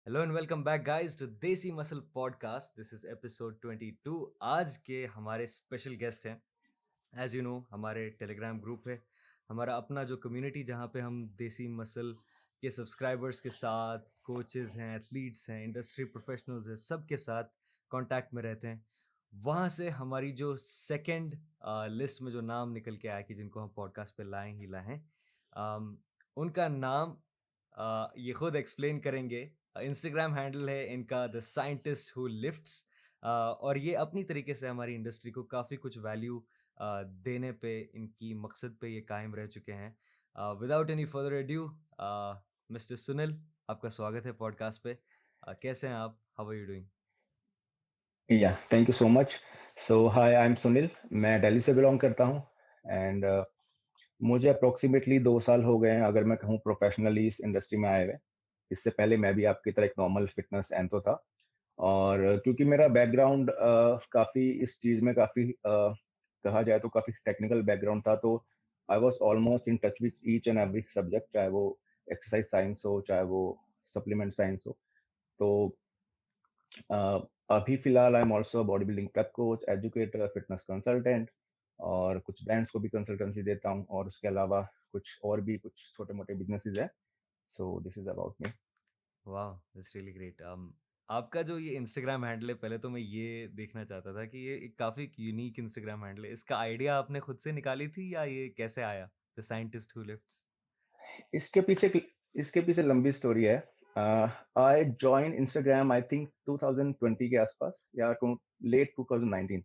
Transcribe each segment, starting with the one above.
Hello and welcome back guys to Desi muscle podcast. This is episode 22। आज के हमारे special guest हैं। As you know, हमारे Telegram group है, हमारा अपना जो कम्युनिटी जहाँ पे हम देसी मसल के सब्सक्राइबर्स के साथ, कोचेस हैं, एथलीट्स हैं, इंडस्ट्री प्रोफेशनल्स हैं, सबके साथ कांटेक्ट में रहते हैं। वहाँ से हमारी जो सेकंड लिस्ट में जो नाम निकल के आया कि जिनको हम पॉडकास्ट पे लाएं ही लाएं, उनका नाम ये खुद एक्सप्लेन करेंगे। इंस्टाग्राम हैंडल है इनका द साइंटिस्ट हु लिफ्ट्स, और ये अपनी तरीके से हमारी इंडस्ट्री को काफ़ी कुछ वैल्यू देने पे, इनकी मकसद पे ये कायम रह चुके हैं। Without any further adieu, mister Sunil, आपका स्वागत है पॉडकास्ट पे। कैसे हैं आप? How are you doing? Yeah thank you so much. So hi, I am Sunil. मैं दिल्ली से बिलोंग करता हूँ एंड मुझे अप्रोक्सीमेटली 2 साल हो गए हैं, अगर मैं कहूँ प्रोफेशनली इस इंडस्ट्री में आए हुए। इससे पहले मैं भी आपकी तरह एक नॉर्मल फिटनेस एंथो था। और क्योंकि मेरा बैकग्राउंड काफ़ी इस चीज़ में काफ़ी कहा जाए तो काफ़ी टेक्निकल बैकग्राउंड था, तो I was almost in touch with each and every subject, चाहे वो एक्सरसाइज साइंस हो, चाहे वो सप्लीमेंट साइंस हो। तो अभी फिलहाल I am also body building prep coach, educator, fitness consultant, और कुछ ब्रांड्स को भी कंसल्टेंसी देता हूँ, और उसके अलावा कुछ छोटे मोटे बिजनेसेस है। So this is about me. वाह, दैट्स रियली ग्रेट। आपका जो ये इंस्टाग्राम हैंडल है, पहले तो मैं ये देखना चाहता था कि ये एक काफ़ी यूनिक इंस्टाग्राम हैंडल है। इसका आइडिया आपने खुद से निकाली थी या ये कैसे आया, द साइंटिस्ट हु लिफ्ट्स? इसके पीछे इसके पीछे लंबी स्टोरी है। I join Instagram I think 2020 के आसपास, या लेट 2019।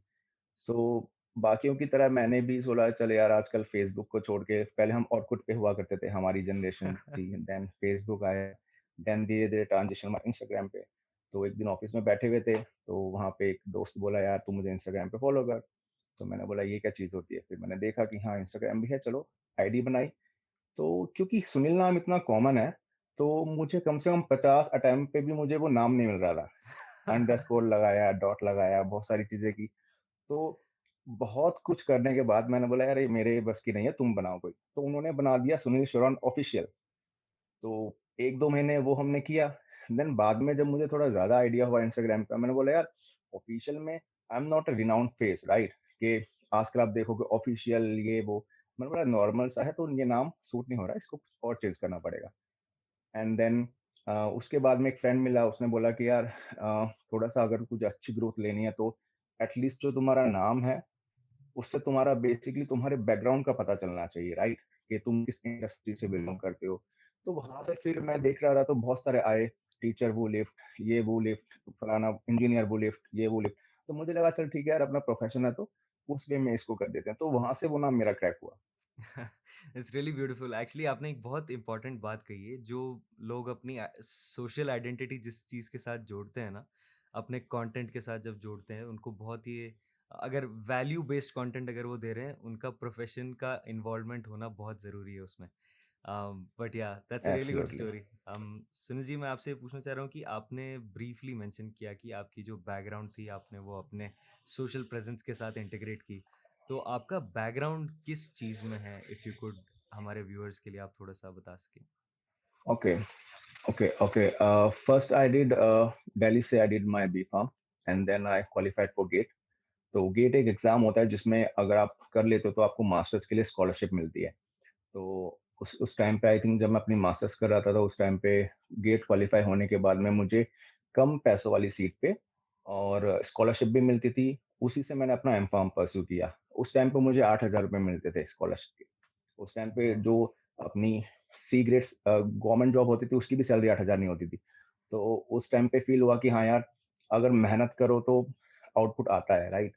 सो बाकियों की तरह मैंने भी सोचा चले यार, आजकल फेसबुक को छोड़ के, पहले हम ऑर्कुट पे हुआ करते थे, हमारी जनरेशन थी, देन फेसबुक आया, देन धीरे धीरे ट्रांजिशन इंस्टाग्राम पे। तो एक दिन ऑफिस में बैठे हुए थे, तो वहां पे एक दोस्त बोला यार तू मुझे इंस्टाग्राम पे फॉलो कर। तो मैंने बोला ये क्या चीज होती है, फिर मैंने देखा कि हाँ इंस्टाग्राम भी है, चलो आईडी बनाई। तो क्योंकि सुनील नाम इतना कॉमन है, तो मुझे कम से कम 50 अटेम्प्ट पे भी मुझे वो नाम नहीं मिल रहा था। अंडरस्कोर लगाया, डॉट लगाया, बहुत सारी चीजें की। तो बहुत कुछ करने के बाद मैंने बोला यार ये मेरे बस की नहीं है, तुम बनाओ कोई। तो उन्होंने बना दिया सुनील शोरन ऑफिशियल। तो 1-2 महीने वो हमने किया। देन बाद में जब मुझे थोड़ा ज्यादा आइडिया हुआ इंस्टाग्राम का, मैंने बोला यार ऑफिशियल में I am not a renowned face, right? कि आजकल आप देखोगे ऑफिशियल ये वो। मैंने बोला नॉर्मल सा है, तो ये नाम सूट नहीं हो रहा, इसको कुछ और चेंज करना पड़ेगा। एंड देन उसके बाद में एक फ्रेंड मिला, उसने बोला कि यार थोड़ा सा अगर कुछ अच्छी ग्रोथ लेनी है तो एटलीस्ट जो तुम्हारा नाम है उससे तुम्हारा बेसिकली तुम्हारे बैकग्राउंड का पता चलना चाहिए, राइट? कि तुम किस इंडस्ट्री से बिलोंग करते हो। तो वहां से फिर मैं देख रहा था, तो बहुत सारे आए, टीचर वो लिफ्ट, ये वो लिफ्ट, फलाना इंजीनियर वो लिफ्ट, ये वो लिफ्ट। तो मुझे लगा चल ठीक है यार, अपना प्रोफेशन है तो उस वे में इसको कर देते हैं। तो वहां से वो नाम मेरा क्रैक हुआ। It's really beautiful. एक्चुअली आपने एक बहुत इंपॉर्टेंट बात कही है। जो लोग अपनी सोशल आइडेंटिटी जिस चीज़ के साथ जोड़ते हैं ना, अपने कंटेंट के साथ जब जोड़ते हैं, उनको बहुत ही, अगर वैल्यू बेस्ड कंटेंट अगर वो दे रहे हैं, उनका प्रोफेशन का इन्वॉल्वमेंट होना बहुत ज़रूरी है उसमें। But yeah that's a really good absolutely. Story. Sunil ji, मैं आपसे ये पूछना चाह रहा हूँ कि आपने ब्रीफली मेंशन किया कि आपकी जो बैकग्राउंड थी, आपने वो अपने सोशल प्रेजेंस के साथ इंटीग्रेट की। तो आपका बैकग्राउंड किस चीज़ में है? इफ़ यू कुड हमारे व्यूअर्स के लिए आप थोड़ा-सा बता सकें। Okay, okay, okay. First I did Delhi से I did my B pharm, and then I qualified for GATE. तो गेट एक एग्जाम होता है जिसमें अगर आप कर लेते हो तो आपको मास्टर्स के लिए स्कॉलरशिप मिलती है। तो उस टाइम पे आई थिंक जब मैं अपनी मास्टर्स कर रहा था, तो उस टाइम पे गेट क्वालिफाई होने के बाद में मुझे कम पैसों वाली सीट पे और स्कॉलरशिप भी मिलती थी। उसी से मैंने अपना एम फार्म परस्यू किया। उस टाइम पे मुझे 8,000 रुपये मिलते थे स्कॉलरशिप के। उस टाइम पे वाह! जो अपनी सी ग्रेड गवर्नमेंट जॉब होती थी उसकी भी सैलरी 8,000 नहीं होती थी। तो उस टाइम पे फील हुआ कि हाँ यार, अगर मेहनत करो तो आउटपुट आता है, राइट?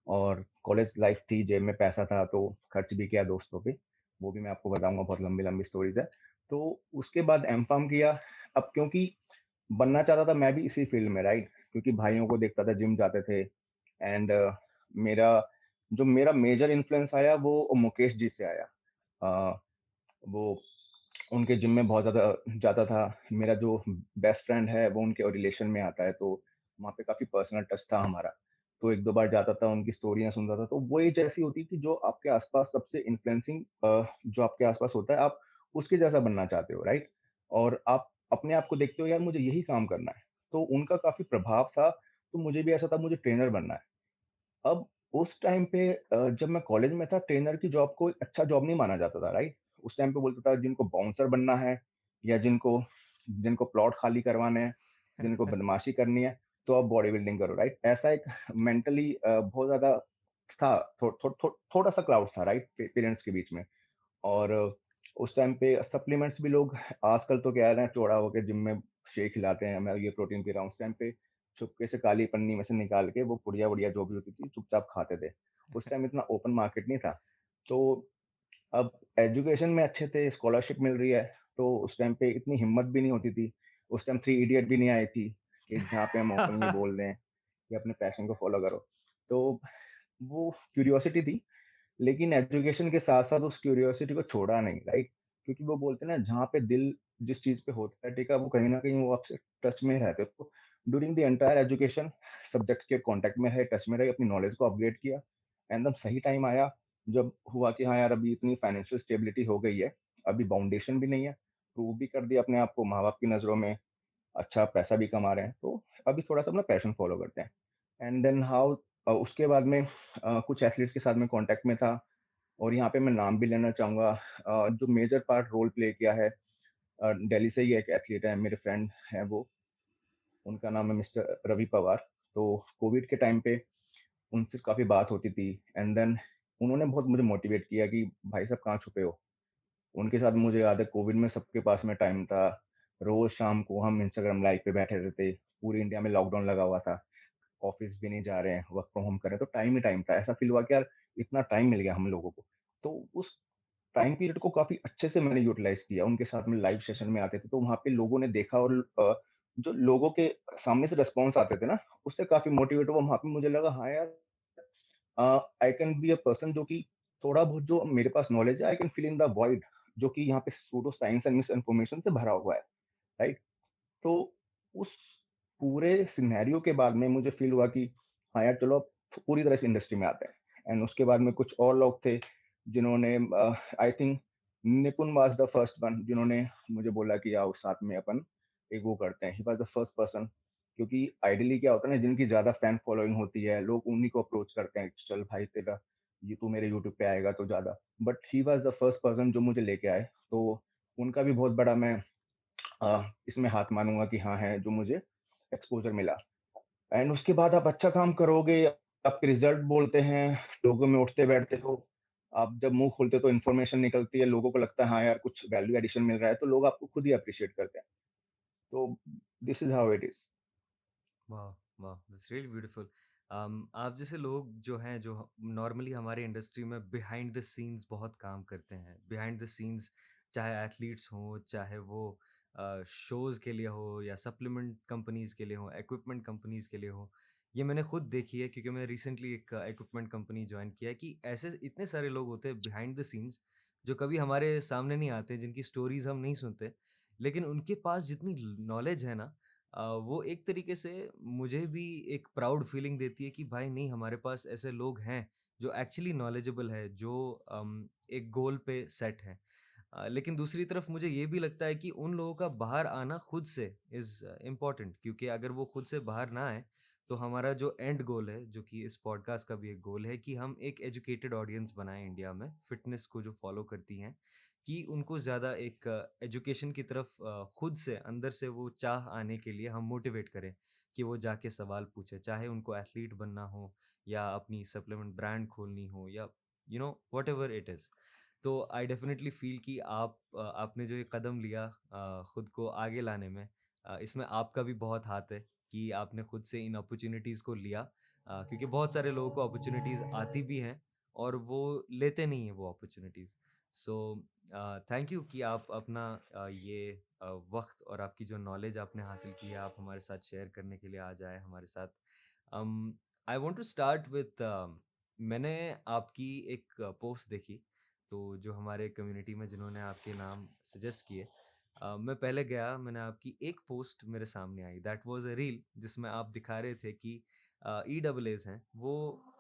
और कॉलेज लाइफ थी, जेब में पैसा था, तो खर्च भी किया दोस्तों पे। वो भी मैं आपको बताऊंगा, बहुत लंबी लंबी स्टोरीज है। तो उसके बाद एम फार्म किया। अब क्योंकि बनना चाहता था मैं भी इसी फील्ड में, राइट? क्योंकि भाइयों को देखता था जिम जाते थे। एंड मेरा जो मेरा मेजर इन्फ्लुएंस आया वो मुकेश जी से आया। अ, वो उनके जिम में बहुत ज्यादा जाता था। मेरा जो बेस्ट फ्रेंड है वो उनके रिलेशन में आता है, तो वहाँ पे काफी पर्सनल टच था हमारा। तो 1-2 बार जाता था, उनकी स्टोरियां सुनता था। तो वो एक जैसी होती कि जो आपके आसपास सबसे इन्फ्लुएंसिंग जो आपके आसपास होता है, आप उसके जैसा बनना चाहते हो, राइट? और आप अपने आप को देखते हो यार मुझे यही काम करना है। तो उनका काफ़ी प्रभाव था, तो मुझे भी ऐसा था मुझे ट्रेनर बनना है। अब उस टाइम पे जब मैं कॉलेज में था ट्रेनर की जॉब को अच्छा जॉब नहीं माना जाता था, राइट? उस टाइम पे बोलता था जिनको बाउंसर बनना है या जिनको जिनको प्लॉट खाली करवाने हैं, जिनको बदमाशी करनी है, तो आप बॉडी बिल्डिंग करो, राइट? ऐसा एक मेंटली बहुत ज़्यादा था, थोड़ा-सा क्लाउड था, राइट? पे पेरेंट्स के बीच में। और उस टाइम पे सप्लीमेंट्स भी लोग आजकल तो क्या है ना चौड़ा होके जिम में शेक खिलाते हैं, मैं ये प्रोटीन पी रहा हूँ। उस टाइम पे चुपके से काली पन्नी में से निकाल के वो पुड़िया-वुड़िया जो भी होती थी चुपचाप खाते थे। उस टाइम इतना ओपन मार्केट नहीं था। तो अब एजुकेशन में अच्छे थे, स्कॉलरशिप मिल रही है, तो उस टाइम पे इतनी हिम्मत भी नहीं होती थी। उस टाइम थ्री इडियट भी नहीं आई थी कि जहाँ पे हम ओपनली बोल दें कि अपने पैशन को फॉलो करो। तो वो क्यूरियोसिटी थी। लेकिन एजुकेशन के साथ-साथ उस क्यूरियोसिटी को छोड़ा नहीं, राइट? क्योंकि वो बोलते हैं ना जहाँ पे दिल जिस चीज़ पे होता है टिका वो कहीं न कहीं वो आपसे टच में रहते हैं। तो during the entire education subject के कॉन्टैक्ट में रहे, टच में रहे, अपनी नॉलेज को अपग्रेड किया। एंड देन सही टाइम आया जब हुआ कि हाँ यार अभी इतनी फाइनेंशियल स्टेबिलिटी हो गई है, अभी फाउंडेशन भी नहीं है, प्रूव भी कर दिया अपने आप को माँ-बाप की नज़रों में, अच्छा पैसा भी कमा रहे हैं, तो अभी थोड़ा-सा अपना पैशन फॉलो करते हैं। एंड देन उसके बाद में कुछ एथलीट्स के साथ मैं कॉन्टैक्ट में था और यहाँ पे मैं नाम भी लेना चाहूँगा जो मेजर पार्ट रोल प्ले किया है दिल्ली से ही एक एथलीट है, मेरे फ्रेंड हैं वो, उनका नाम है मिस्टर रवि पवार। तो कोविड के टाइम पे उनसे काफ़ी बात होती थी एंड देन उन्होंने बहुत मुझे मोटिवेट किया कि भाई साहब कहाँ छुपे हो? उनके साथ मुझे याद है कोविड में सबके पास में टाइम था। रोज़ शाम को हम इंस्टाग्राम लाइव पे बैठे रहते थे। पूरी इंडिया में लॉकडाउन लगा हुआ था। ऑफ़िस भी नहीं जा रहे हैं, वर्क फ्रॉम होम कर रहे हैं, तो टाइम ही टाइम था। ऐसा फ़ील हुआ कि यार इतना टाइम मिल गया हम लोगों को। तो उस टाइम पीरियड को काफ़ी अच्छे से मैंने यूटिलाइज़ किया। उनके साथ में लाइव सेशन में आते थे, तो वहाँ पे लोगों ने देखा और जो लोगों के सामने से रिस्पॉन्स आते थे ना, उससे काफ़ी मोटिवेट हुआ। वहाँ पे मुझे लगा हाँ यार I can be a person जो कि थोड़ा बहुत जो मेरे पास नॉलेज है, I can fill in the void जो कि यहाँ पे pseudo science and misinformation से भरा हुआ है, राइट? तो उस पूरे सिनेरियो के बाद में मुझे फ़ील हुआ कि हाँ यार, चलो अब पूरी तरह से इंडस्ट्री में आते हैं। एंड उसके बाद में कुछ और लोग थे जिन्होंने आई थिंक निपुण वाज़ द फर्स्ट वन जिन्होंने मुझे बोला कि आओ साथ में अपन एक वो करते हैं। He was the first person क्योंकि आइडियली क्या होता है ना जिनकी ज़्यादा फैन फॉलोइंग होती है, लोग उन्हीं को अप्रोच करते हैं, चल भाई तेरा ये तू मेरे यूट्यूब पे आएगा तो ज़्यादा। But he was the first person जो मुझे लेके आए। तो उनका भी बहुत बड़ा मैं इसमें हाथ मानूँगा कि हाँ है, जो मुझे एक्सपोज़र मिला। एंड उसके बाद आप अच्छा काम करोगे, आपके रिज़ल्ट बोलते हैं, लोगों में उठते-बैठते हो, आप जब मुँह खोलते हो तो इन्फॉर्मेशन निकलती है, लोगों को लगता है हाँ यार, कुछ वैल्यू एडिशन मिल रहा है, तो लोग आपको खुद ही एप्रिशिएट करते हैं। तो this is how it is. वाह! वाह! That's really beautiful. आप जैसे लोग जो हैं, जो नॉर्मली हमारे इंडस्ट्री में बिहाइंड द सीन्स बहुत काम करते हैं। बिहाइंड द सीन्स चाहे एथलीट्स हों, चाहे वो शोज़ के लिए हो या सप्लीमेंट कंपनीज़ के लिए हों, इक्विपमेंट कंपनीज़ के लिए हों। ये मैंने खुद देखी है क्योंकि मैंने रिसेंटली एक इक्विपमेंट कंपनी जॉइन किया है कि ऐसे इतने सारे लोग होते हैं बिहाइंड द सीन्स जो कभी हमारे सामने नहीं आते, जिनकी स्टोरीज़ हम नहीं सुनते। लेकिन उनके पास जितनी नॉलेज है ना, वो एक तरीके से मुझे भी एक प्राउड फीलिंग देती है कि भाई नहीं, हमारे पास ऐसे लोग हैं जो एक्चुअली नॉलेजेबल है, जो एक गोल पे सेट है। लेकिन दूसरी तरफ मुझे ये भी लगता है कि उन लोगों का बाहर आना खुद से इज़ इम्पोर्टेंट, क्योंकि अगर वो खुद से बाहर ना आए तो हमारा जो एंड गोल है, जो कि इस पॉडकास्ट का भी एक गोल है, कि हम एक एजुकेटेड ऑडियंस बनाएं इंडिया में फिटनेस को जो फॉलो करती हैं, कि उनको ज़्यादा एक एजुकेशन की तरफ खुद से अंदर से वो चाह आने के लिए हम मोटिवेट करें कि वो जाके सवाल पूछे, चाहे उनको एथलीट बनना हो या अपनी सप्लीमेंट ब्रांड खोलनी हो या वट एवर इट इज़। तो आई डेफिनेटली फील कि आपने जो ये कदम लिया खुद को आगे लाने में, इसमें आपका भी बहुत हाथ है कि आपने खुद से इन अपॉर्चुनिटीज़ को लिया, क्योंकि बहुत सारे लोगों को अपॉर्चुनिटीज़ आती भी हैं और वो लेते नहीं हैं वो अपॉर्चुनिटीज़। सो थैंक यू कि आप अपना ये वक्त और आपकी जो नॉलेज आपने हासिल की है, आप हमारे साथ शेयर करने के लिए आ जाए हमारे साथ। I want to start with, मैंने आपकी एक पोस्ट देखी, तो जो हमारे कम्युनिटी में जिन्होंने आपके नाम सजेस्ट किए, मैं पहले गया, मैंने आपकी एक पोस्ट मेरे सामने आई, दैट वाज अ रील जिसमें आप दिखा रहे थे कि ई डबल एज हैं वो,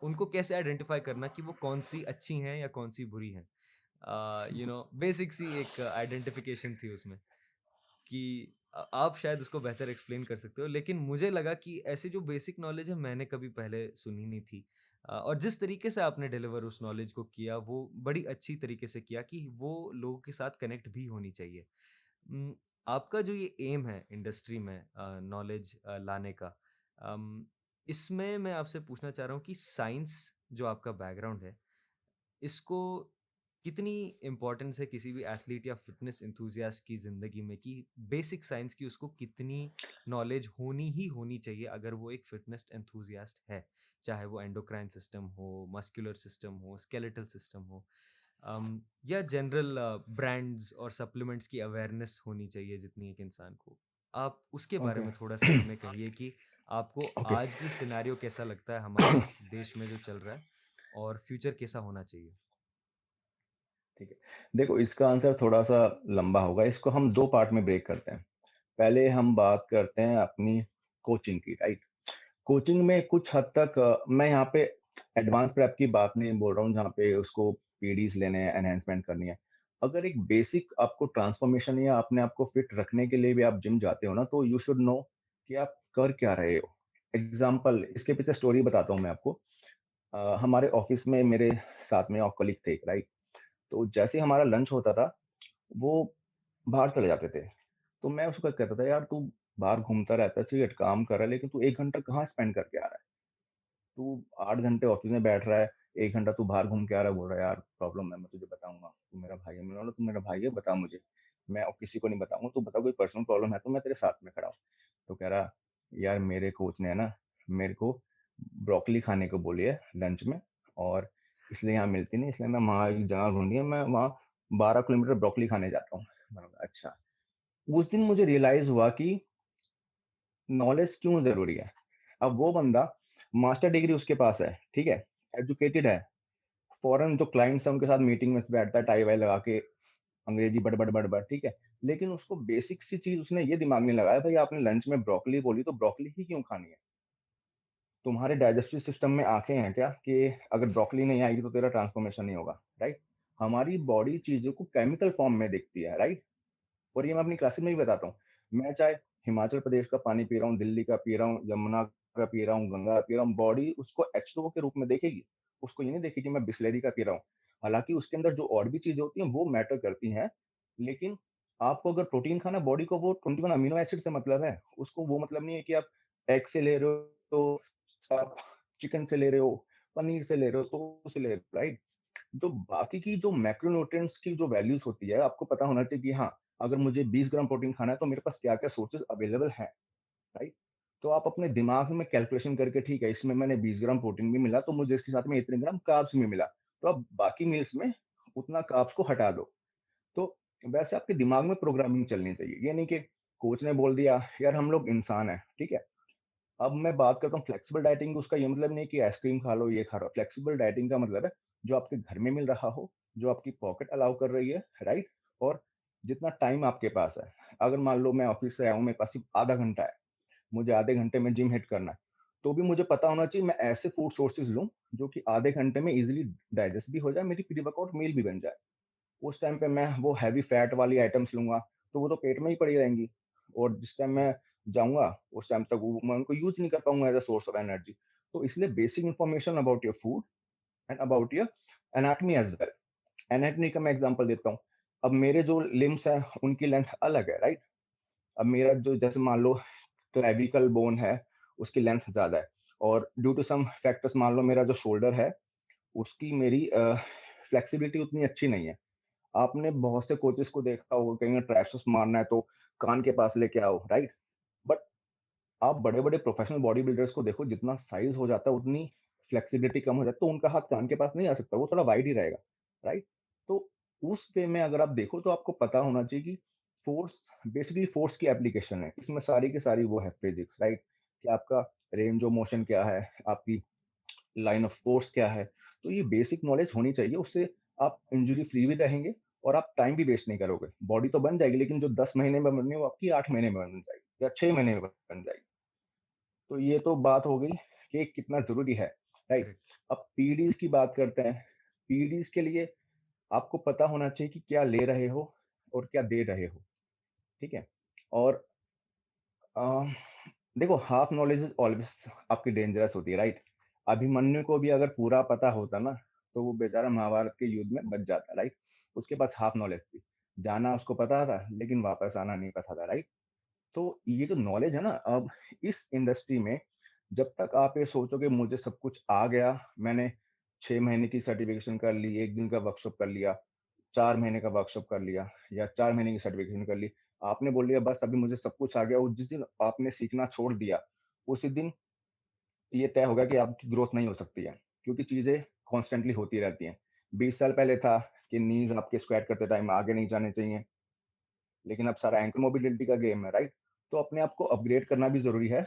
उनको कैसे आइडेंटिफाई करना कि वो कौन सी अच्छी हैं या कौन सी बुरी हैं। बेसिक सी एक आइडेंटिफिकेशन थी उसमें कि आप शायद उसको बेहतर एक्सप्लेन कर सकते हो, लेकिन मुझे लगा कि ऐसी जो बेसिक नॉलेज है मैंने कभी पहले सुनी नहीं थी। और जिस तरीके से आपने डिलीवर उस नॉलेज को किया वो बड़ी अच्छी तरीके से किया कि वो लोगों के साथ कनेक्ट भी होनी चाहिए। उम, आपका जो ये एम है इंडस्ट्री में नॉलेज लाने का, अम, इसमें मैं आपसे पूछना चाह रहा हूँ कि साइंस जो आपका बैकग्राउंड है, इसको कितनी इम्पोर्टेंस है किसी भी एथलीट या फिटनेस एंथुसियास्ट की ज़िंदगी में कि बेसिक साइंस की उसको कितनी नॉलेज होनी ही होनी चाहिए अगर वो एक फिटनेस एंथुसियास्ट है, चाहे वो एंडोक्राइन सिस्टम हो, मस्कुलर सिस्टम हो, स्केलेटल सिस्टम हो, या जनरल ब्रांड्स और सप्लीमेंट्स की अवेयरनेस होनी चाहिए जितनी एक इंसान को। आप उसके बारे ओके। में थोड़ा-सा हमें कहिए कि आपको ओके। आज की सिनेरियो कैसा लगता है हमारे देश में जो चल रहा है और फ्यूचर कैसा होना चाहिए? ठीक है। देखो, इसका आंसर थोड़ा-सा लंबा होगा, इसको हम 2 पार्ट में ब्रेक करते हैं। पहले हम बात करते हैं अपनी कोचिंग की, राइट? कोचिंग में कुछ हद तक मैं यहाँ पे एडवांस प्रेप की बात नहीं बोल रहा हूँ, जहाँ पे उसको पीडीज़ लेने हैं, एनहांसमेंट करनी है। अगर एक बेसिक आपको ट्रांसफॉर्मेशन या अपने आप को फिट रखने के लिए भी आप जिम जाते हो ना, तो यू शुड नो कि आप कर क्या रहे हो। एग्ज़ाम्पल, इसके पीछे स्टोरी बताता हूँ मैं आपको। हमारे ऑफ़िस में मेरे साथ में और कलीग थे, राइट? तो जैसे ही हमारा लंच होता था, वो बाहर चले जाते थे। तो मैं उसको कहता था, "यार, तू बाहर घूमता रहता है, ठीक है, काम कर रहा है, लेकिन तू 1 घंटा कहाँ स्पेंड करके आ रहा है? तू 8 घंटे ऑफिस में बैठ रहा है, 1 घंटा तू बाहर घूम के आ रहा है।" बोल रहा है, "यार, प्रॉब्लम है, मैं तुझे बताऊँगा, तू मेरा भाई है।" मैंने बोला, "तू मेरा भाई है, बता मुझे, मैं और किसी को नहीं बताऊँगा, तू बता, कोई पर्सनल प्रॉब्लम है तो मैं तेरे साथ में खड़ा हूँ।" तो कह रहा, "यार, मेरे कोच ने है ना, मेरे को ब्रोकोली खाने को बोली है लंच में, और इसलिए यहाँ मिलती नहीं, इसलिए मैं वहाँ एक जगह ढूँढी है, मैं वहाँ 12 किलोमीटर ब्रोकोली खाने जाता हूँ।" मैंने बोला, "अच्छा।" उस दिन मुझे रियलाइज़ हुआ कि नॉलेज क्यों ज़रूरी है। अब वो बंदा मास्टर डिग्री उसके पास है, ठीक है? एजुकेटेड है, फ़ॉरेन जो क्लाइंट्स हैं उनके साथ मीटिंग में बैठता है टाई-वाई लगा के, अंग्रेजी बड़-बड़, बड़-बड़, ठीक है? लेकिन उसको बेसिक सी चीज़ उसने ये दिमाग में लगाया, भई आपने लंच में ब्रोकोली बोली तो ब्रोकोली ही क्यों खानी है? तुम्हारे डाइजेस्टिव सिस्टम में आँखें हैं क्या कि अगर ब्रोकोली नहीं आएगी तो तेरा ट्रांसफॉर्मेशन नहीं होगा, राइट? हमारी बॉडी चीज़ों को केमिकल फॉर्म में देखती है, राइट? और ये मैं अपनी क्लासेस में भी बताता हूँ। मैं चाहे हिमाचल प्रदेश का पानी पी रहा हूँ, दिल्ली का पी रहा हूँ, यमुना का पी रहा हूँ, गंगा का पी रहा हूँ, बॉडी उसको H2O के रूप में देखेगी। उसको ये नहीं देखेगी मैं बिसलेरी का पी रहा हूँ। हालाँकि उसके अंदर जो और भी चीज़ें होती हैं वो मैटर करती हैं, लेकिन आपको अगर प्रोटीन खाना है, बॉडी को वो 21 अमीनो एसिड से मतलब है। उसको वो मतलब नहीं है कि आप एग से ले रहे हो, तो आप चिकन से ले रहे हो, पनीर से ले रहे हो, तो से ले रहे हो, राइट? तो बाकी की जो मैक्रोन्यूट्रिएंट्स की जो वैल्यूज़ होती है, आपको पता होना चाहिए कि हाँ, अगर मुझे 20 ग्राम प्रोटीन खाना है, तो मेरे पास क्या-क्या सोर्सेज़ अवेलेबल हैं, राइट? तो आप अपने दिमाग में कैलकुलेशन करके, ठीक है, इसमें मैंने 20 ग्राम प्रोटीन भी मिला, तो मुझे इसके साथ में इतने ग्राम कार्ब्स भी मिला। तो आप बाकी मील्स में उतना कार्ब्स को हटा दो। तो वैसे आपके दिमाग में प्रोग्रामिंग चलनी चाहिए। ये नहीं कि कोच ने बोल दिया, यार हम लोग इंसान हैं, ठीक है? अब मैं बात करता हूँ फ्लेक्सिबल डाइटिंग, उसका ये मतलब नहीं है कि आइसक्रीम खा लो, ये खा लो। फ्लेक्सिबल डाइटिंग का मतलब है, जो आपके घर में मिल रहा हो, जो आपकी पॉकेट अलाउ कर रही है, राइट? और जितना टाइम आपके पास है। अगर मान लो मैं ऑफिस से आया हूँ, मेरे पास सिर्फ आधा घंटा है, मुझे आधे घंटे में जिम हिट करना है, तो भी मुझे पता होना चाहिए मैं ऐसे फूड सोर्सेज़ लूँ, जो कि आधे घंटे में ईज़िली डाइजेस्ट भी हो जाए, मेरी प्री-वर्कआउट मील भी बन जाए। उस टाइम पे मैं वो हेवी फैट वाली आइटम्स लूँगा, तो वो तो पेट में ही पड़ी रहेंगी, और जिस टाइम मैं जाऊँगा, उस टाइम तक वो मैं उनको यूज़ नहीं कर पाऊँगा as a source of energy. तो इसलिए basic information about your food and about your anatomy as well. Anatomy का मैं एग्ज़ाम्पल देता हूँ। अब मेरे जो लिम्ब्स हैं, उनकी लेंथ अलग है, राइट? अब मेरा जो, जैसे मान लो क्लेविकल बोन है, उसकी लेंथ ज़्यादा है, और ड्यू टू सम फैक्टर्स मान लो मेरा जो शोल्डर है, उसकी मेरी फ्लेक्सिबिलिटी उतनी अच्छी नहीं है। आपने बहुत से कोचेस को देखा होगा, कहीं ट्राइसेप्स मारना है तो कान के पास लेके आओ, राइट? बट आप बड़े-बड़े प्रोफेशनल बॉडी बिल्डर्स को देखो, जितना साइज़ हो जाता है उतनी फ्लेक्सिबिलिटी कम हो जाती है, तो उनका हाथ कान के पास नहीं आ सकता, वो थोड़ा वाइड ही रहेगा, राइट? तो उस वे में अगर आप देखो तो आपको पता होना चाहिए कि फ़ोर्स, बेसिकली फ़ोर्स की एप्लीकेशन है। इसमें सारी की सारी वो है फिज़िक्स, राइट? कि आपका रेंज ऑफ मोशन क्या है, आपकी लाइन ऑफ फ़ोर्स क्या है। तो ये बेसिक नॉलेज होनी चाहिए, उससे आप इंजरी फ्री भी रहेंगे और आप टाइम भी वेस्ट नहीं करोगे। बॉडी तो बन जाएगी, लेकिन जो 10 महीने में बननी है वो आपकी 8 महीने में बन जाएगी या 6 महीने में बन जाएगी। तो ये तो बात हो गई कि कितना ज़रूरी है, राइट? करेक्ट। अब पीडीज़ की बात करते हैं। पीडीज़ के लिए आपको पता होना चाहिए कि क्या ले रहे हो और क्या दे रहे हो, ठीक है? और अ, देखो, हाफ नॉलेज इज ऑलवेज आपकी डेंजरस होती है, राइट? अभिमन्यु को भी अगर पूरा पता होता ना, तो वो बेचारा महाभारत के युद्ध में बच जाता, राइट? उसके पास हाफ नॉलेज थी। जाना उसको पता था, लेकिन वापस आना नहीं पता था, राइट? तो ये जो नॉलेज है ना, अब इस इंडस्ट्री में जब तक आप ये सोचोगे मुझे सब कुछ आ गया, मैंने 6 महीने की सर्टिफिकेशन कर ली, 1 दिन का वर्कशॉप कर लिया, 4 महीने का वर्कशॉप कर लिया, या 4 महीने की सर्टिफिकेशन कर ली, आपने बोल लिया बस अभी मुझे सब कुछ आ गया, और जिस दिन आपने सीखना छोड़ दिया, उसी दिन ये तय होगा कि आपकी ग्रोथ नहीं हो सकती है, क्योंकि चीजें कॉन्स्टेंटली होती रहती हैं। 20 साल पहले था कि नीज आपके स्क्वाट करते टाइम आगे नहीं जाने चाहिए, लेकिन अब सारा एंकल मोबिलिटी का गेम है, राइट? तो अपने आप को अपग्रेड करना भी ज़रूरी है।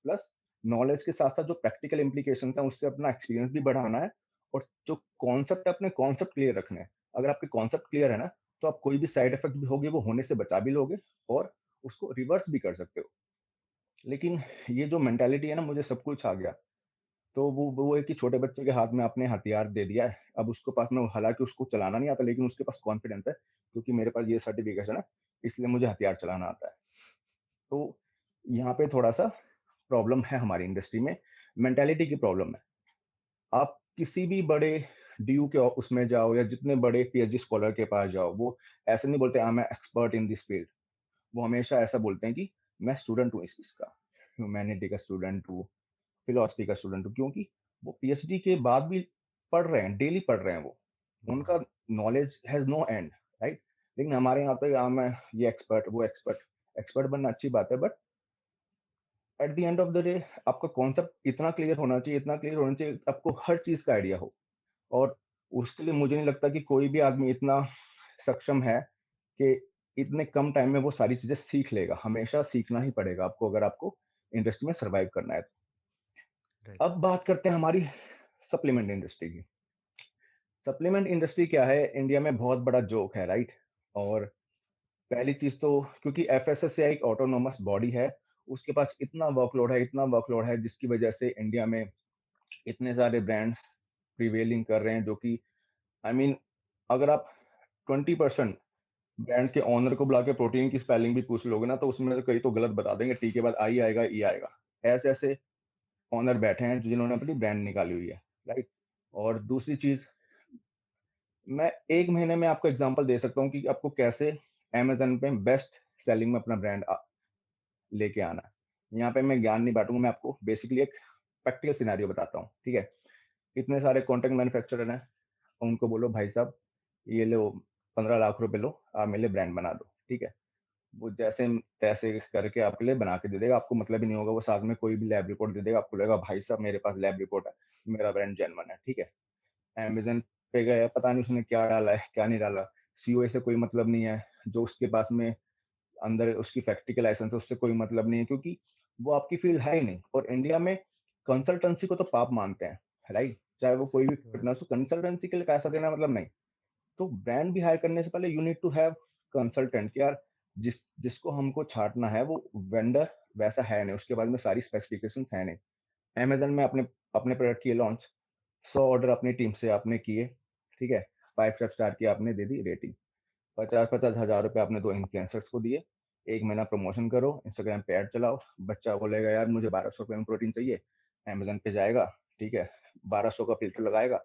प्लस नॉलेज के साथ-साथ जो प्रैक्टिकल इम्प्लीकेशंस हैं, उससे अपना एक्सपीरियंस भी बढ़ाना है, और जो कॉन्सेप्ट है, अपने कॉन्सेप्ट क्लियर रखने हैं। अगर आपके कॉन्सेप्ट क्लियर है ना, तो आप कोई भी साइड इफेक्ट भी होगी, वो होने से बचा भी लोगे, और उसको रिवर्स भी कर सकते हो। लेकिन ये जो मेंटालिटी है ना, मुझे सब कुछ आ गया, तो वो एक कि छोटे बच्चे के हाथ में आपने हथियार दे दिया है। अब उसके पास में, हालाँकि उसको चलाना नहीं आता, लेकिन उसके पास कॉन्फिडेंस है, क्योंकि मेरे पास ये सर्टिफिकेशन है, इसलिए मुझे हथियार चलाना आता है। तो यहाँ पे थोड़ा-सा प्रॉब्लम है हमारी इंडस्ट्री में, मेंटालिटी की प्रॉब्लम है। आप किसी भी बड़े डीयू के उसमें जाओ, या जितने बड़े पीएचडी स्कॉलर के पास जाओ, वो ऐसे नहीं बोलते I am expert in this field. वो हमेशा ऐसा बोलते हैं कि मैं स्टूडेंट हूँ इस चीज़ का, ह्यूमैनिटी का स्टूडेंट हूँ, फिलॉसफी का स्टूडेंट हूँ, क्योंकि वो पीएचडी के बाद भी पढ़ रहे हैं, डेली पढ़ रहे हैं वो। वाह! उनका knowledge has no end, right? लेकिन हमारे यहाँ तो मैं ये एक्सपर्ट, वो एक्सपर्ट। एक्सपर्ट बनना अच्छी बात है, but at the end of the day आपका कॉन्सेप्ट इतना क्लियर होना चाहिए, इतना क्लियर होना चाहिए, आपको हर चीज़ का आइडिया हो। और उसके लिए मुझे नहीं लगता कि कोई भी आदमी इतना सक्षम है कि इतने कम टाइम में वो सारी चीज़ें सीख लेगा। हमेशा सीखना ही पड़ेगा आपको, अगर आपको इंडस्ट्री में सर्वाइव करना है। राइट। अब बात करते हैं हमारी सप्लीमेंट इंडस्ट्री की। सप्लीमेंट इंडस्ट्री क्या है? इंडिया में बहुत बड़ा जोक है, राइट? और पहली चीज़ तो, क्योंकि एफएसएसएआई एक ऑटोनोमस बॉडी है, उसके पास इतना वर्कलोड है, इतना वर्कलोड है, जिसकी वजह से इंडिया में इतने सारे ब्रांड्स प्रिवेलिंग कर रहे हैं, जो कि आई I मीन mean, अगर आप 20% ब्रांड के ओनर को बुला के प्रोटीन की स्पेलिंग भी पूछ लोगे ना, तो उसमें से कई तो गलत बता देंगे, टी के बाद आई आएगा, ई आएगा। ऐसे ऐसे ओनर बैठे हैं जिन्होंने अपनी ब्रांड निकाली हुई है, राइट? और दूसरी चीज, मैं 1 महीने में आपको एग्जांपल दे सकता हूँ कि आपको कैसे अमेजन पे बेस्ट सेलिंग में अपना ब्रांड लेके आना है। यहाँ पे मैं ज्ञान नहीं बांटूंगा, मैं आपको बेसिकली एक प्रैक्टिकल सिनेरियो बताता हूँ, ठीक है? इतने सारे कॉन्ट्रैक्ट मैन्युफैक्चरर हैं, उनको बोलो भाई साहब ये लो, 15 लाख रुपए लो, आप मेरे लिए ब्रांड बना दो, ठीक है? वो जैसे तैसे करके आपके लिए बना के दे देगा, आपको मतलब ही नहीं होगा, वो साथ में कोई भी लैब रिपोर्ट दे देगा, आपको लगेगा भाई साहब मेरे पास लैब रिपोर्ट है, मेरा ब्रांड जेन्युइन है, ठीक है? अमेज़न पे गए, पता नहीं उसने क्या डाला है, क्या नहीं डाला, सीओए से कोई मतलब नहीं है, जो उसके पास में अंदर उसकी फैक्ट्री का लाइसेंस है, उससे कोई मतलब नहीं है, क्योंकि वो आपकी फील्ड है ही नहीं। और इंडिया में कंसल्टेंसी को तो पाप मानते हैं, राइट? चाहे वो कोई भी सही बात। फिटनेस हो, कंसल्टेंसी के लिए पैसा देना मतलब नहीं। तो ब्रांड भी हायर करने से पहले you need to have consultant, यार जिसको हमको छांटना है वो वेंडर वैसा है नहीं, उसके बाद में सारी स्पेसिफिकेशंस है नहीं। अमेज़न में अपने अपने प्रोडक्ट किए लॉन्च, 100 ऑर्डर अपनी टीम से आपने किए, ठीक है? 5 स्टार की आपने दे दी रेटिंग। 50-50 हज़ार रुपए आपने 2 इन्फ्लुएंसर्स को दिए। 1 महीना प्रमोशन करो, इंस्टाग्राम पे ऐड चलाओ। बच्चा बोलेगा यार मुझे ₹1200 में प्रोटीन चाहिए। अमेज़न पे जाएगा, ठीक है? 1200 का फ़िल्टर लगाएगा,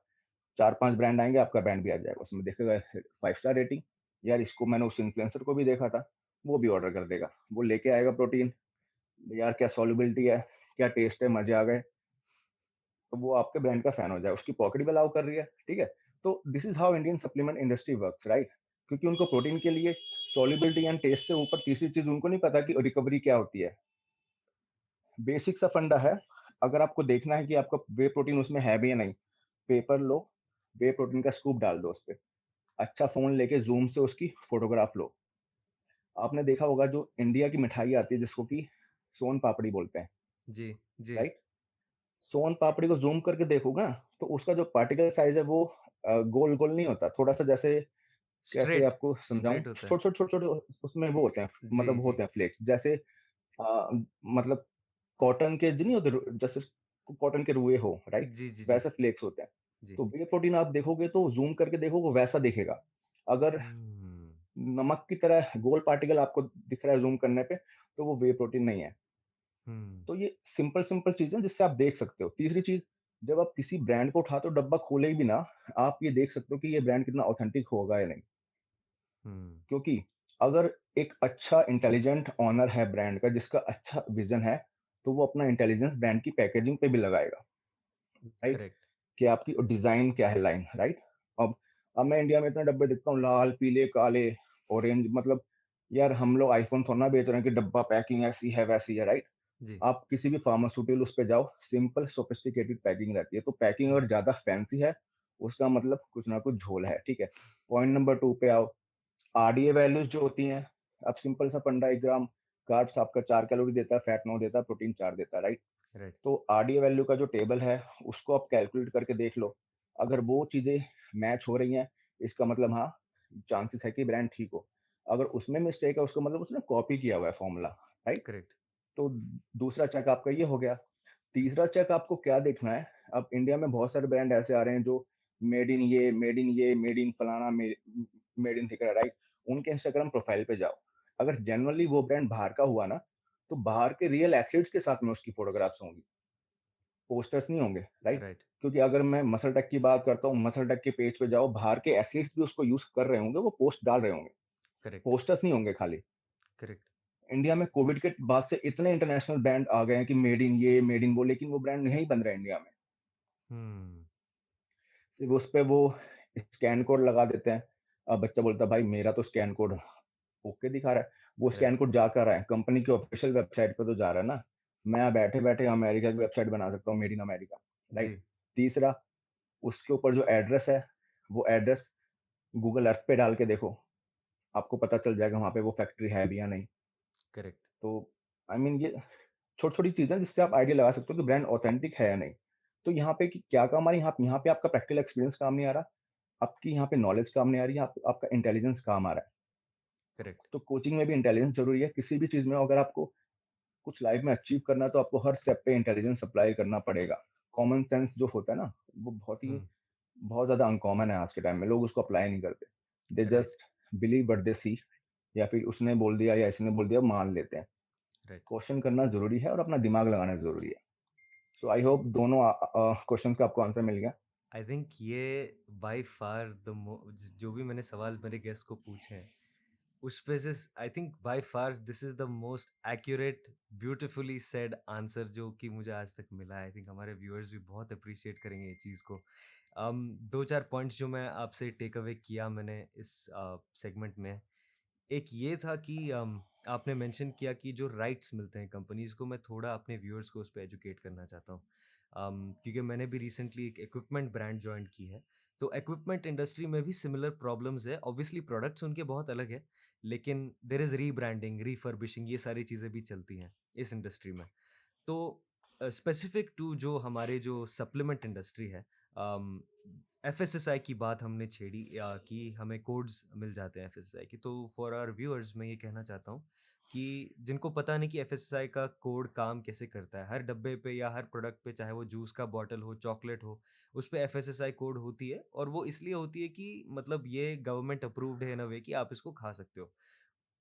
4-5 ब्रांड आएँगे, आपका ब्रांड भी आ जाएगा। उसमें देखेगा 5 स्टार रेटिंग, यार इसको मैंने उस इन्फ्लुएंसर को भी देखा था, वो भी ऑर्डर कर देगा। वो लेके आएगा प्रोटीन, यार क्या सॉल्युबिलिटी है, क्या टेस्ट है, मज़े आ गए। तो वो आपके ब्रांड का फैन हो जाए, उसकी पॉकेट भी अलाउ कर रही है, ठीक है? तो this is how Indian supplement industry works, right? क्योंकि उनको प्रोटीन के लिए सॉल्युबिलिटी एंड टेस्ट से ऊपर तीसरी चीज उनको नहीं पता कि रिकवरी क्या होती है। बेसिक सा फंडा है। अगर आपको देखना है कि आपका वे प्रोटीन उसमें है भी या नहीं, पेपर लो, वे प्रोटीन का स्कूप डाल दो उस पे, अच्छा फोन लेके जूम से उसकी फोटोग्राफ लो। आपने देखा होगा जो इंडिया की मिठाई आती है जिसको कि सोन पापड़ी बोलते हैं, जी, जी। राइट? सोन पापड़ी को ज़ूम करके देखोगे ना, तो उसका जो पार्टिकल साइज़ है वो गोल-गोल नहीं होता। थोड़ा-सा जैसे, कैसे स्ट्रेट, आपको समझाऊँ? स्ट्रेट होता है। छोटे-छोटे उसमें वो होते हैं, जी, मतलब जी। होते हैं फ्लेक्स। जैसे मतलब कॉटन के जो नहीं होते, जैसे कॉटन के रुए हो, राइट? जी, जी, जी। वैसे फ्लेक्स होते हैं। जी। तो व्हे प्रोटीन आप देखोगे तो ज़ूम करके देखोगे वैसा दिखेगा। अगर हुँ। नमक की तरह गोल पार्टिकल आपको दिख रहा है ज़ूम करने पे, तो वो व्हे प्रोटीन नहीं है। हम्म। तो ये सिंपल सिंपल चीजें जिससे आप देख सकते हो। तीसरी चीज, जब आप किसी ब्रांड को उठाते हो, डब्बा खोले भी ना, आप ये देख सकते हो कि ये ब्रांड कितना ऑथेंटिक होगा या नहीं। हम्म। क्योंकि अगर एक अच्छा इंटेलिजेंट ऑनर है ब्रांड का, जिसका अच्छा विजन है, तो वो अपना इंटेलिजेंस ब्रांड की पैकेजिंग पे भी लगाएगा, राइट? करेक्ट। कि आपकी डिजाइन क्या है, लाइन, राइट? अब अब मैं इंडिया में इतने डब्बे देखता हूँ, लाल, पीले, काले, ऑरेंज, मतलब यार हम लोग आईफोन थोड़ा ना बेच रहे हैं कि डब्बा पैकिंग ऐसी है वैसी है, राइट? जी। आप किसी भी फार्मास्यूटिकल उस पे जाओ, सिंपल सोफिस्टिकेटेड पैकिंग रहती है। तो पैकिंग हम्म। अगर ज्यादा फैंसी है, उसका मतलब कुछ ना कुछ झोल है, ठीक है? पॉइंट नंबर 2 पे आओ। आरडीए वैल्यूज जो होती हैं, अब सिंपल सा फंडा, 1 ग्राम कार्ब्स आपका 4 कैलोरी देता है, फैट 9 देता है, प्रोटीन 4 देता है, राइट? राइट। तो आरडीए वैल्यू का जो टेबल है, उसको आप कैलकुलेट करके देख लो। अगर वो चीजें मैच हो रही हैं, इसका मतलब हाँ, चांसेस है कि ब्रांड ठीक हो। अगर उसमें मिस्टेक है, उसका मतलब उसने कॉपी किया हुआ है फॉर्मूला, राइट? करेक्ट। तो दूसरा चेक आपका ये हो गया। तीसरा चेक आपको क्या देखना है, अब इंडिया में बहुत सारे ब्रांड ऐसे आ रहे हैं जो मेड इन ये, मेड इन ये, मेड इन फलाना, मेड इन थिकरा, राइट? उनके इंस्टाग्राम प्रोफाइल पे जाओ। अगर जनरली वो ब्रांड बाहर का हुआ ना, तो बाहर के रियल एथलीट्स के साथ में उसकी फोटोग्राफ्स होंगी, पोस्टर्स नहीं होंगे, राइट? राइट। क्योंकि अगर मैं मसल टेक की बात करता हूँ, मसल टेक के पेज पे जाओ, बाहर के एथलीट्स भी उसको यूज कर रहे होंगे, वो पोस्ट डाल रहे होंगे, करेक्ट। पोस्टर्स नहीं होंगे खाली। करेक्ट। इंडिया में कोविड के बाद से इतने इंटरनेशनल ब्रांड आ गए हैं कि मेड इन ये, मेड इन वो, लेकिन वो ब्रांड नहीं बन रहे इंडिया में। हम्म। सिर्फ उस पे वो स्कैन कोड लगा देते हैं। अब बच्चा बोलता है भाई मेरा तो स्कैन कोड ओके दिखा रहा है। वो स्कैन राइट। कोड जा कर रहा है, कंपनी की ऑफिशियल वेबसाइट पे तो जा रहा है ना। मैं बैठे बैठे अमेरिका की वेबसाइट बना सकता हूँ, मेड इन अमेरिका, राइट? जी। तीसरा, उसके ऊपर जो एड्रेस है, वो एड्रेस गूगल अर्थ पे डाल के देखो, आपको पता चल जाएगा वहां पे वो फैक्ट्री है भी या नहीं। करेक्ट। तो आई मीन ये छोटी छोटी चीजें जिससे आप आइडिया लगा सकते हो कि ब्रांड ऑथेंटिक है या नहीं। तो यहाँ पे क्या काम आ रही है, यहाँ पे आपका प्रैक्टिकल एक्सपीरियंस काम नहीं आ रहा, आपकी यहाँ पे नॉलेज काम नहीं आ रही है, आपका इंटेलिजेंस काम आ रहा है। करेक्ट। तो कोचिंग में भी इंटेलिजेंस जरूरी है, किसी भी चीज में अगर आपको कुछ लाइफ में अचीव करना है, तो आपको हर स्टेप पे इंटेलिजेंस अप्लाई करना पड़ेगा। कॉमन सेंस जो होता है ना, वो हम्म। बहुत ज्यादा अनकॉमन है आज के टाइम में, लोग उसको अप्लाई नहीं करते। They right. Just believe but they see, या फिर उसने बोल दिया या इसने बोल दिया मान लेते हैं। राइट। क्वेश्चन करना जरूरी है और अपना दिमाग लगाना जरूरी है। सो आई होप दोनों क्वेश्चंस का आपको आंसर मिल गया। आई थिंक ये बाय फार जो भी मैंने सवाल मेरे गेस्ट को पूछे हैं, उस पे से I think by far this is the most accurate, beautifully said answer जो कि मुझे आज तक मिला है। आई थिंक हमारे व्यूअर्स भी बहुत अप्रिशिएट करेंगे ये चीज़ को। दो चार पॉइंट्स जो मैं आपसे टेक अवे किया मैंने इस सेगमेंट में, एक ये था कि आपने मेंशन किया कि जो राइट्स मिलते हैं कंपनीज को, मैं थोड़ा अपने व्यूअर्स को उस पर एजुकेट करना चाहता हूँ। क्योंकि मैंने भी रिसेंटली एक इक्विपमेंट ब्रांड ज्वाइन की है। तो इक्विपमेंट इंडस्ट्री में भी सिमिलर प्रॉब्लम्स है। ऑब्वियसली प्रोडक्ट्स उनके बहुत अलग है, लेकिन देर इज़ रीब्रांडिंग, रिफर्बिशिंग, ये सारी चीज़ें भी चलती हैं इस इंडस्ट्री में। तो स्पेसिफिक टू जो हमारे जो सप्लीमेंट इंडस्ट्री है, एफएसएसआई की बात हमने छेड़ी या कि हमें कोड्स मिल जाते हैं एफएसएसआई की। तो फॉर आवर व्यूअर्स मैं ये कहना चाहता हूँ कि जिनको पता नहीं कि एफएसएसआई का कोड काम कैसे करता है, हर डब्बे पे या हर प्रोडक्ट पे, चाहे वो जूस का बॉटल हो, चॉकलेट हो, उस पे एफएसएसआई कोड होती है। और वो इसलिए होती है कि मतलब ये गवर्नमेंट अप्रूव्ड है इन अ वे कि आप इसको खा सकते हो।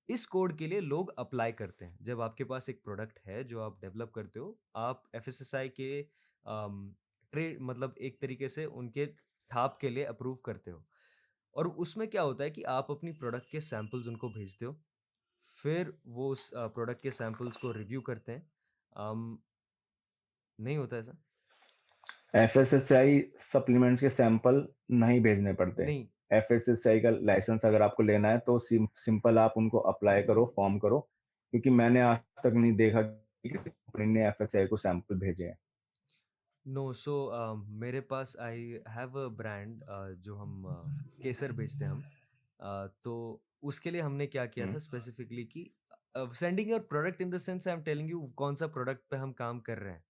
इस कोड के लिए लोग अप्लाई करते हैं। जब आपके पास एक प्रोडक्ट है जो आप डेवलप करते हो, आप एफएसएसआई के ट्रेड मतलब एक तरीके से उनके ठाप के लिए अप्रूव करते हो। और उसमें क्या होता है कि आप अपनी प्रोडक्ट के सैंपल्स उनको भेजते हो, फिर वो उस प्रोडक्ट के सैंपल्स को रिव्यू करते हैं। अम, नहीं होता ऐसा? एफएसएसआई सप्लीमेंट्स के सैंपल नहीं भेजने पड़ते। नहीं। एफएसएसआई का लाइसेंस अगर आपको लेना है, तो सिंपल आप उनको अप्लाई करो, फॉर्म करो। क्योंकि मैंने आज तक नहीं देखा कि कंपनी ने एफएसआई को सैंपल भेजे हैं। नो, सो मेरे पास आई हैव अ ब्रांड जो हम केसर बेचते हैं हम। तो उसके लिए हमने क्या किया हम्म, था स्पेसिफिकली कि sending your product in the sense, I am telling you कौन सा प्रोडक्ट पे हम काम कर रहे हैं।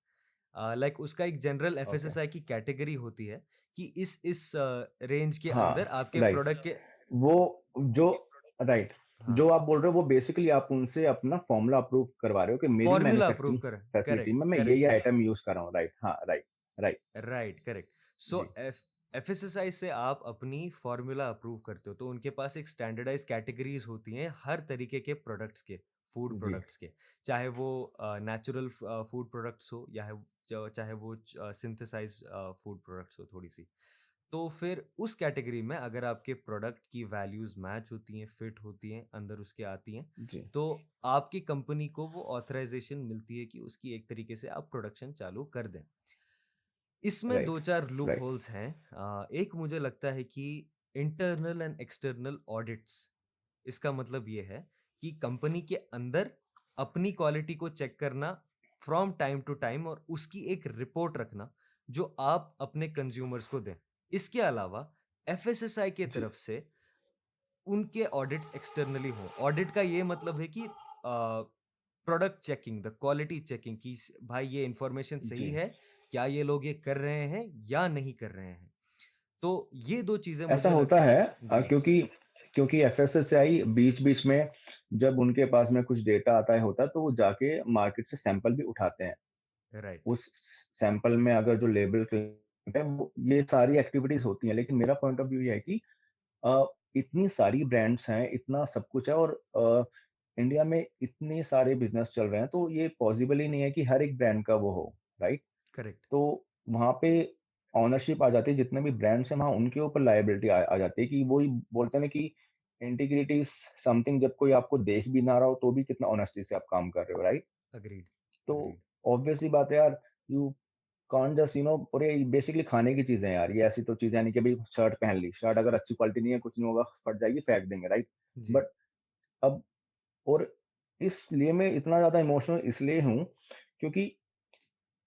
लाइक उसका एक जनरल ओके, एफएसएसआई की कैटेगरी होती है कि इस रेंज के हाँ, अंदर आपके राइट। प्रोडक्ट के। वो जो राइट, हाँ, जो आप बोल रहे हो वो बेसिकली आप उनसे अपना फॉर्मूला अप्रूव करवा रहे हो कि मेरी फॉर्मूला अप्रूव मैन्युफैक्चरिंग कर। Facility correct. में मैं ये करेक्ट। आइटम यूज कर रहा हूँ, राइट? हाँ, राइट, राइट। राइट। करेक्ट। सो जी, एफएसएसआई से आप अपनी फॉर्मूला अप्रूव करते हो, तो उनके पास एक स्टैंडर्डाइज कैटेगरीज होती हैं हर तरीके के प्रोडक्ट्स के, फूड जी प्रोडक्ट्स के, चाहे वो नेचुरल फूड प्रोडक्ट्स हो या चाहे वो सिंथेसाइज फूड प्रोडक्ट्स हो थोड़ी सी। तो फिर उस कैटेगरी में अगर आपके प्रोडक्ट की वैल्यूज मैच होती हैं, फिट होती हैं, अंदर उसके आती हैं, जी। तो आपकी कंपनी को वो ऑथराइजेशन मिलती है कि उसकी एक तरीके से आप प्रोडक्शन चालू कर दें। इसमें राइट। 2-4 loop right. होल्स हैं। एक मुझे लगता है कि इंटरनल एंड एक्सटर्नल ऑडिट्स, इसका मतलब ये है कि कंपनी के अंदर अपनी क्वालिटी को चेक करना फ्रॉम टाइम टू टाइम और उसकी एक रिपोर्ट रखना जो आप अपने कंज्यूमर्स को दें। इसके अलावा एफएसएसआई की जी तरफ से उनके ऑडिट्स एक्सटर्नली हो। ऑडिट का ये मतलब है कि product checking, the quality checking कि भाई ये इंफॉर्मेशन सही जी। है, क्या ये लोग ये कर रहे हैं या नहीं कर रहे हैं। तो ये दो चीजें ऐसा मुझे होता लगता है, है। जी। क्योंकि क्योंकि एफएसएसआई बीच बीच में जब उनके पास में कुछ डेटा आता है होता है, तो वो जाके मार्केट से सैंपल भी उठाते हैं। राइट। उस सैंपल में अगर जो लेबल है वो, ये सारी एक्टिविटीज होती हैं। लेकिन मेरा पॉइंट ऑफ व्यू ये है कि अ, इतनी सारी ब्रांड्स हैं, इतना सब कुछ है, और इंडिया में इतने सारे बिजनेस चल रहे हैं, तो ये पॉसिबल ही नहीं है कि हर एक ब्रांड का वो हो, राइट? करेक्ट। तो वहाँ पे ओनरशिप आ जाती है, जितने भी ब्रांड्स हैं वहाँ उनके ऊपर लायबिलिटी आ जाती है, कि वही बोलते हैं ना कि इंटीग्रिटी इज समथिंग, जब कोई आपको देख भी ना रहा हो तो भी कितना ऑनेस्टी से आप काम कर रहे हो, राइट? अग्रीड। तो अग्रीड। ऑब्वियस सी बात है यार, यू कांट जस्ट और ये बेसिकली खाने की चीजें हैं यार, ये ऐसी तो चीजें नहीं कि भाई शर्ट पहन ली, शर्ट अगर अच्छी क्वालिटी नहीं है, कुछ नहीं होगा, फट जाएगी, फेंक देंगे, राइट? जी। बट अब, और इसलिए मैं इतना ज्यादा इमोशनल इसलिए हूँ क्योंकि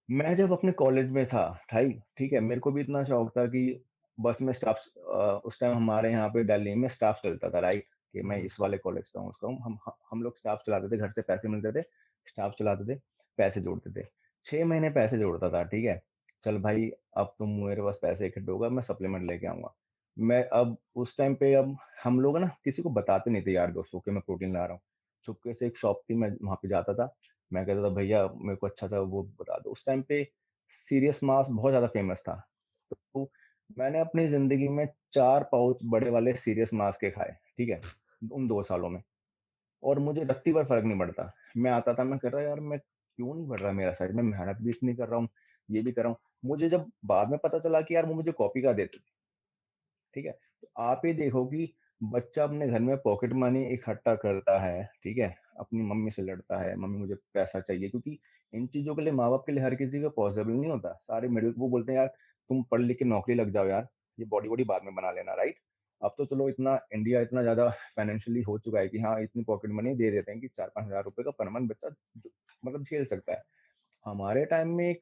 मैं जब अपने कॉलेज में था, ठीक है, मेरे को भी इतना शौक था कि बस में स्टाफ, उस टाइम हमारे यहाँ पे दिल्ली में स्टाफ चलता था, राइट? कि मैं हम्म। इस वाले कॉलेज का हूँ, उसका हूँ, हम लोग स्टाफ चलाते थे, घर से पैसे मिलते थे, स्टाफ चलाते थे, पैसे जोड़ते थे। 6 महीने पैसे जोड़ता था, ठीक है। चल भाई, अब तुम, मेरे पास पैसे इकट्ठे होगा, मैं सप्लीमेंट लेके आऊंगा। मैं अब उस टाइम पे, अब हम लोग ना किसी को बताते नहीं थे यार दोस्तों कि मैं प्रोटीन ला रहा हूँ। चुपके से एक शॉप थी, मैं वहां पे जाता था, मैं कहता था भैया मेरे को अच्छा सा वो बता दो। उस टाइम पे सीरियस मास बहुत ज्यादा फेमस था, तो मैंने अपनी जिंदगी में 4 पाउच बड़े वाले सीरियस मास के खाए, ठीक है, उन 2 सालों में। और मुझे रत्ती भर फर्क नहीं पड़ता। मैं आता था, मैं कर रहा यार, मैं क्यों नहीं बढ़ रहा मेरा साइज, मैं मेहनत भी इतनी कर रहा हूँ, ये भी कर रहा हूँ। मुझे जब बाद में पता चला कि यार वो मुझे कॉपी का देते थे, ठीक है, तो आप ही देखो कि बच्चा अपने घर में पॉकेट मनी इकट्ठा करता है, ठीक है, अपनी मम्मी से लड़ता है, मम्मी मुझे पैसा चाहिए, क्योंकि इन चीजों के लिए माँ बाप के लिए हर किसी का पॉसिबल नहीं होता। सारे मिडिल, वो बोलते हैं यार तुम पढ़ लिख के नौकरी लग जाओ यार, ये बॉडी बॉडी बाद में बना लेना, राइट? अब तो चलो, इतना इंडिया इतना ज्यादा फाइनेंशियली हो चुका है कि हाँ, इतनी पॉकेट मनी दे देते हैं कि 4-5 हज़ार रुपए का पर मंथ बच्चा मतलब झेल सकता है। हमारे टाइम में एक,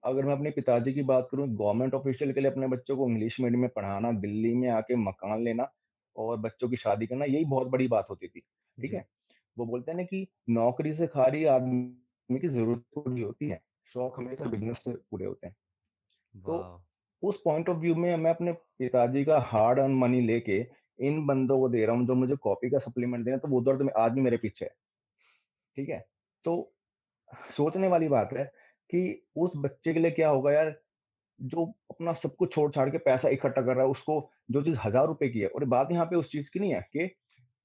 अगर मैं अपने पिताजी की बात करूँ, गवर्नमेंट ऑफिशियल के लिए अपने बच्चों को इंग्लिश मीडियम में पढ़ाना, दिल्ली में आके मकान लेना और बच्चों की शादी करना, यही बहुत बड़ी बात होती थी, ठीक जी। है? वो बोलते हैं ना कि नौकरी से खाली आदमी की जरूरत पूरी होती है, शौक हमेशा बिजनेस से पूरे होते हैं। तो वाह। उस पॉइंट ऑफ व्यू में मैं अपने पिताजी का हार्ड अर्न मनी लेके इन बंदों को दे रहा हूँ जो मुझे कॉपी का सप्लीमेंट दे रहे हैं, तो वो दर्द में आज भी मेरे पीछे है, ठीक है? तो सोचने वाली बात है कि उस बच्चे के लिए क्या होगा यार, जो अपना सब कुछ छोड़ छाड़ के पैसा इकट्ठा कर रहा है, उसको जो चीज 1,000 रुपए की है, और बात यहाँ पे उस चीज की नहीं है कि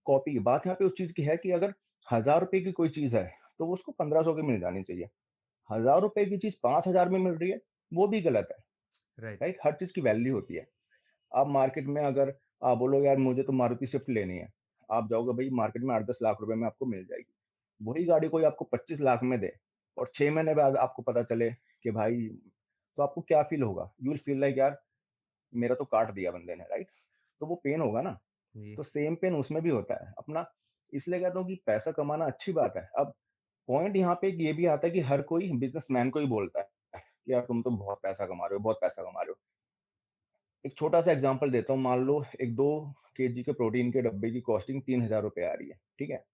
कॉपी की, बात यहाँ पे उस चीज की है कि अगर 1,000 रुपए की कोई चीज है, तो उसको 1,500 की मिल जानी चाहिए। 1,000 रुपए की चीज 5,000 में मिल रही है, वो भी गलत है, राइट। राइट? हर चीज की वैल्यू होती है। आप मार्केट में अगर आप बोलो यार मुझे तो मारुति स्विफ्ट लेनी है, आप जाओगे भाई मार्केट में, 8-10 लाख रुपए में आपको मिल जाएगी। वही गाड़ी कोई आपको 25 लाख में दे, और 6 महीने बाद आपको पता चले कि भाई, तो आपको क्या फील होगा? यू विल फील लाइक यार, मेरा तो काट दिया बंदे ने, राइट? तो वो पेन होगा ना। जी। तो सेम पेन उसमें भी होता है अपना। इसलिए कहता हूँ कि पैसा कमाना अच्छी बात है। अब पॉइंट यहाँ पे ये भी आता है कि हर कोई बिजनेसमैन को ही बोलता है कि यार तुम तो बहुत पैसा कमा रहे हो, बहुत पैसा कमा रहे हो। एक छोटा सा एग्जांपल देता हूँ, मान लो एक 2 केजी के प्रोटीन के डब्बे की कॉस्टिंग 3,000 रुपए आ रही है, ठीक है?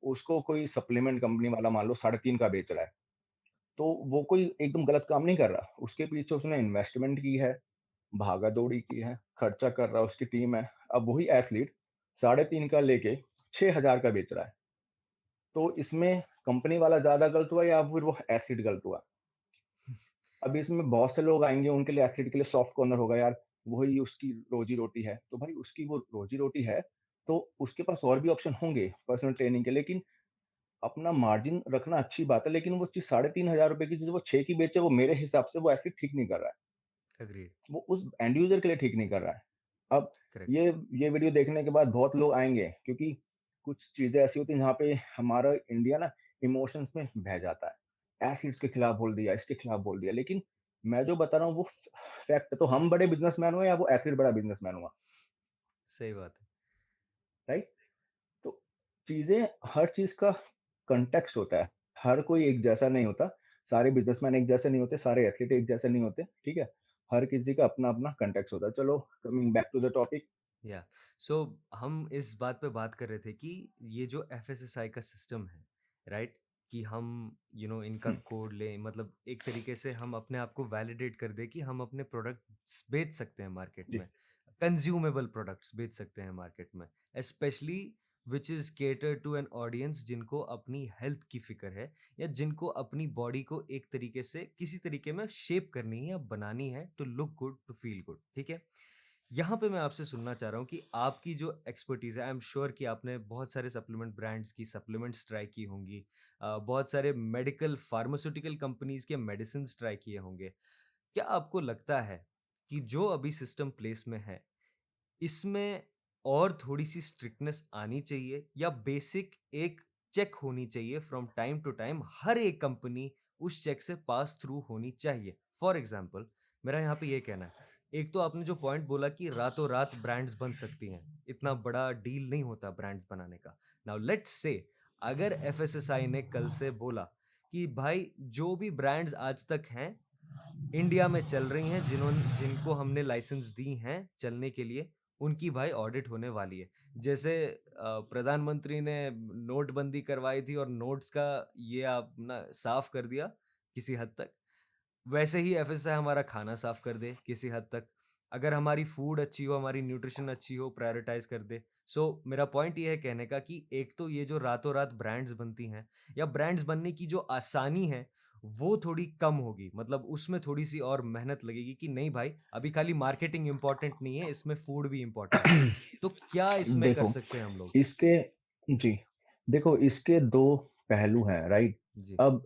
उसको कोई सप्लीमेंट कंपनी वाला मान लो 3.5 का बेच रहा है, तो वो कोई एकदम गलत काम नहीं कर रहा। उसके पीछे उसने इन्वेस्टमेंट की है, भागा दौड़ी की है, खर्चा कर रहा है, उसकी टीम है। अब वही एथलीट 3.5 का लेके 6,000 का बेच रहा है, तो इसमें कंपनी वाला ज्यादा गलत हुआ या फिर वो एथलीट गलत हुआ? अभी इसमें बहुत से लोग आएंगे, उनके लिए एथलीट के लिए सॉफ्ट कॉर्नर होगा यार, वही उसकी रोजी रोटी है, तो भाई उसकी वो रोजी रोटी है, तो उसके पास और भी ऑप्शन होंगे पर्सनल ट्रेनिंग के। लेकिन अपना मार्जिन रखना अच्छी बात है, लेकिन वो चीज़ 3,500 रुपए की चीज़ वो 6 की बेचे, वो मेरे हिसाब से वो ऐसे ठीक नहीं कर रहा है। एग्रीड। वो उस एंड यूज़र के लिए ठीक नहीं कर रहा है। अब करेक्ट। ये ये वीडियो देखने के बाद बहुत लोग आएँगे, क्योंकि कुछ चीज़ें ऐसी होती हैं जहाँ पे हमारा इंडिया ना इमोशंस में बह जाता है। एसिड्स के खिलाफ बोल दिया, इसके खिलाफ बोल दिया, लेकिन मैं जो बता रहा हूँ वो फैक्ट है। तो हम बड़े बिज़नेसमैन हुए या वो एसिड बड़ा बिज़नेसमैन हुआ, सही बात है। राइट? तो चीज़ें, हर चीज़ का कॉन्टेक्स्ट होता है। हर कोई एक जैसा नहीं होता। सारे बिज़नेसमैन एक जैसे नहीं होते, सारे एथलीट एक जैसे नहीं होते, ठीक है? हर किसी का अपना-अपना कॉन्टेक्स्ट होता है। चलो, coming back to the topic. या सो हम इस बात पे बात कर रहे थे कि ये जो एफएसएसआई का सिस्टम है, राइट, कि हम इनका हुँ, कोड लें, मतलब एक तरीके से हम अपने आप को वैलिडेट कर दे कि हम अपने प्रोडक्ट्स बेच सकते हैं मार्केट जी, में, कंज्यूमेबल प्रोडक्ट्स बेच सकते हैं मार्केट में, specially which is cater to an audience जिनको अपनी हेल्थ की फिक्र है, या जिनको अपनी बॉडी को एक तरीके से किसी तरीके में शेप करनी है या बनानी है to look good, to feel good, ठीक है। यहाँ पे मैं आपसे सुनना चाह रहा हूँ कि आपकी जो एक्सपर्टीज़ है, आई एम श्योर कि आपने बहुत सारे सप्लीमेंट ब्रांड्स की सप्लीमेंट्स ट्राई की होंगी, बहुत सारे मेडिकल फार्मास्यूटिकल कंपनीज़ के मेडिसिन्स ट्राई किए होंगे। क्या आपको लगता है कि जो अभी सिस्टम प्लेस में है, इसमें और थोड़ी-सी स्ट्रिक्टनेस आनी चाहिए, या बेसिक एक चेक होनी चाहिए फ्रॉम टाइम टू टाइम, हर एक कंपनी उस चेक से पास थ्रू होनी चाहिए? फॉर एग्ज़ाम्पल, मेरा यहाँ पे ये कहना है, एक तो आपने जो पॉइंट बोला कि रातों-रात ब्रांड्स बन सकती हैं, इतना बड़ा डील नहीं होता ब्रांड्स बनाने का। नाउ लेट्स से अगर एफएसएसआई ने कल से बोला कि भाई जो भी ब्रांड्स आज तक हैं, इंडिया में चल रही हैं, जिनको हमने लाइसेंस दी हैं चलने के लिए, उनकी भाई ऑडिट होने वाली है। जैसे प्रधानमंत्री ने नोटबंदी करवाई थी और नोट्स का ये आप ना साफ कर दिया किसी हद तक, वैसे ही एफएसआई हमारा खाना साफ कर दे किसी हद तक। अगर हमारी फूड अच्छी हो, हमारी न्यूट्रिशन अच्छी हो, प्रायोरिटाइज़ कर दे। सो मेरा पॉइंट ये है कहने का कि एक तो ये जो रातों-रात ब्रांड्स बनती हैं, या ब्रांड्स बनने की जो आसानी है, वो थोड़ी कम होगी। मतलब उसमें थोड़ी-सी और मेहनत लगेगी कि नहीं भाई, अभी खाली मार्केटिंग इम्पोर्टेंट नहीं है, इसमें फूड भी इम्पोर्टेंट है। तो क्या इसमें कर देखो, सकते हैं हम लोग? इसके जी, देखो इसके 2 पहलू हैं, राइट? जी। अब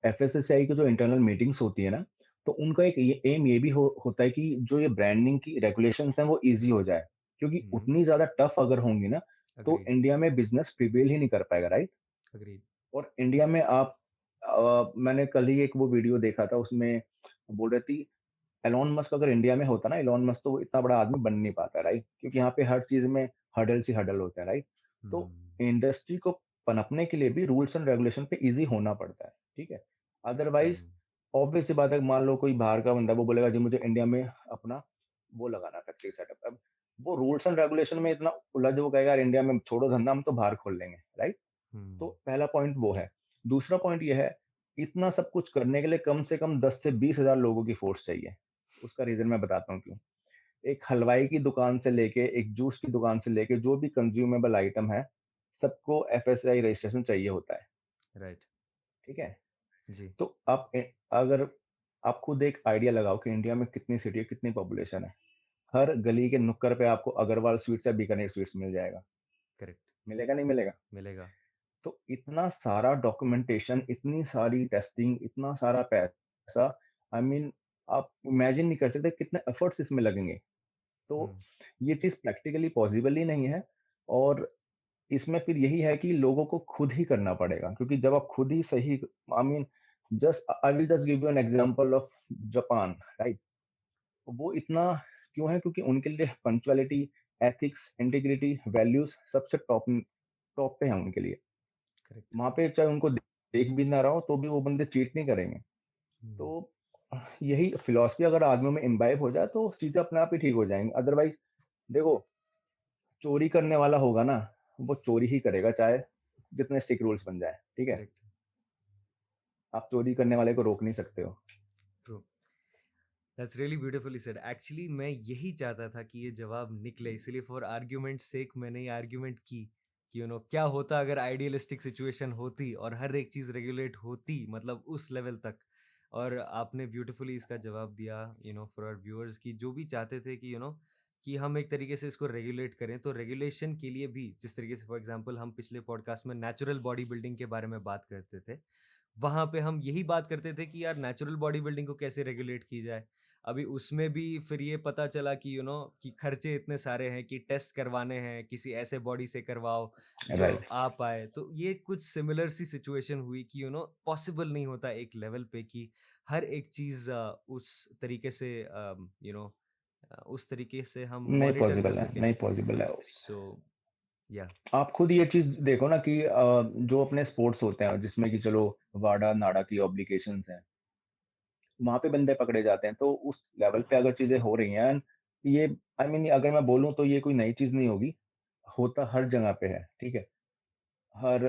एफएसएसआई की जो इंटरनल मीटिंग्स होती है ना, तो उनका एक ये एम ये भी होता है कि जो ये ब्रांडिंग की रेगुलेशंस हैं वो ईज़ी हो जाए। क्योंकि हुँ, हुँ। उतनी ज़्यादा टफ अगर होंगी ना, तो एग्रीड, इंडिया में बिज़नेस प्रिवेल ही नहीं कर पाएगा, राइट? एग्रीड। और इंडिया में मैंने कल ही एक वो वीडियो देखा था, उसमें बोल रही थी, एलोन मस्क अगर इंडिया में होता ना, एलोन मस्क तो वो इतना बड़ा आदमी बन नहीं पाता, राइट? क्योंकि यहाँ पे हर चीज़ में हर्डल्स ही हर्डल होते हैं, राइट? तो हुँ, इंडस्ट्री को पनपने के लिए भी रूल्स एंड रेगुलेशन पे ईज़ी होना पड़ता है, ठीक है? अदरवाइज़ हुँ। ऑब्वियस सी बात है, मान लो कोई बाहर का बंदा, वो बोलेगा जी मुझे इंडिया में अपना वो लगाना है, फैक्ट्री सेटअप। अब वो रूल्स एंड रेगुलेशन में इतना उलझ, वो कहेगा यार इंडिया में छोड़ो धंधा, हम तो बाहर खोल लेंगे, राइट? तो हुँ, पहला पॉइंट वो है। दूसरा पॉइंट ये है, इतना सब कुछ करने के लिए कम से कम 10 से 20,000 लोगों की फ़ोर्स चाहिए। उसका रीज़न मैं बताता हूँ क्यों। एक हलवाई की दुकान से लेके, एक जूस की दुकान से लेके, जो भी कंज्यूमेबल आइटम है, सबको एफएसआई रजिस्ट्रेशन चाहिए होता है, राइट। ठीक है? जी, तो अगर आप खुद एक आइडिया लगाओ कि इंडिया में कितनी सिटी है, कितनी पॉपुलेशन है। हर गली के नुक्कड़ पे आपको अग्रवाल स्वीट्स या बीकानेर स्वीट्स मिल जाएगा। करेक्ट, मिलेगा, नहीं मिलेगा? मिलेगा। तो इतना सारा डॉक्यूमेंटेशन, इतनी सारी टेस्टिंग, इतना सारा पैसा, आई मीन आप इमेजिन नहीं कर सकते कितने एफर्ट्स इसमें लगेंगे। तो हुँ, ये चीज़ प्रैक्टिकली पॉसिबल ही नहीं है। और इसमें फिर यही है कि लोगों को खुद ही करना पड़ेगा, क्योंकि जब आप खुद ही सही, I mean just I will just give you an example of Japan, right? वो इतना क्यों है? क्योंकि उनके लिए पंक्चुअलिटी, एथिक्स, इंटीग्रिटी, वैल्यूज सबसे टॉप टॉप पे है उनके लिए। करेक्ट। वहाँ पे चाहे उनको देख भी ना रहा हो, तो भी वो बंदे चीट नहीं करेंगे। हुँ, तो यही फिलॉसफी अगर आदमियों में इम्बाइब हो जाए, तो चीज़ें अपने आप ही ठीक हो जाएँगी। अदरवाइज़ देखो, चोरी करने वाला होगा ना, वो चोरी ही करेगा, चाहे जितने स्ट्रिक्ट रूल्स बन जाएँ, ठीक है? करेक्ट, आप चोरी करने वाले को रोक नहीं सकते हो। True. That's really beautifully said. Actually मैं यही चाहता था कि ये जवाब निकले, इसीलिए फॉर आर्ग्यूमेंट सेक मैंने ये आर्ग्यूमेंट की कि क्या होता अगर आइडियलिस्टिक सिचुएशन होती और हर एक चीज़ रेगुलेट होती, मतलब उस लेवल तक। और आपने ब्यूटीफुली इसका जवाब दिया फॉर आवर व्यूअर्स, की जो भी चाहते थे कि कि हम एक तरीके से इसको रेगुलेट करें, तो रेगुलेशन के लिए भी जिस तरीके से फॉर एग्जांपल हम पिछले पॉडकास्ट में नेचुरल बॉडी बिल्डिंग के बारे में बात करते थे, वहाँ पे हम यही बात करते थे कि यार नेचुरल बॉडी बिल्डिंग को कैसे रेगुलेट की जाए। अभी उसमें भी फिर ये पता चला कि कि खर्चे इतने सारे हैं कि टेस्ट करवाने हैं, किसी ऐसे बॉडी से करवाओ जो राइट। आ पाए। तो ये कुछ सिमिलर सी सिचुएशन हुई कि पॉसिबल नहीं होता एक लेवल पे कि हर एक चीज़ उस तरीके से उस तरीके से हम नहीं मॉनिटर कर पॉसिबल है, सकें। नहीं पॉसिबल है। सो या आप खुद ये चीज देखो ना कि जो अपने स्पोर्ट्स होते हैं जिसमें कि चलो वाडा नाडा की ऑब्लिगेशंस हैं, वहां पे बंदे पकड़े जाते हैं, तो उस लेवल पे अगर चीजें हो रही हैं, ये आई मीन अगर मैं बोलूं तो ये कोई नई चीज नहीं होगी, होता हर जगह पे है, ठीक है। हर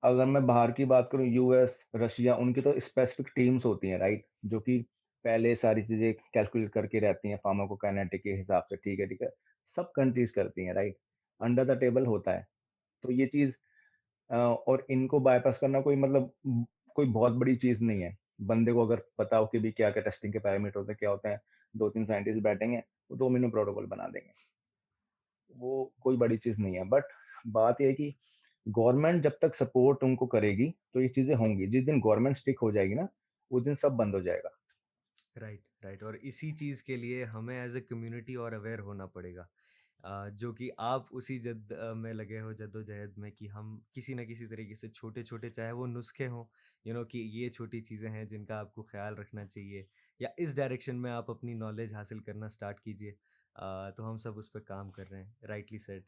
अगर मैं बाहर की बात करूं, यूएस, रशिया, उनकी तो स्पेसिफिक टीम्स होती हैं, राइट, जो कि पहले सारी चीजें कैलकुलेट करके रहती हैं फार्माकोकाइनेटिक के हिसाब से, ठीक है, ठीक है। सब कंट्रीज करती हैं, राइट, अंडर द टेबल होता है। तो ये चीज और इनको बाईपास करना कोई मतलब कोई बहुत बड़ी चीज नहीं है। बंदे को अगर पता हो कि भी क्या क्या टेस्टिंग के पैरामीटर होते हैं, क्या होते हैं, दो तीन साइंटिस्ट बैठेंगे, वो 2 मिनट प्रोटोकॉल बना देंगे। वो कोई बड़ी चीज नहीं है। बट बात यह है कि गवर्नमेंट जब तक सपोर्ट उनको करेगी तो ये चीजें होंगी। जिस दिन गवर्नमेंट स्टिक हो जाएगी ना, उस दिन सब बंद हो जाएगा। Right, right. और इसी चीज़ के लिए हमें एज ए कम्युनिटी और अवेयर होना पड़ेगा, जो कि आप उसी में लगे हो जद्दोजहद में कि हम किसी न किसी तरीके से छोटे छोटे चाहे वो नुस्खे हों, कि ये छोटी चीज़ें हैं जिनका आपको ख्याल रखना चाहिए, या इस डायरेक्शन में आप अपनी नॉलेज हासिल करना स्टार्ट कीजिए। तो हम सब उस पर काम कर रहे हैं, राइटली सेड।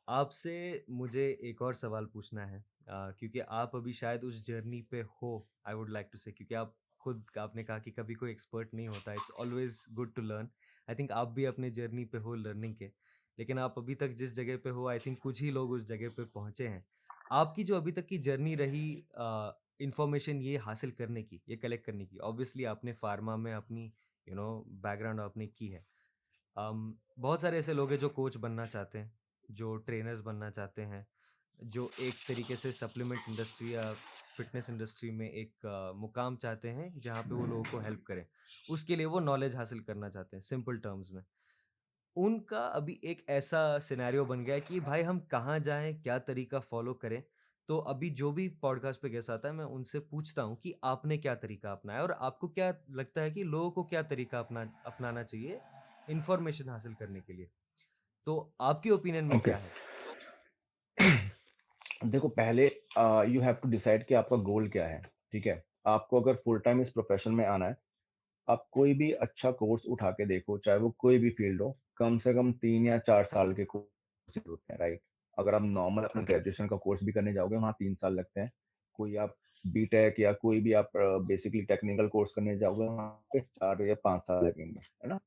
आपसे मुझे एक और सवाल पूछना है, क्योंकि आप अभी शायद उस जर्नी पे हो, आई वुड लाइक टू से, क्योंकि आप खुद आपने कहा कि कभी कोई एक्सपर्ट नहीं होता, it's always good to learn. I think आप भी अपने जर्नी पे हो लर्निंग के, लेकिन आप अभी तक जिस जगह पे हो, आई थिंक कुछ ही लोग उस जगह पे पहुंचे हैं। आपकी जो अभी तक की जर्नी रही इंफॉर्मेशन ये हासिल करने की, ये कलेक्ट करने की, ऑब्वियसली आपने फार्मा में अपनी बैकग्राउंड आपने की है। बहुत सारे ऐसे लोग हैं जो कोच बनना चाहते हैं, जो ट्रेनर्स बनना चाहते हैं, जो एक तरीके से सप्लीमेंट इंडस्ट्री या फिटनेस इंडस्ट्री में एक मुकाम चाहते हैं जहाँ पे वो लोगों को हेल्प करें। उसके लिए वो नॉलेज हासिल करना चाहते हैं, सिंपल टर्म्स में। उनका अभी एक ऐसा सिनेरियो बन गया है कि भाई हम कहाँ जाएं, क्या तरीका फॉलो करें। तो अभी जो भी पॉडकास्ट पे गेस्ट आता है, मैं उनसे पूछता हूँ कि आपने क्या तरीका अपनाया और आपको क्या लगता है कि लोगों को क्या तरीका अपनाना चाहिए इंफॉर्मेशन हासिल करने के लिए। तो आपकी ओपिनियन में ओके। क्या है? देखो, पहले यू हैव टू डिसाइड कि आपका गोल क्या है, ठीक है। आपको अगर फुल टाइम इस प्रोफेशन में आना है, आप कोई भी अच्छा कोर्स उठा के देखो, चाहे वो कोई भी फील्ड हो, कम से कम 3 या 4 साल के कोर्स होते हैं, राइट। अगर आप नॉर्मल अपना ग्रेजुएशन का कोर्स भी करने जाओगे, वहाँ 3 साल लगते हैं। कोई आप बीटेक या कोई भी आप बेसिकली टेक्निकल कोर्स करने जाओगे, वहाँ पे 4 या 5 साल लगेंगे, है ना।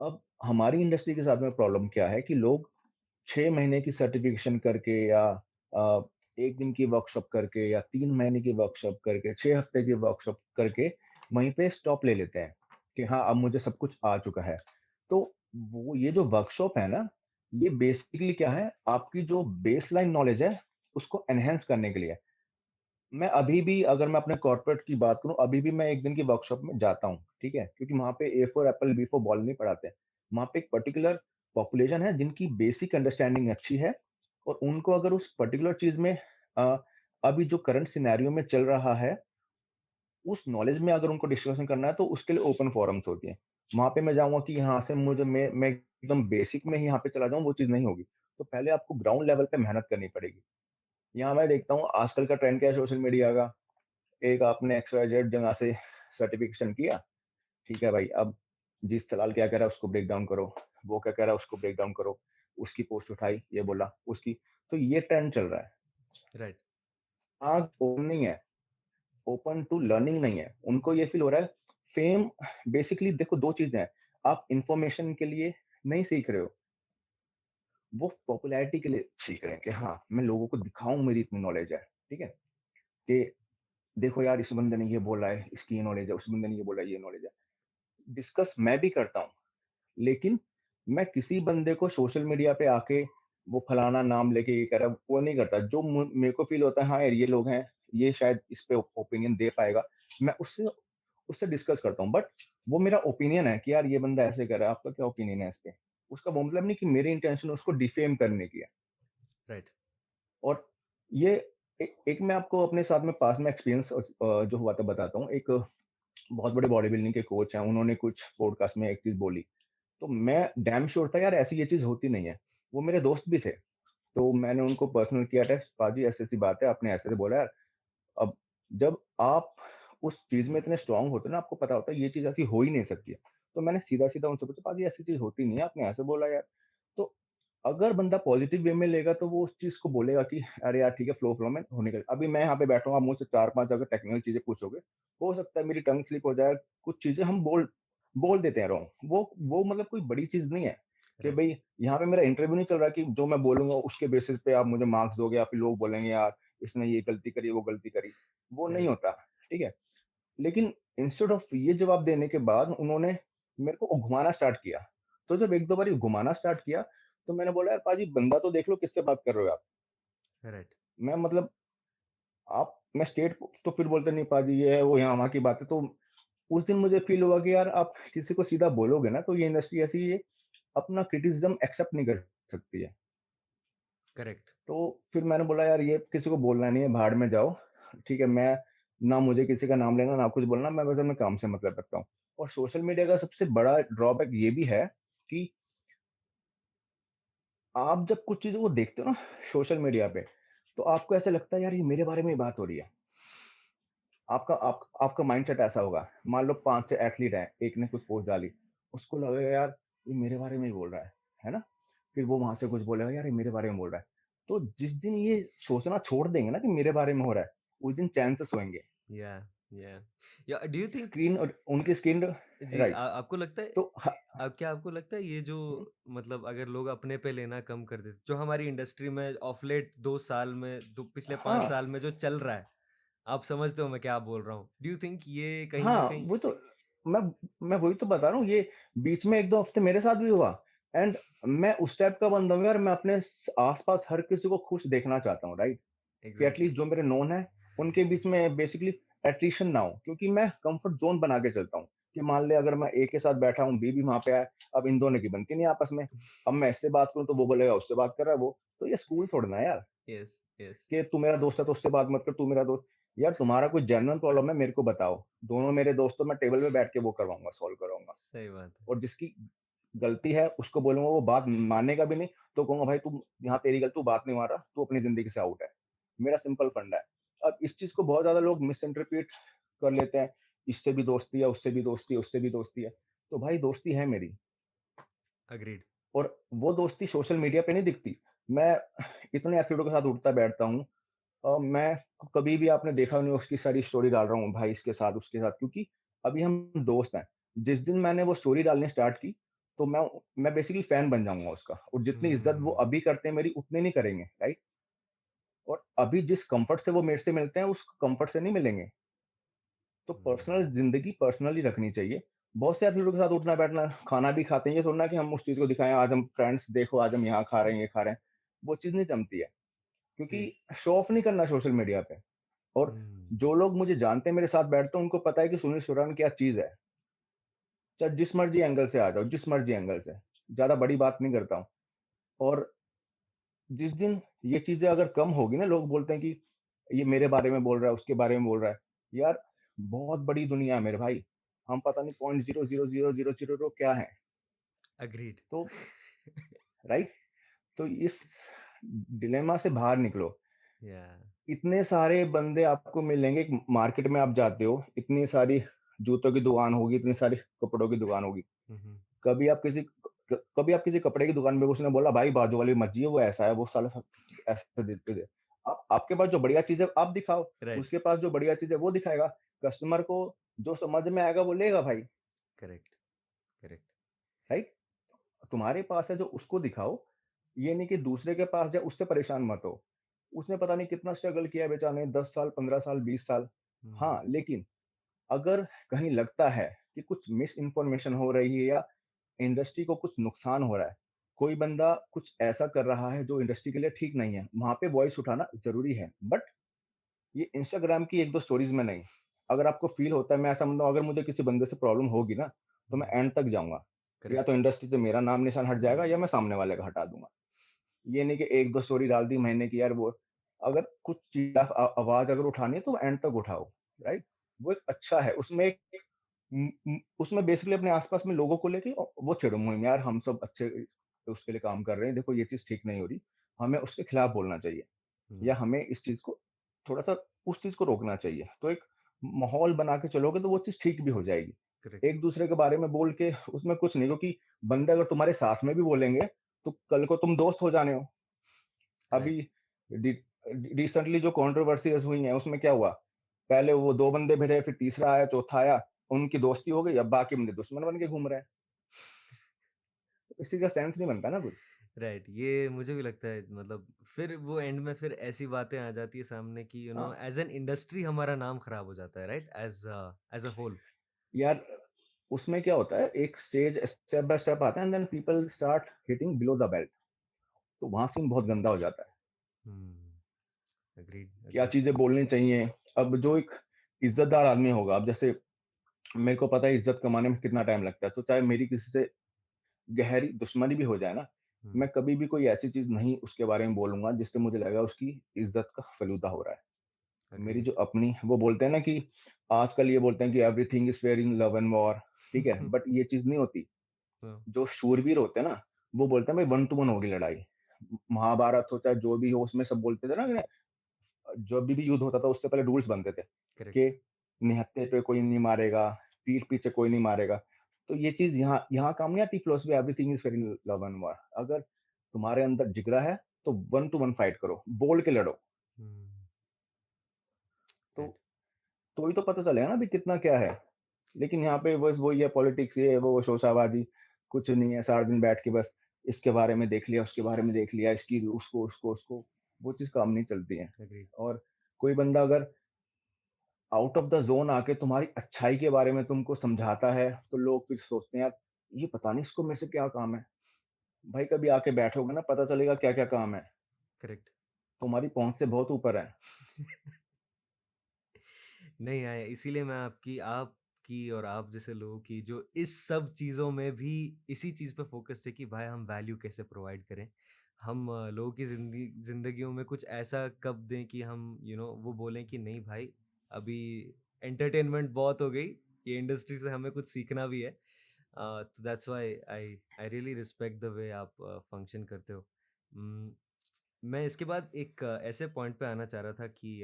अब हमारी इंडस्ट्री के साथ में प्रॉब्लम क्या है कि लोग 6 महीने की सर्टिफिकेशन करके या अ, 1 दिन की वर्कशॉप करके या 3 महीने की वर्कशॉप करके 6 हफ्ते की वर्कशॉप करके वहीं पे स्टॉप ले लेते हैं कि हाँ, अब मुझे सब कुछ आ चुका है। तो वो ये जो वर्कशॉप है ना, ये बेसिकली क्या है, आपकी जो बेसलाइन नॉलेज है उसको एनहेंस करने के लिए है। मैं अभी भी अगर मैं अपने कॉर्पोरेट की बात करूं, अभी भी मैं 1 दिन की वर्कशॉप में जाता हूं, ठीक है, क्योंकि वहां पे A for apple B for ball नहीं पढ़ाते। वहां पे एक पर्टिकुलर पॉपुलेशन है जिनकी बेसिक अंडरस्टैंडिंग अच्छी है, और उनको अगर उस पर्टिकुलर चीज में अ, अभी जो करंट सिनेरियो में चल रहा है, उस नॉलेज में अगर उनको डिस्कशन करना है, तो उसके लिए ओपन फोरम्स होती है। वहां पे मैं जाऊंगा कि यहाँ से मैं एकदम बेसिक में ही यहाँ पे चला जाऊं, वो चीज नहीं होगी। तो पहले आपको ग्राउंड लेवल पे मेहनत करनी पड़ेगी। यहाँ मैं देखता हूँ आजकल का ट्रेंड क्या है सोशल मीडिया का। एक आपने XYZ जगह से सर्टिफिकेशन किया, ठीक है भाई, अब जिस सलाल क्या कह रहा है उसको ब्रेक डाउन करो, वो क्या कह रहा है उसको ब्रेक डाउन करो, उसकी पोस्ट उठाई, ये बोला उसकी। तो ये ट्रेंड चल रहा है। राइट। आग ओपन नहीं है, ओपन टू लर्निंग नहीं है। उनको ये फील हो रहा है फेम। बेसिकली देखो, दो चीजें हैं। आप इंफॉर्मेशन के लिए नहीं सीख रहे हो, वो पॉपुलैरिटी के लिए सीख रहे हैं कि हाँ, मैं लोगों को दिखाऊं मेरी इतनी नॉलेज है, ठीक है, कि देखो यार, इस बंदे ने ये बोला है, इसकी ये नॉलेज है, उस बंदे ने ये बोला है, ये नॉलेज है। डिस्कस मैं भी करता हूँ, लेकिन मैं किसी बंदे को सोशल मीडिया पे आके वो फलाना नाम लेके ये कह रहा है, वो नहीं करता। जो मेरे को फील होता है हाँ यार, ये लोग हैं, ये शायद इस पे ओपिनियन दे पाएगा, मैं उससे उससे डिस्कस करता हूँ। बट वो मेरा ओपिनियन है कि यार ये बंदा ऐसे कर रहा है, आपका क्या ओपिनियन है इस पे। उसका वो मतलब नहीं कि मेरी इंटेंशन उसको डिफेम करने की है। राइट। और ये एक मैं आपको अपने साथ में पास में एक्सपीरियंस जो हुआ था बताता हूँ। एक बहुत बड़े बॉडी बिल्डिंग के कोच हैं, उन्होंने कुछ पॉडकास्ट में एक चीज़ बोली, तो मैं डैम श्योर था यार ऐसी ये चीज़ होती नहीं है। वो मेरे दोस्त भी थे, तो मैंने उनको पर्सनल किया टेक्स्ट, पाजी ऐसी-ऐसी बात है, आपने ऐसे बोला यार। अब जब आप उस चीज़ में इतने स्ट्रॉन्ग होते हो ना, आपको पता होता है ये चीज़ ऐसी हो ही नहीं सकती है। तो मैंने सीधा-सीधा उनसे पूछा, पाजी ऐसी चीज़ होती नहीं है, आपने ऐसे बोला यार। तो अगर बंदा पॉजिटिव वे में लेगा तो वो उस चीज़ को बोलेगा कि अरे यार ठीक है, फ्लो में होने का। अभी मैं यहाँ पे बैठा हूँ, आप मुझसे 4-5 अगर टेक्निकल चीज़ें पूछोगे, हो सकता है मेरी टंग स्लिप हो जाए, कुछ चीज़ें हम बोल बोल देते हैं रॉन्ग। वो मतलब कोई बड़ी चीज़ नहीं है कि राइट। भई यहाँ पे मेरा इंटरव्यू नहीं चल रहा कि जो मैं बोलूँगा उसके बेसिस पे आप मुझे मार्क्स दोगे या फिर लोग बोलेंगे यार इसने ये गलती करी, वो गलती करी। वो नहीं करेक्ट। होता, ठीक है? लेकिन इंस्टेड ऑफ ये जवाब देने के बाद उन्होंने मेरे को घुमाना स्टार्ट किया। तो जब 1-2 बारी घुमाना स्टार्ट किया, तो मैंने बोला, "यार पाजी बंदा तो देख लो किससे बात कर रहे हो आप?" राइट। मैं मतलब आप मैं स्टेट तो फिर बोलते नहीं पाजी ये है, वो यहाँ-वहाँ की बातें। तो उस दिन मुझे फ़ील हुआ कि यार आप किसी को सीधा बोलोगे ना, तो ये इंडस्ट्री ऐसी है, अपना क्रिटिसिज़्म एक्सेप्ट नहीं कर सकती है। करेक्ट। तो फिर मैंने बोला यार ये किसी को बोलना नहीं है, भाड़ में जाओ। ठीक है, मैं ना मुझे किसी का नाम लेना, ना कुछ बोलना, मैं बस अपने काम से मतलब रखता हूँ। और सोशल मीडिया का सबसे बड़ा ड्रॉबैक ये भी है कि आप जब कुछ चीज़ों को देखते हो ना सोशल मीडिया पे, तो आपको ऐसा लगता है यार ये मेरे बारे में ही बात हो रही है। आपका माइंडसेट ऐसा होगा। मान लो 5-6 एथलीट हैं, एक ने कुछ पोस्ट डाली, उसको लगेगा यार ये मेरे बारे में ही बोल रहा है ना? फिर वो वहाँ से कुछ बोलेगा यार ये मेरे बारे में बोल रहा है। तो जिस दिन ये सोचना छोड़ देंगे ना कि मेरे बारे में हो रहा है, उस दिन चैन से सोएँगे। या या या डू यू थिंक स्क्रीन और उनकी स्क्रीन जी, राइट। आपको लगता है, तो ह अब क्या आपको लगता है ये जो हुँ, मतलब अगर लोग अपने पे लेना कम कर देते, जो हमारी इंडस्ट्री में ऑफ लेट 2 साल में, दो पिछले 5 हाँ, साल में जो चल रहा है, आप समझते हो मैं क्या बोल रहा हूँ? डू यू थिंक ये कहीं न हाँ, कहीं वो तो मैं मैं वही तो बता रहा हूँ, ये बीच में 1-2 हफ्ते मेरे साथ भी हुआ। एंड मैं उस टाइप का बंदा हूँ यार, मैं अपने आस-पास हर किसी को खुश देखना चाहता हूँ, राइट? कि एग्ज़ैक्टली। एटलीस्ट जो मेरे नोन है, उनके बीच में बेसिकली एट्रिशन ना हो, क्योंकि मैं कंफर्ट ज़ोन बना के चलता हूँ, कि मान ले अगर मैं ए के साथ बैठा हूँ, बी भी वहाँ पे है, अब इन दोनों की बनती नहीं आपस में। अब मैं इससे बात करूँ तो वो बोलेगा उससे बात कर रहा है वो, तो ये स्कूल थोड़ी ना है यार, यस, यस। कि तू मेरा दोस्त है तो उससे बात मत कर, तू मेरा दोस्त। यार तुम्हारा कोई जेन्युइन प्रॉब्लम है मेरे को बताओ, दोनों मेरे दोस्त हो, मैं टेबल पे बैठ के वो करवाऊँगा, सॉल्व करवाऊँगा। सही बात है। और जिसकी गलती है उसको बोलूँगा, वो बात मानेगा भी नहीं, तो कहूँगा भाई तू यहाँ तेरी गलती, तू बात नहीं मान रहा, तू अपनी ज़िंदगी से आउट है। मेरा सिंपल फंडा है। अब इस चीज़ को बहुत ज़्यादा लोग मिस इंटरप्रेट कर लेते हैं, इससे भी दोस्ती है, उससे भी दोस्ती है, उससे भी दोस्ती है। तो भाई दोस्ती है मेरी, एग्रीड। और वो दोस्ती सोशल मीडिया पे नहीं दिखती। मैं इतने एथलीटों के साथ उठता बैठता हूँ, मैं कभी भी आपने देखा नहीं उसकी सारी स्टोरी डाल रहा हूँ भाई इसके साथ, उसके साथ, क्योंकि अभी हम दोस्त हैं। जिस दिन मैंने वो स्टोरी डालनी स्टार्ट की, तो मैं बेसिकली फैन बन जाऊँगा उसका, और जितनी इज़्ज़त वो हुँ, अभी करते हैं मेरी, उतनी नहीं करेंगे, राइट? और अभी जिस कम्फर्ट से वो मेरे से मिलते हैं, उस कम्फर्ट से नहीं मिलेंगे। तो पर्सनल हुँ। ज़िंदगी पर्सनली रखनी चाहिए। बहुत से एथलीटों के साथ उठना-बैठना, खाना भी खाते हैं, ये थोड़ी ना कि हम उस चीज़ को दिखाएँ, आज हम फ्रेंड्स देखो, आज हम यहाँ खा रहे हैं, ये खा रहे हैं। वो चीज़ नहीं जमती है, क्योंकि जी। शो ऑफ नहीं करना सोशल मीडिया पे। और हुँ, जो लोग मुझे जानते हैं, मेरे साथ बैठते हैं, उनको पता है कि सुनील शेवरान क्या चीज़ है। चाहे जिस मर्ज़ी एंगल से आ जाओ, जिस मर्ज़ी एंगल से। ज़्यादा बड़ी बात नहीं करता हूँ। और जिस दिन ये चीज़ें अगर कम होगी ना, लोग बोलते हैं कि ये मेरे बारे में बोल रहा है, उसके बारे में बोल रहा है। यार, बहुत बड़ी दुनिया है मेरे भाई। हम पता नहीं 0.00000 क्या हैं। एग्रीड। तो राइट? तो इस डिलेमा से बाहर निकलो। या। इतने सारे बंदे आपको मिलेंगे, एक मार्केट में आप जाते हो, इतनी सारी जूतों की दुकान होगी, इतनी सारी कपड़ों की दुकान होगी। हुँ, हुँ। कभी आप किसी कपड़े की दुकान में, उसने बोला भाई बाजू वाली मत जाइए, वो ऐसा है, वो साला सब ऐसे देते थे। आपके पास जो बढ़िया चीज़ है आप दिखाओ, राइट। उसके पास जो बढ़िया चीज़ है वो दिखाएगा। कस्टमर को जो समझ में आएगा वो लेगा भाई, करेक्ट, करेक्ट। राइट? तुम्हारे पास है जो उसको दिखाओ, ये नहीं कि दूसरे के पास जाए उससे परेशान मत हो। उसने पता नहीं कितना स्ट्रगल किया है बेचारे ने, 10 साल, 15 साल, 20 साल। हुँ, हाँ, लेकिन अगर कहीं लगता है कि कुछ मिस इन्फॉर्मेशन हो रही है या इंडस्ट्री को कुछ नुकसान हो रहा है, कोई बंदा कुछ ऐसा कर रहा है जो इंडस्ट्री के लिए ठीक नहीं है, वहाँ पे वॉइस उठाना ज़रूरी है। बट ये इंस्टाग्राम की 1-2 स्टोरीज़ में नहीं। अगर आपको फ़ील होता है, मैं ऐसा बंदा हूँ, अगर मुझे किसी बंदे से प्रॉब्लम होगी ना, तो मैं हुँ। एंड तक जाऊँगा। या तो करेक्ट। इंडस्ट्री से मेरा नाम निशान हट जाएगा या मैं सामने वाले का हटा दूंगा। ये नहीं कि एक दो स्टोरी डाल दी महीने की यार, वो अगर कुछ चीज आवाज अगर उठानी है तो एंड तक उठाओ, राइट। वो एक अच्छा है, उसमें एक उसमें बेसिकली अपने आसपास में लोगों को लेके वो छेड़ो मुहिम, यार हम सब अच्छे उसके लिए काम कर रहे हैं, देखो ये चीज ठीक नहीं हो रही, हमें उसके खिलाफ बोलना चाहिए, या हम्म। हमें इस चीज को थोड़ा सा उस चीज को रोकना चाहिए। तो एक माहौल बना के चलोगे तो वो चीज ठीक भी हो जाएगी। करेक्ट। एक दूसरे के बारे में बोल के उसमें कुछ नहीं, क्योंकि बंदे अगर तुम्हारे साथ में भी बोलेंगे तो कल को तुम दोस्त हो जाने हो। अभी राइट। रिसेंटली जो कंट्रोवर्सीज हुई हैं उसमें क्या हुआ, पहले वो दो बंदे भिड़े, फिर तीसरा आया, चौथा आया, उनकी दोस्ती हो गई, अब बाकी बंदे दुश्मन बन के घूम रहे हैं। इसी का सेंस नहीं बनता ना कुछ। राइट, ये मुझे भी लगता है, मतलब फिर वो एंड में फिर ऐसी बातें आ जाती है सामने कि हाँ एज एन इंडस्ट्री हमारा नाम खराब हो जाता है, right, as as a whole. यार, उसमें क्या होता है, एक स्टेज स्टेप बाय स्टेप आता है and then people start hitting below the belt, तो वहां सीन बहुत गंदा हो जाता है। हम्म। अग्रीड, क्या अग्रीड। चीजें बोलनी चाहिए। अब जो एक इज्जतदार आदमी होगा, अब जैसे मेरे को पता है इज्जत कमाने में कितना टाइम लगता है, तो चाहे मेरी किसी से गहरी दुश्मनी भी हो जाए ना, हम्म। मैं कभी भी कोई ऐसी चीज नहीं उसके बारे में बोलूंगा जिससे मुझे लगा उसकी इज्जत का फलूदा हो रहा है। मेरी अग्रीड। जो अपनी, वो बोलते हैं ना कि आजकल ये बोलते हैं कि everything is fair in love and war, ठीक है, बट ये चीज नहीं होती। जो शूरवीर होते हैं ना, वो बोलते हैं भाई वन टू वन होगी लड़ाई। महाभारत हो चाहे जो भी हो, उसमें सब बोलते थे ना कि जो भी युद्ध होता था उससे पहले रूल्स बनते थे करेक्ट। कि निहत्थे पे कोई नहीं मारेगा, पीठ पीछे कोई नहीं मारेगा। तो ये चीज यहाँ यहाँ काम नहीं आती philosophy everything is fair in love and war. अगर तुम्हारे अंदर जिगरा है तो वन टू वन फाइट करो, बोल के लड़ो। तो राइट। तो ही तो पता चलेगा ना भी कितना क्या है। लेकिन यहाँ पे बस वही है, पॉलिटिक्स, ये वो शोशाबाजी, कुछ नहीं है। सारा दिन बैठ के बस इसके बारे में देख लिया, उसके बारे में देख लिया, इसकी उसको उसको उसको, वो चीज काम नहीं चलती है। अग्रीड। और कोई बंदा अगर आउट ऑफ द जोन आके तुम्हारी अच्छाई के बारे में तुमको समझाता है तो लोग फिर सोचते हैं यार, ये पता नहीं इसको मेरे से क्या काम है। भाई कभी आके बैठोगे ना, पता चलेगा क्या क्या काम है। करेक्ट। तुम्हारी पहुंच से बहुत ऊपर है। नहीं आए, इसीलिए मैं आपकी और आप जैसे लोगों की जो इस सब चीज़ों में भी इसी चीज़ पे फोकस है कि भाई हम वैल्यू कैसे प्रोवाइड करें। हम लोगों की जिंदगियों में कुछ ऐसा कब दें कि हम वो बोलें कि नहीं भाई, अभी एंटरटेनमेंट बहुत हो गई, ये इंडस्ट्री से हमें कुछ सीखना भी है। तो that's why I I really respect the way आप फंक्शन करते हो। हम्म, मैं इसके बाद एक ऐसे पॉइंट पे आना चाह रहा था कि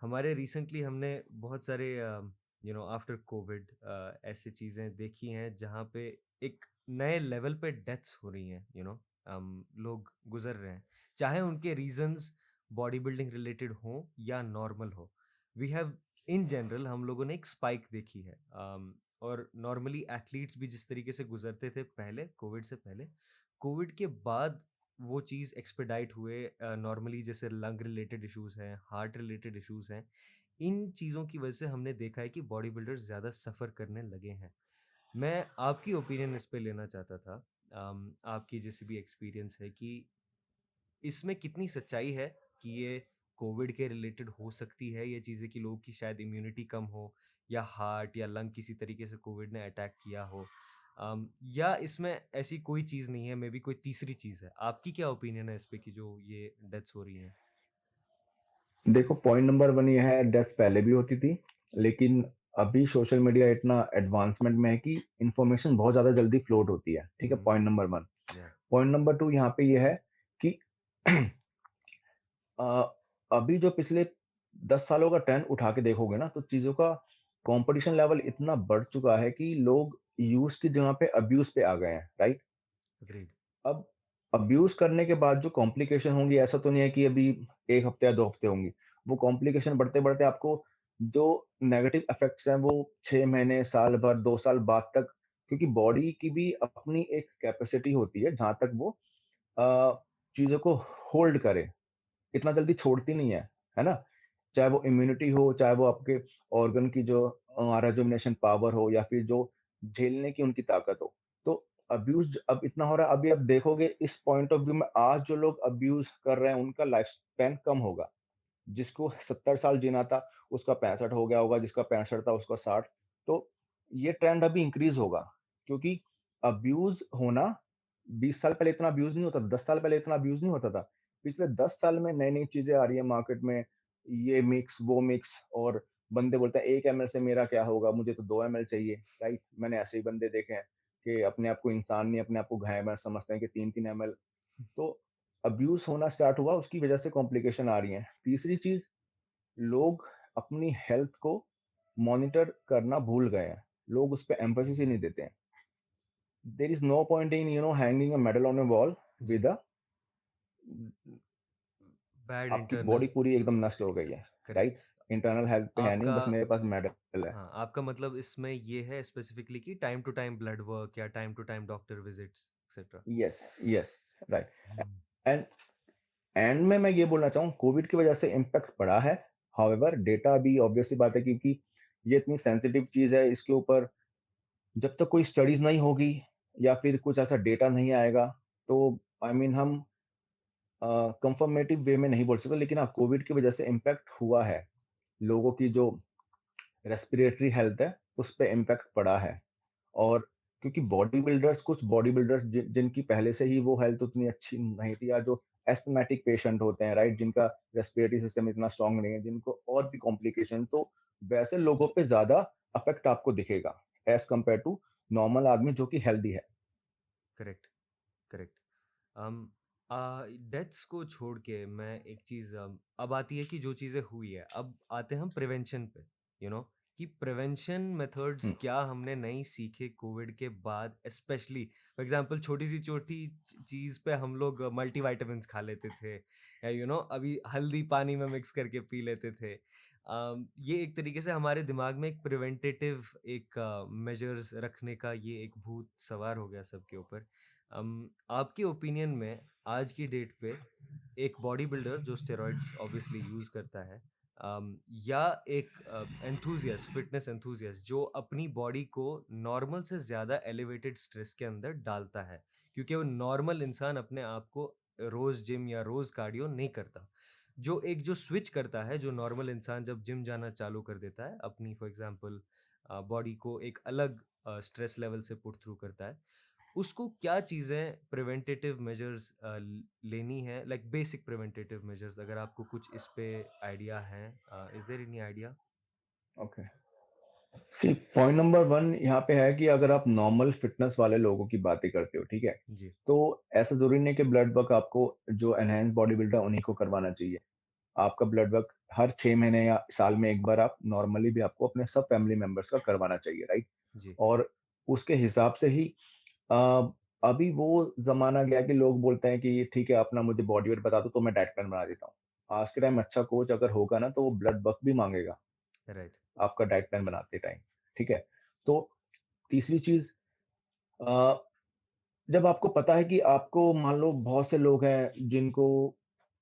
हमारे रिसेंटली हमने बहुत सारे आफ्टर कोविड ऐसी चीज़ें देखी हैं जहाँ पे एक नए लेवल पे डेथ्स हो रही हैं, लोग गुजर रहे हैं, चाहे उनके रीजंस बॉडी बिल्डिंग रिलेटेड हो या नॉर्मल हो। वी हैव इन जनरल हम लोगों ने एक स्पाइक देखी है। और नॉर्मली एथलीट्स भी जिस तरीके से गुजरते थे पहले कोविड से पहले, कोविड के बाद वो चीज़ एक्सपेडाइट हुए। नॉर्मली जैसे लंग रिलेटेड इश्यूज हैं, हार्ट रिलेटेड इश्यूज हैं, इन चीज़ों की वजह से हमने देखा है कि बॉडी बिल्डर्स ज़्यादा सफ़र करने लगे हैं। मैं आपकी ओपिनियन इस पे लेना चाहता था। आपकी जैसे भी एक्सपीरियंस है कि इसमें कितनी सच्चाई है कि ये कोविड के रिलेटेड हो सकती है ये चीज़ें, कि लोगों की शायद इम्यूनिटी कम हो, या हार्ट या लंग किसी तरीके से कोविड ने अटैक किया हो, या इसमें ऐसी कोई चीज़ नहीं है, मे बी कोई तीसरी चीज़ है। आपकी क्या ओपिनियन है इस पे कि जो ये डेथ्स हो रही हैं? देखो, पॉइंट नंबर वन ये है, डेथ पहले भी होती थी, लेकिन अभी सोशल मीडिया इतना एडवांसमेंट में है कि इंफॉर्मेशन बहुत ज्यादा जल्दी फ्लोट होती है, ठीक है, हम्म। Point number one. Yeah. Point number two यहाँ पे ये है कि अ, अभी जो पिछले 10 सालों का ट्रेंड उठा के देखोगे ना, तो चीजों का कंपटीशन लेवल इतना बढ़ चुका है कि लोग यूज की जगह पे अब्यूज पे आ गए हैं, राइट। अग्रीड। अब अब्यूज करने के बाद जो कॉम्प्लिकेशन होंगी, ऐसा तो नहीं है कि अभी 1 हफ्ते या 2 हफ्ते होंगी। वो कॉम्प्लिकेशन बढ़ते बढ़ते आपको जो नेगेटिव इफेक्ट्स हैं वो 6 महीने, साल भर, 2 साल बाद तक, क्योंकि बॉडी की भी अपनी एक कैपेसिटी होती है जहां तक वो चीजों को होल्ड करे, इतना जल्दी छोड़ती नहीं है ना। चाहे वो इम्यूनिटी हो, चाहे वो आपके ऑर्गन की जो रेजुमिनेशन पावर हो, या फिर जो झेलने की उनकी ताकत हो। तो अब्यूज अब इतना हो रहा है, अभी आप देखोगे इस पॉइंट ऑफ व्यू में, आज जो लोग अब्यूज कर रहे हैं उनका लाइफ स्पैन कम होगा। जिसको 70 साल जीना था उसका 65 हो गया होगा, जिसका 65 था उसका 60। तो ये ट्रेंड अभी इंक्रीज होगा, क्योंकि अब्यूज होना 20 साल पहले इतना अब्यूज नहीं होता था, 10 साल पहले इतना अब्यूज नहीं होता था। पिछले 10 साल में नई नई चीजें आ रही है मार्केट में, ये मिक्स वो मिक्स, और बंदे बोलते हैं 1 ml से मेरा क्या होगा, मुझे तो 2 ml चाहिए, राइट। मैंने ऐसे ही बंदे देखे हैं कि अपने आप को इंसान नहीं, अपने आप को गाय समझते हैं कि 3-3 ml। तो अब्यूज होना स्टार्ट हुआ, उसकी वजह से कॉम्प्लिकेशन आ रही है। तीसरी चीज, लोग अपनी हेल्थ को मॉनिटर करना भूल गए हैं, लोग उस पर एम्फोसिस ही नहीं देते हैं। There is no point in hanging a medal on a wall जी। विद अ, बैड आपकी इंटरनल। बॉडी पूरी एकदम नष्ट हो गई है, करेक्ट। राइट। इंटरनल हेल्थ पे है नहीं, आपका बस मेरे पास मेडल है। हाँ, आपका मतलब इसमें ये है स्पेसिफिकली कि time to time blood work या time to time doctor visits etcetera. Yes, yes, right. And and में मैं ये बोलना चाहूँ, कोविड की वजह से इम्पैक्ट पड़ा है। हाउएवर डेटा भी ऑब्वियस सी बात है, क्योंकि ये इतनी सेंसिटिव चीज है, इसके ऊपर जब तक कोई स्टडीज नहीं होगी या फिर कुछ ऐसा डेटा नहीं आएगा, तो आई I मीन mean, हम कंफर्मेटिव वे में नहीं बोल सकते। लेकिन हाँ, कोविड की वजह से इम्पैक्ट हुआ है, लोगों की जो रेस्पिरेटरी हेल्थ है उस पे इम्पैक्ट पड़ा है। और क्योंकि बॉडी बिल्डर्स, कुछ बॉडी बिल्डर्स जिनकी पहले से ही वो हेल्थ उतनी अच्छी नहीं थी, या जो एस्थमेटिक पेशेंट होते हैं, राइट, जिनका रेस्पिरेटरी सिस्टम इतना स्ट्रांग नहीं है, जिनको और भी कॉम्प्लिकेशन, तो वैसे लोगों पे ज्यादा अफेक्ट आपको दिखेगा एज कम्पेयर टू नॉर्मल आदमी जो कि हेल्दी है। Correct, correct. um, डेथ्स को छोड़ के मैं एक चीज़, अब आती है कि जो चीज़ें हुई है, अब आते हैं हम प्रिवेंशन पे। यू नो कि प्रिवेंशन मेथड्स हम्म, क्या हमने नहीं सीखे कोविड के बाद, स्पेशली फॉर एग्जांपल छोटी सी छोटी चीज़ पे हम लोग मल्टीविटामिन्स खा लेते थे, या अभी हल्दी पानी में मिक्स करके पी लेते थे। ये एक तरीके से हमारे दिमाग में एक प्रिवेंटेटिव एक मेजर्स रखने का ये एक भूत सवार हो गया सबके ऊपर। आपके ओपिनियन में आज की डेट पे एक बॉडी बिल्डर जो स्टेरॉइड्स ऑब्वियसली यूज करता है, या एक एंथुजियास्ट फिटनेस एंथुजियास्ट जो अपनी बॉडी को नॉर्मल से ज़्यादा एलिवेटेड स्ट्रेस के अंदर डालता है, क्योंकि वो नॉर्मल इंसान अपने आप को रोज जिम या रोज कार्डियो नहीं करता, जो एक जो स्विच करता है, जो नॉर्मल इंसान जब जिम जाना चालू कर देता है अपनी फॉर एग्जांपल बॉडी को एक अलग स्ट्रेस लेवल से पुट थ्रू करता है, उसको क्या चीज़ें प्रिवेंटेटिव मेजर्स लेनी है, लाइक बेसिक प्रिवेंटेटिव मेजर्स, अगर आपको कुछ इस पे आइडिया है, is there any idea? Okay. See, point number one यहाँ पे है कि अगर आप नॉर्मल फिटनेस वाले लोगों की बातें करते हो, ठीक है, जी। तो ऐसा जरूरी नहीं कि ब्लड वर्क आपको जो एनहेंस बॉडी बिल्डर उन्हीं को करवाना चाहिए। आपका ब्लड वर्क हर 6 महीने या साल में एक बार आप नॉर्मली भी आपको अपने सब फैमिली मेंबर्स का करवाना चाहिए, राइट। जी। और उसके हिसाब से ही अ, अभी वो जमाना गया कि लोग बोलते हैं कि ठीक है, अपना मुझे बॉडी वेट बता दो तो मैं डाइट प्लान बना देता हूँ। आज के टाइम अच्छा कोच अगर होगा ना, तो वो ब्लड वर्क भी मांगेगा राइट। आपका डाइट प्लान बनाते टाइम, ठीक है। तो तीसरी चीज, अ, जब आपको पता है कि आपको, मान लो बहुत से लोग हैं जिनको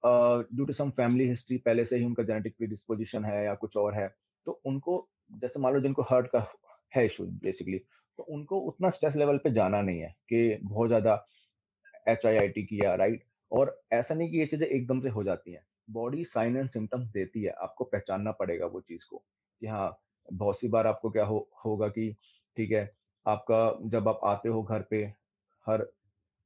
due to some family history पहले से ही उनका जेनेटिक प्रीडिस्पोजिशन है या कुछ और है, तो उनको, जैसे मान लो जिनको हार्ट का है इशू बेसिकली, तो उनको उतना स्ट्रेस लेवल पे जाना नहीं है कि बहुत ज्यादा HIIT किया, राइट। और ऐसा नहीं कि ये चीजें एकदम से हो जाती हैं, बॉडी साइन एंड सिम्टम्स देती है, आपको पहचानना पड़ेगा वो चीज को कि हाँ। बहुत सी बार आपको क्या होगा कि ठीक है, आपका जब आप आते हो घर पे, हर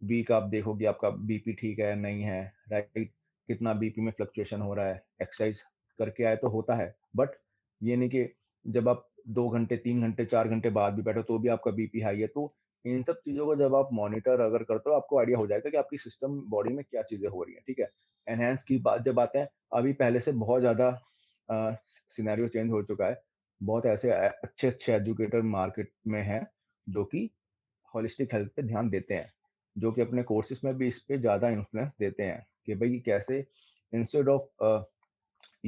वीक आप देखोगे आपका बीपी ठीक है नहीं है, राइट, कितना बीपी में फ्लक्चुएशन हो रहा है, एक्सरसाइज करके आए तो होता है, बट ये नहीं कि जब आप 2 घंटे 3 घंटे 4 घंटे बाद भी बैठो तो भी आपका बीपी हाई है। तो इन सब चीजों को जब आप मॉनिटर अगर करते हो, आपको आइडिया हो जाएगा कि आपकी सिस्टम बॉडी में क्या चीजें हो रही है, ठीक है। एनहेंस की बात जब आते हैं, अभी पहले से बहुत ज्यादा सिनेरियो चेंज हो चुका है। बहुत ऐसे अच्छे अच्छे एजुकेटर मार्केट में हैं जो कि होलिस्टिक हेल्थ पे ध्यान देते हैं, जो कि अपने कोर्सेज में भी इस पे ज्यादा इन्फ्लुएंस देते हैं कि भाई कैसे instead of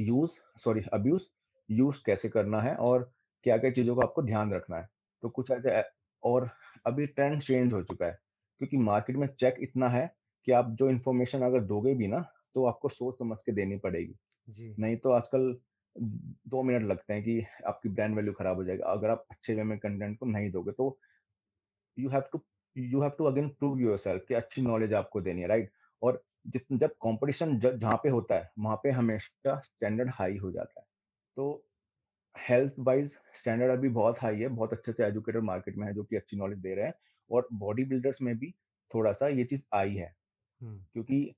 use sorry abuse, use कैसे करना है और क्या क्या चीजों का आपको ध्यान रखना है। तो कुछ ऐसे और अभी ट्रेंड चेंज हो चुका है, क्योंकि मार्केट में चेक इतना है कि आप जो इन्फॉर्मेशन अगर दोगे भी ना, तो आपको सोच समझ के देनी पड़ेगी। जी। नहीं तो आजकल 2 मिनट लगते हैं कि आपकी ब्रांड वैल्यू खराब हो जाएगा अगर आप अच्छे वे में कंटेंट को नहीं दोगे। तो you have to you have to again prove yourself कि अच्छी नॉलेज आपको देनी है, राइट। और जब कंपटीशन जहाँ पे होता है, वहां पे हमेशा स्टैंडर्ड हाई हो जाता है। तो हेल्थ वाइज स्टैंडर्ड अभी बहुत हाई है, बहुत अच्छे अच्छे एजुकेटर मार्केट में है जो कि अच्छी नॉलेज दे रहे हैं। और बॉडी बिल्डर्स में भी थोड़ा सा ये चीज आई है, क्योंकि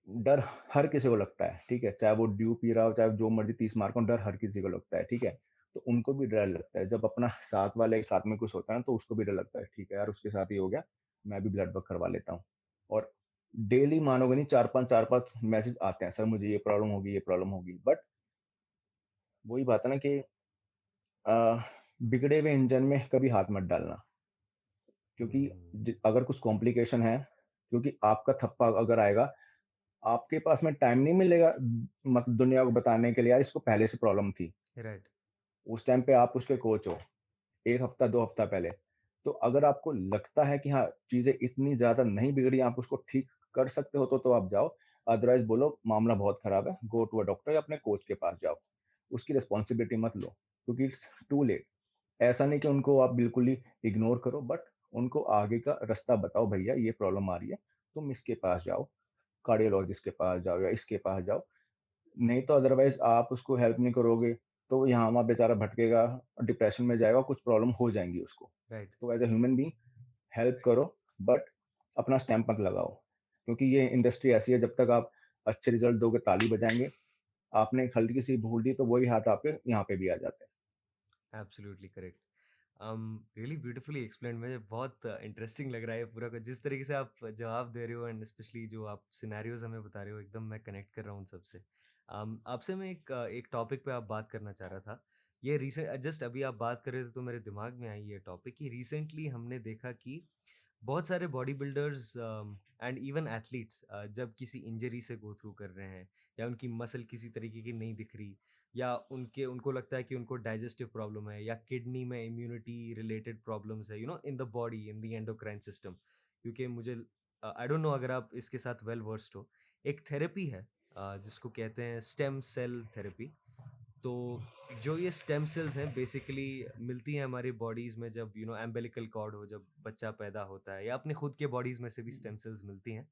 डर हर किसी को लगता है, ठीक है, चाहे वो ड्यू पी रहा हो, चाहे जो मर्जी 30 मार का हो, डर हर किसी को लगता है, ठीक है। तो उनको भी डर लगता है, जब अपना साथ वाले के साथ में कुछ होता है ना, तो उसको भी डर लगता है, ठीक है यार उसके साथ ही हो गया, मैं भी ब्लड वर्क करवा लेता हूँ। और डेली मानोगे नहीं, चार पांच मैसेज आते हैं, सर मुझे ये प्रॉब्लम होगी, ये प्रॉब्लम होगी, बट वही बात है ना कि बिगड़े हुए इंजन में कभी हाथ मत डालना, क्योंकि अगर कुछ कॉम्प्लिकेशन है, क्योंकि आपका थप्पा अगर आएगा, आपके पास में टाइम नहीं मिलेगा मतलब दुनिया को बताने के लिए, यार इसको पहले से प्रॉब्लम थी। राइट। उस टाइम पे आप उसके कोच हो, 1 हफ्ता 2 हफ्ता पहले। तो अगर आपको लगता है कि हाँ, चीज़ें इतनी ज़्यादा नहीं बिगड़ी, आप उसको ठीक कर सकते हो तो आप जाओ। अदरवाइज़ बोलो मामला बहुत खराब है, गो टू अ डॉक्टर या अपने कोच के पास जाओ। उसकी रिस्पॉन्सिबिलिटी मत लो, क्योंकि इट्स टू लेट। ऐसा नहीं कि उनको आप बिल्कुल ही इग्नोर करो, बट उनको आगे का रास्ता बताओ, भैया ये प्रॉब्लम आ रही है, तुम इसके पास जाओ, कार्डियोलॉजिस्ट के पास जाओ या इसके पास जाओ। नहीं तो अदरवाइज आप उसको हेल्प नहीं करोगे, तो यहाँ वहाँ बेचारा भटकेगा, डिप्रेशन में जाएगा, कुछ प्रॉब्लम हो जाएंगी उसको। राइट। तो as a human being help करो, बट अपना स्टैम्प मत लगाओ, क्योंकि ये इंडस्ट्री ऐसी है, जब तक आप अच्छे रिजल्ट दोगे ताली बजाएंगे, आपने एक हल्की सी भूल दी तो वही हाथ आपके यहाँ पे भी आ जाते हैं। Absolutely correct. Really beautifully explain. मुझे बहुत इंटरेस्टिंग लग रहा है पूरा का, जिस तरीके से आप जवाब दे रहे हो, एंड स्पेशली जो आप सिनेरियोज हमें बता रहे हो, एकदम मैं कनेक्ट कर रहा हूँ उन सबसे। आपसे मैं एक टॉपिक पे आप बात करना चाह रहा था। ये रिसेंट जस्ट अभी आप बात कर रहे थे तो मेरे दिमाग में आई ये टॉपिक कि रिसेंटली हमने देखा कि बहुत सारे body builders and even athletes जब किसी इंजरी से गो थ्रू कर रहे हैं, या उनकी मसल किसी तरीके की नहीं दिख रही, या उनको लगता है कि उनको डाइजेस्टिव प्रॉब्लम है, या किडनी में इम्यूनिटी रिलेटेड प्रॉब्लम्स है, in the body, in the endocrine system. क्योंकि मुझे आई डोंट नो अगर आप इसके साथ वेल वर्स्ड हो, एक थेरेपी है जिसको कहते हैं स्टेम सेल थेरेपी। तो जो ये स्टेम सेल्स हैं बेसिकली मिलती हैं हमारी बॉडीज में जब एम्बेलिकल कॉर्ड हो, जब बच्चा पैदा होता है, या अपने खुद के बॉडीज में से भी स्टेम सेल्स मिलती हैं।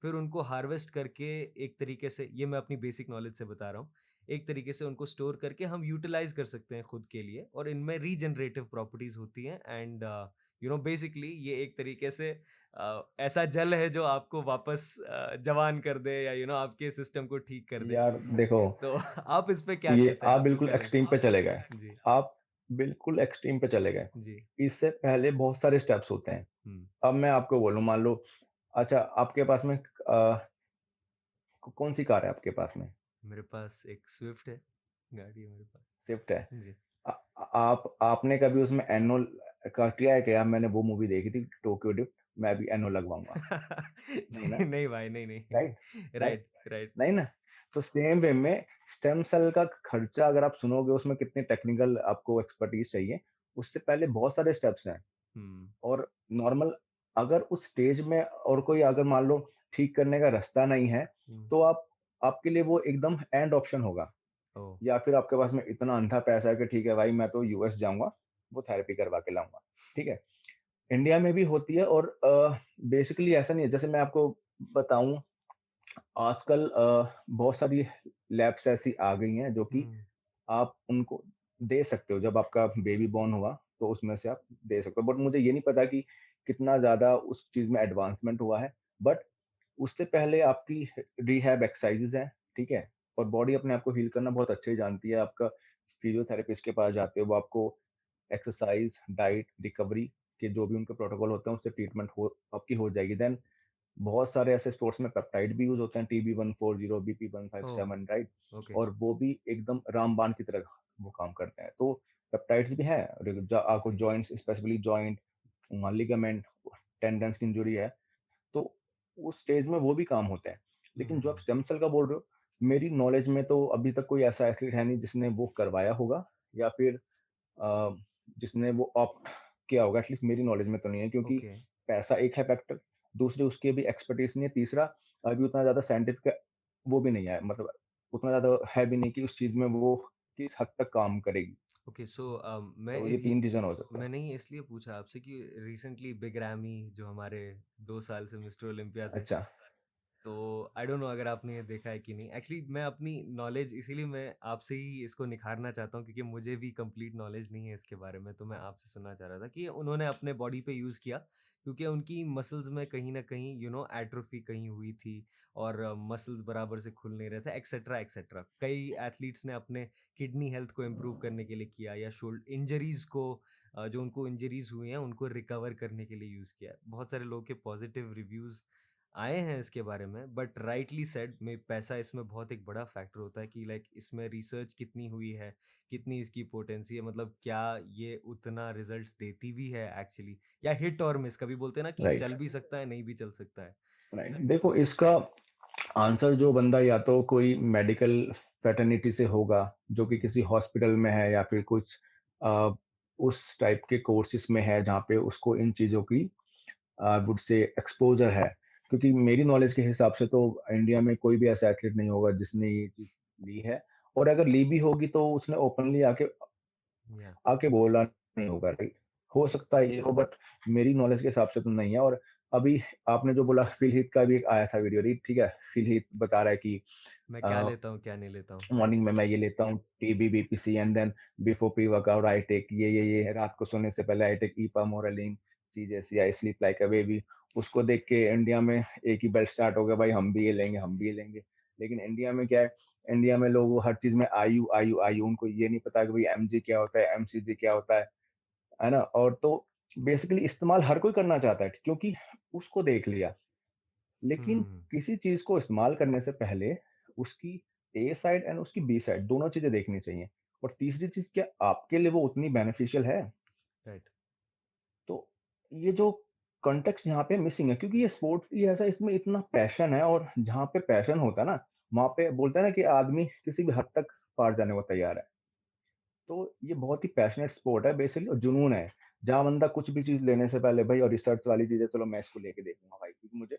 फिर उनको हार्वेस्ट करके, एक तरीके से, ये मैं अपनी बेसिक नॉलेज से बता रहा हूँ, एक तरीके से उनको स्टोर करके हम यूटिलाइज कर सकते हैं खुद के लिए, और इनमें रीजनरेटिव प्रॉपर्टीज होती हैं। एंड बेसिकली ये एक तरीके से ऐसा जल है जो आपको वापस जवान कर दे, या आपके सिस्टम को ठीक कर दे। यार देखो, तो आप इस पे क्या ये कहते हैं, आप आपको बिल्कुल क्या एक्सट्रीम लगता पे है? चले गए। जी। आप बिल्कुल एक्सट्रीम पे चले गए। जी। इससे पहले बहुत सारे स्टेप्स होते हैं। हम्म। अब मैं आपको बोलूं, मान लो, अच्छा आपके पास में कौन सी कार है आपके पास में? मेरे पास एक स्विफ्ट है, गाड़ी है मेरे पास। स्विफ्ट है। जी। आपने कभी उसमें एनो का किया है? क्या मैंने वो मूवी देखी थी टोक्यो ड्रिफ्ट, मैं भी एनो लगवाऊंगा। नहीं ना, नहीं नहीं भाई, नहीं नहीं। Right, right, right right. नहीं ना। तो सेम वे में स्टेम सेल का खर्चा अगर आप सुनोगे, उसमें कितनी टेक्निकल आपको एक्सपर्टीज चाहिए, उससे पहले बहुत सारे स्टेप्स हैं। हम्म। और नॉर्मल, अगर उस स्टेज में और कोई अगर मान लो ठीक करने का रास्ता नहीं है, हम्म। तो आप आपके लिए वो एकदम एंड ऑप्शन होगा। ओ। या फिर आपके पास में इतना अंधा पैसा है कि ठीक है भाई, मैं तो यूएस जाऊंगा, वो थेरेपी करवा के लाऊंगा, ठीक है। इंडिया में भी होती है, और बेसिकली ऐसा नहीं है, जैसे मैं आपको बताऊं, आजकल बहुत सारी लैब्स ऐसी आ गई हैं जो कि हम्म। आप उनको दे सकते हो, जब आपका बेबी बॉर्न हुआ तो उसमें से आप दे सकते हो, बट मुझे ये नहीं पता कि कितना ज्यादा उस चीज में एडवांसमेंट हुआ है। बट उससे पहले आपकी रिहैब एक्सरसाइजेज हैं, ठीक है। और बॉडी अपने आप को हील करना बहुत अच्छे ही जानती है। आपका फिजियोथेरेपिस्ट के पास जाते हो, वो आपको एक्सरसाइज, डाइट, रिकवरी के जो भी उनके प्रोटोकॉल होते हैं, उससे ट्रीटमेंट हो आपकी हो जाएगी। देन बहुत सारे ऐसे स्पोर्ट्स में पेप्टाइड भी यूज होते हैं, TB140, BP157, ओ। राइट। ओके। और वो भी एकदम रामबाण की तरह वो काम करते हैं। तो पेप्टाइड्स भी हैं, आपको okay. Joints, specially joint, ligament, tendons की इंजुरी है, तो उस स्टेज में वो भी काम होते हैं। लेकिन जो आप हम्म। स्टेम सेल का बोल रहे हो, मेरी नॉलेज में तो अभी तक कोई ऐसा एथलीट है नहीं जिसने वो करवाया होगा, या फिर अ, जिसने वो ऑप्ट किया होगा। एटलीस्ट मेरी नॉलेज में तो नहीं है, क्योंकि ओके। पैसा एक है फैक्टर, दूसरी उसकी भी एक्सपर्टीज नहीं है, तीसरा अभी उतना ज्यादा साइंटिफिक वो भी नहीं है, मतलब उतना ज्यादा है भी नहीं कि उस चीज में वो किस हद तक काम करेगी। ओके। सो मैं तो ये इस ये 3 रीजन हो सकते हैं। मैंने ये इसलिए पूछा आपसे कि रिसेंटली बिग रैमी जो हमारे 2 साल से मिस्टर ओलंपिया थे, अच्छा। तो आई डोंट नो अगर आपने ये देखा है कि नहीं। एक्चुअली मैं अपनी नॉलेज इसीलिए मैं आपसे ही इसको निखारना चाहता हूँ, क्योंकि मुझे भी कंप्लीट नॉलेज नहीं है इसके बारे में। तो मैं आपसे सुनना चाह रहा था कि उन्होंने अपने बॉडी पे यूज़ किया क्योंकि उनकी मसल्स में कहीं ना कहीं एट्रोफी कहीं हुई थी, और मसल्स बराबर से खुल नहीं रहे थे, एक्सेट्रा एक्सेट्रा। कई एथलीट्स ने अपने किडनी हेल्थ को इम्प्रूव करने के लिए किया, या शोल्डर इंजरीज को, जो उनको इंजरीज हुई हैं उनको रिकवर करने के लिए यूज़ किया है। बहुत सारे लोग के पॉजिटिव रिव्यूज़ आए हैं इसके बारे में, बट राइटली सेड में पैसा इसमें बहुत एक बड़ा फैक्टर होता है कि लाइक इसमें रिसर्च कितनी हुई है, कितनी इसकी पोटेंसी है, मतलब क्या ये उतना रिजल्ट्स देती भी है एक्चुअली, या हिट और मिस। कभी बोलते हैं ना कि राइट, चल भी सकता है, नहीं भी चल सकता है। राइट। देखो, तो इसका आंसर जो बंदा या तो कोई मेडिकल फैटर्निटी से होगा, जो कि किसी हॉस्पिटल में है, या फिर कुछ अ, उस टाइप के कोर्सेज़ में है जहाँ पे उसको इन चीज़ों की वुड से एक्सपोज़र है। क्योंकि मेरी नॉलेज के हिसाब से तो इंडिया में कोई भी ऐसा एथलीट नहीं होगा जिसने ये चीज़ ली है, और अगर ली भी होगी तो उसने ओपनली आके या आके बोला नहीं होगा, राइट? हो सकता है ये हो, बट मेरी नॉलेज के हिसाब से तो नहीं है। और अभी आपने जो बोला, फिल हीथ का भी एक आया था वीडियो, राइट? ठीक है, फिल हीथ बता रहा है कि मैं क्या अ, लेता हूँ क्या नहीं लेता हूँ, राइट। मॉर्निंग में मैं ये लेता हूँ, TB, BPC, and then before pre-workout I take ये, रात को सोने से पहले आई टेक ईपा, मोरेलिन, CJC, I sleep like a baby. उसको देख के इंडिया में एक ही बेल्ट स्टार्ट हो गया, भाई हम भी ये लेंगे, हम भी ये लेंगे। लेकिन इंडिया में क्या है, इंडिया में लोग हर चीज़ में आयु, आयु, आयु, उनको ये नहीं पता कि भाई एमजी क्या होता है, एमसीजी क्या होता है ना? और तो बेसिकली इस्तेमाल हर कोई करना चाहता है क्योंकि उसको देख लिया। लेकिन हम्म। किसी चीज़ को इस्तेमाल करने से पहले उसकी ए साइड एंड उसकी बी साइड दोनों चीज़ें देखनी चाहिए। और तीसरी चीज़, क्या आपके लिए वो उतनी बेनिफिशियल है? राइट। तो ये जो कॉन्टेक्स्ट यहाँ पे मिसिंग है, क्योंकि ये स्पोर्ट ही ऐसा, इसमें इतना पैशन है, और जहाँ पे पैशन होता है ना, वहाँ पे बोलते हैं ना कि आदमी किसी भी हद तक पार जाने को तैयार है। तो ये बहुत ही पैशनेट स्पोर्ट है बेसिकली, और जुनून है। जहाँ बंदा कुछ भी चीज़ लेने से पहले भाई, और रिसर्च वाली चीज़ है, चलो मैं इसको लेके देखूँगा भाई, क्योंकि मुझे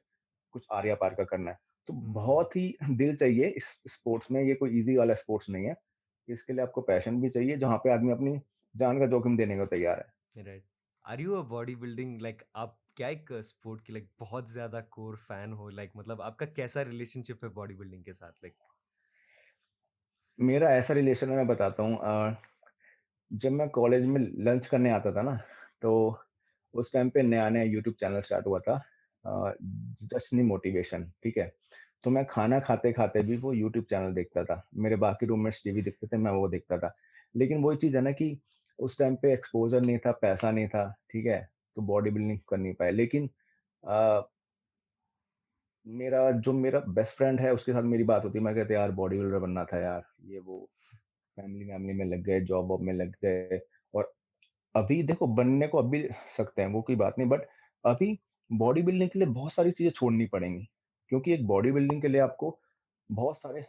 कुछ आर्या-पार का करना है। तो हम्म। बहुत ही दिल चाहिए इस स्पोर्ट्स में, ये कोई ईज़ी वाला स्पोर्ट्स नहीं है। इसके लिए आपको पैशन भी चाहिए, जहाँ पे आदमी अपनी जान का जोखिम देने को तैयार है। Right. Are you a body building, like आप क्या एक स्पोर्ट की लाइक बहुत ज्यादा कोर फैन हो, लाइक मतलब आपका कैसा रिलेशनशिप है बॉडी बिल्डिंग के साथ, लाइक। मेरा ऐसा रिलेशन है, मैं बताता हूँ। जब मैं कॉलेज में लंच करने आता था ना, तो उस टाइम पे नया-नया यूट्यूब चैनल स्टार्ट हुआ था, जस्ट नी मोटिवेशन, ठीक है? तो मैं खाना खाते-खाते भी वो यूट्यूब चैनल देखता था। मेरे बाकी रूममेट्स टीवी देखते थे, मैं वो देखता था। लेकिन वही चीज़ है ना कि उस टाइम पे एक्सपोज़र नहीं था, पैसा नहीं था, ठीक है? तो बॉडी बिल्डिंग कर नहीं पाए। लेकिन अ, मेरा बेस्ट फ्रेंड है, उसके साथ मेरी बात होती है, मैं कहता यार बॉडी बिल्डर बनना था यार, ये वो। फैमिली-वैमिली में लग गए, जॉब-वॉब में लग गए, और अभी देखो बनने को अभी सकते हैं, वो कोई बात नहीं, बट अभी बॉडी बिल्डिंग के लिए बहुत सारी चीज़ें छोड़नी पड़ेंगी। क्योंकि एक बॉडी बिल्डिंग के लिए आपको बहुत सारे